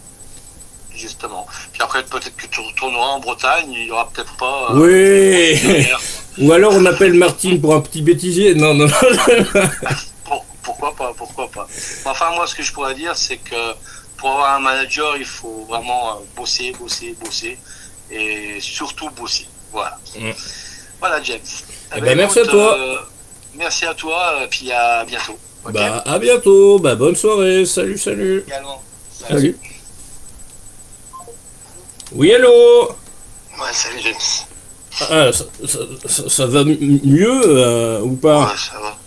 Puis après, peut-être que tu retourneras en Bretagne, il n'y aura peut-être pas... oui. Ou alors on appelle Martine pour un petit bêtisier. Non. Pourquoi pas. Enfin, moi, ce que je pourrais dire, c'est que pour avoir un manager, il faut vraiment bosser, et surtout bosser. Voilà. Voilà, James. Merci à toi. Merci à toi, puis à bientôt. Okay. Bah, à bientôt. Bah, bonne soirée. Salut. Également. Salut. Oui, allô. Ouais, salut, James. Ah, ça va mieux ou pas? Ouais, ça va.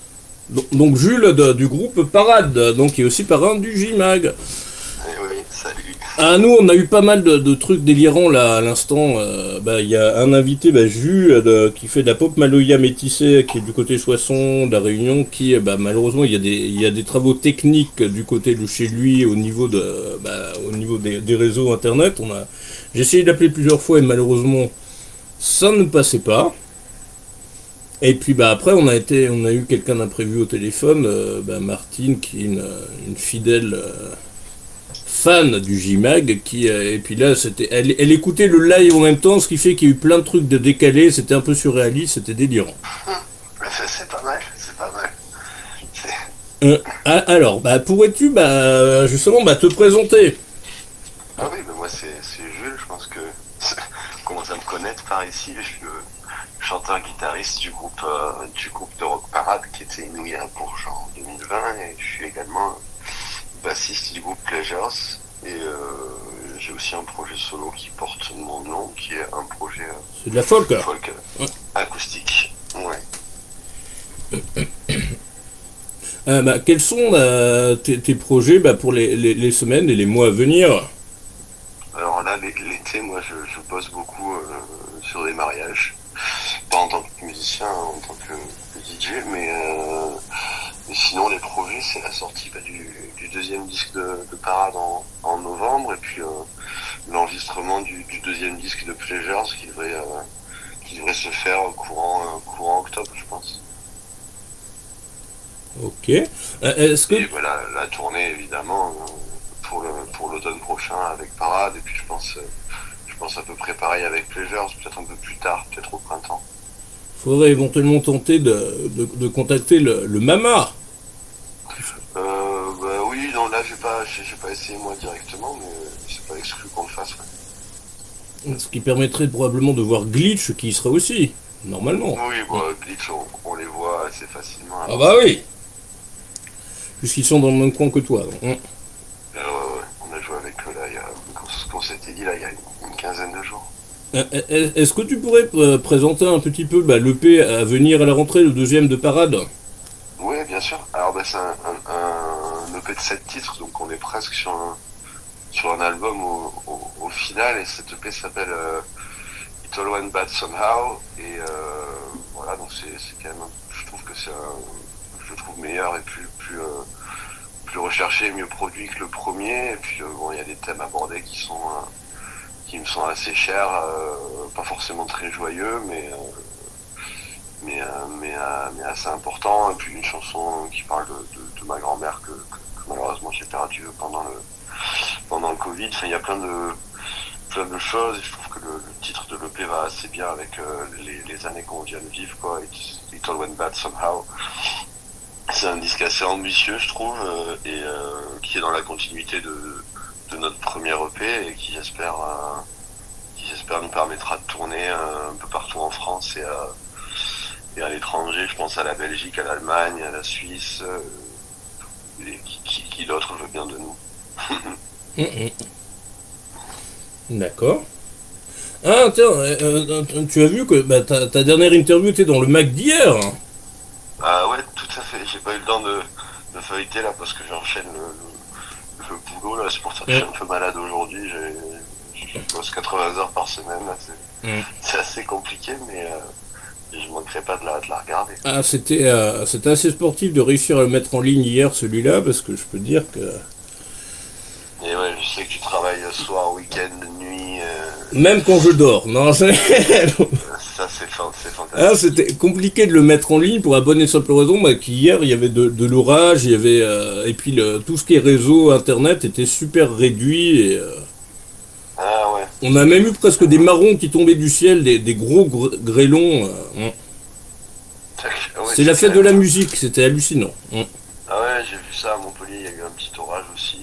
Donc Jules du groupe Parade, donc qui est aussi parrain du J-Mag. Oui, salut. Ah, nous on a eu pas mal de trucs délirants là à l'instant. Il y a un invité, Jules, qui fait de la pop maloya métissée, qui est du côté Soissons, de la Réunion, qui malheureusement il y a des travaux techniques du côté de chez lui au niveau des réseaux internet. J'ai essayé d'appeler plusieurs fois et malheureusement ça ne passait pas. Et puis après on a eu quelqu'un d'imprévu au téléphone, Martine, qui est une fidèle fan du J-Mag, et puis là elle écoutait le live en même temps, ce qui fait qu'il y a eu plein de trucs de décalés, c'était un peu surréaliste, c'était délirant. C'est pas mal. Alors, pourrais-tu justement te présenter? Ah oui, moi c'est Jules, je pense que on commence à me connaître par ici, je suis le chanteur-guitariste du groupe de rock Parade qui était inouï à Bourges en 2020, et je suis également bassiste du groupe Pleasures, et j'ai aussi un projet solo qui porte mon nom, qui est un projet c'est de la folk acoustique. Quels sont tes projets pour les semaines et les mois à venir? Alors là, l'été, moi je bosse beaucoup sur des mariages, pas en tant que musicien, en tant que DJ, mais sinon les projets, c'est la sortie du deuxième disque de Parade en novembre, et puis l'enregistrement du deuxième disque de Pleasures qui devrait se faire courant octobre, je pense. Ok. Est-ce que... Et voilà, la tournée évidemment pour l'automne prochain avec Parade, et puis je pense à peu près pareil avec Pleasures, peut-être un peu plus tard, peut-être au printemps. Faudrait éventuellement tenter de contacter le Mama. Oui, non, là là, j'ai pas essayé moi directement, mais c'est pas exclu qu'on le fasse. Ouais. Ce qui permettrait probablement de voir Glitch qui y sera aussi, normalement. Oui, bon, Glitch, on les voit assez facilement. Ah bah oui. Puisqu'ils sont dans le même coin que toi. Donc. Ouais, on a joué avec eux là, ce qu'on s'était dit là, il y a une quinzaine de jours. Est-ce que tu pourrais présenter un petit peu l'EP à venir à la rentrée, le deuxième de Parade? Oui, bien sûr. Alors c'est un EP de 7 titres, donc on est presque sur un album au final, et cet EP s'appelle It All Went Bad Somehow, et voilà, donc c'est quand même, je trouve que je le trouve meilleur et plus recherché, mieux produit que le premier, et puis bon, il y a des thèmes abordés qui me sont assez chers, pas forcément très joyeux, mais assez important, et puis une chanson qui parle de ma grand-mère que malheureusement j'ai perdue pendant le Covid. Enfin, il y a plein de choses, et je trouve que le titre de l'EP va assez bien avec les années qu'on vient de vivre, quoi. It All Went Bad Somehow. C'est un disque assez ambitieux, je trouve, et qui est dans la continuité de notre premier EP, et qui j'espère nous permettra de tourner un peu partout en France et à l'étranger. Je pense à la Belgique, à l'Allemagne, à la Suisse, et qui d'autre veut bien de nous. D'accord. Ah tiens, tu as vu que ta dernière interview était dans le Mac d'hier. Ah ouais, tout à fait. J'ai pas eu le temps de feuilleter là parce que j'enchaîne le boulot là. C'est pour ça que je suis un peu malade aujourd'hui. Je bosse 80 heures par semaine là. C'est assez compliqué, mais je manquerai pas de la regarder. Ah, c'était assez sportif de réussir à le mettre en ligne hier, celui-là, parce que je peux te dire que... Et ouais, je sais que tu travailles soir, week-end, nuit... Même quand je dors, non, ça c'est fantastique. Ah, c'était compliqué de le mettre en ligne pour la bonne et simple raison qu'hier il y avait de l'orage, il y avait et puis tout ce qui est réseau, internet était super réduit et... Ah ouais. On a même eu presque des marrons qui tombaient du ciel, des gros grêlons. Ouais, c'est la fête de la musique, c'était hallucinant. Ah ouais, j'ai vu ça à Montpellier, il y a eu un petit orage aussi.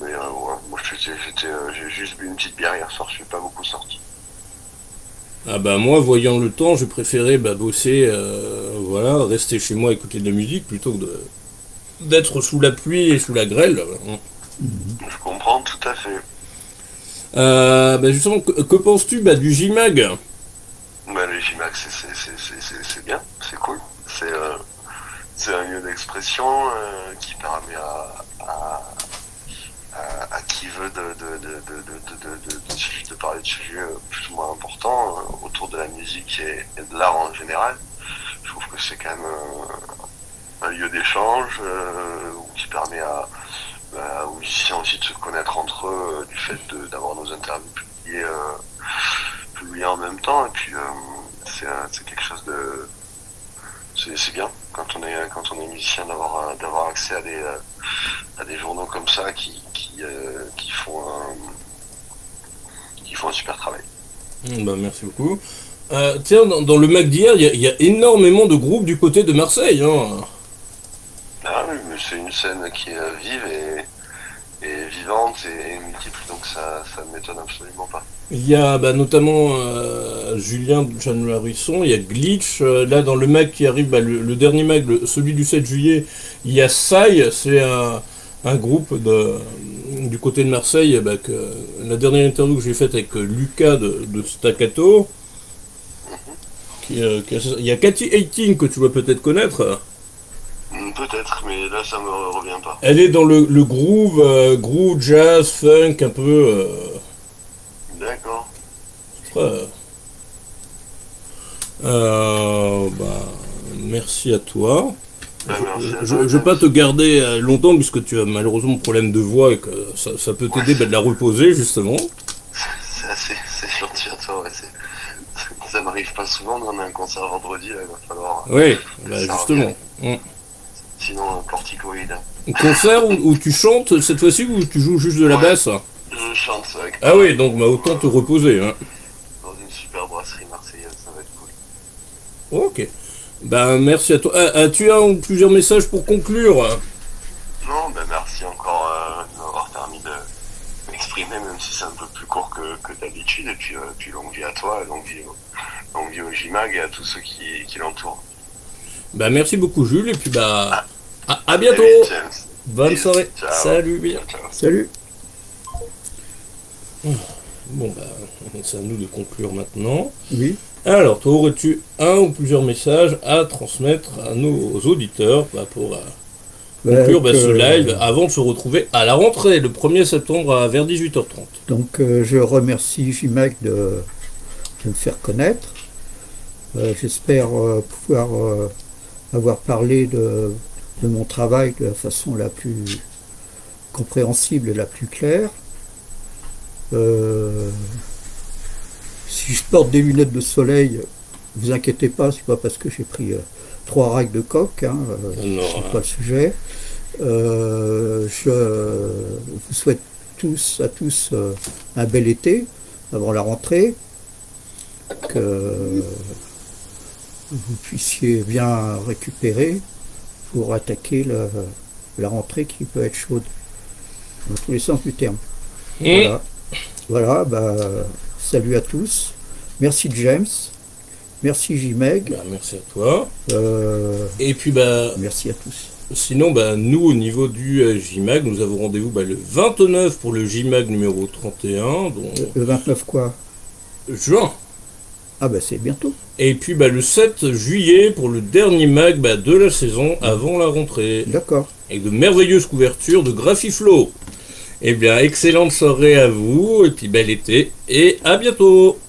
Mais ouais, moi j'ai juste bu une petite bière hier soir, je suis pas beaucoup sorti. Ah bah moi, voyant le temps, je préférais bosser, voilà, rester chez moi, écouter de la musique, plutôt que d'être sous la pluie et sous la grêle. Je comprends tout à fait. Justement, que penses-tu du JMAG? Le JMAG, c'est bien, c'est cool. C'est un lieu d'expression qui permet à qui veut de parler de sujets plus ou moins importants autour de la musique et de l'art en général. Je trouve que c'est quand même un lieu d'échange qui permet aux musiciens aussi de se connaître entre eux du fait d'avoir nos interviews publiées en même temps. Et puis c'est quelque chose de... C'est bien quand on est musicien d'avoir accès à des journaux comme ça qui font un super travail. Merci beaucoup. Tiens, dans le Mac d'hier, il y a énormément de groupes du côté de Marseille. Ah oui, mais c'est une scène qui est vive et vivante et multiple, donc ça ne m'étonne absolument pas. Il y a notamment Julien Januarisson, il y a Glitch, là dans le Mac qui arrive, le dernier Mac, celui du 7 juillet, il y a Sai, c'est un groupe du côté de Marseille, la dernière interview que j'ai faite avec Lucas de Staccato, il y a Cathy 18 que tu vas peut-être connaître. Peut-être, mais là ça me revient pas. Elle est dans le groove, jazz, funk, un peu... D'accord. Merci à toi. Merci je vais pas te garder longtemps puisque tu as malheureusement problème de voix et que ça peut t'aider de la reposer justement. C'est gentil à toi, ouais, ça m'arrive pas souvent, on a un concert vendredi, là, il va falloir... Oui, justement. Sinon, corticoïde. Un concert où tu chantes cette fois-ci ou tu joues juste de la basse? Je chante avec... Ah oui, donc autant te reposer. Dans une super brasserie marseillaise, ça va être cool. Ok. Merci à toi. Tu as plusieurs messages pour conclure? Non, ben merci encore de m'avoir permis de m'exprimer, même si c'est un peu plus court que d'habitude. Et puis longue vie à toi, longue vie au JMAG et à tous ceux qui l'entourent. Bah, merci beaucoup, Jules, et puis bah, à bientôt. Bonne soirée. Ciao. Salut, bien. Ciao. Salut. Bon, bah, c'est à nous de conclure maintenant. Oui. Alors, toi, aurais-tu un ou plusieurs messages à transmettre à nos auditeurs pour conclure ce live avant de se retrouver à la rentrée, le 1er septembre vers 18h30. Donc, je remercie JMAC de me faire connaître. J'espère pouvoir avoir parlé de mon travail de la façon la plus compréhensible et la plus claire. Si je porte des lunettes de soleil, vous inquiétez pas, c'est pas parce que j'ai pris 3 racks de coke, c'est pas le sujet. Je vous souhaite à tous un bel été avant la rentrée, que vous puissiez bien récupérer pour attaquer la rentrée qui peut être chaude dans tous les sens du terme. Voilà, salut à tous. Merci James. Merci JMEG. Merci à toi. Et puis merci à tous. Sinon, nous, au niveau du JMAG, nous avons rendez-vous le 29 pour le JMAG numéro 31. Le 29 quoi? Juin. Ah c'est bientôt. Et puis le 7 juillet pour le dernier mag de la saison avant la rentrée. D'accord. Avec de merveilleuses couvertures de Graphiflow. Eh bien, excellente soirée à vous, et puis bel été, et à bientôt.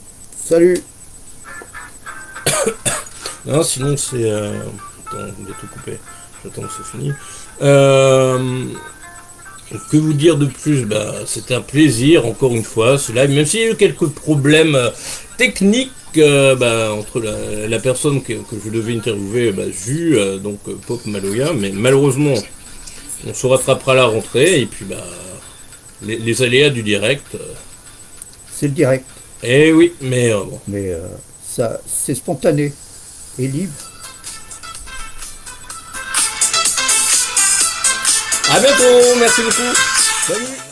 Salut. Non, sinon c'est... Attends, je vais tout couper. J'attends que c'est fini. Que vous dire de plus? C'était un plaisir, encore une fois, ce live, même s'il y a eu quelques problèmes techniques entre la personne que je devais interviewer, Jus, donc Pop Maloya, mais malheureusement, on se rattrapera à la rentrée, et puis les aléas du direct. C'est le direct. Eh oui, mais bon. Mais ça, c'est spontané et libre. À bientôt, merci beaucoup. Salut.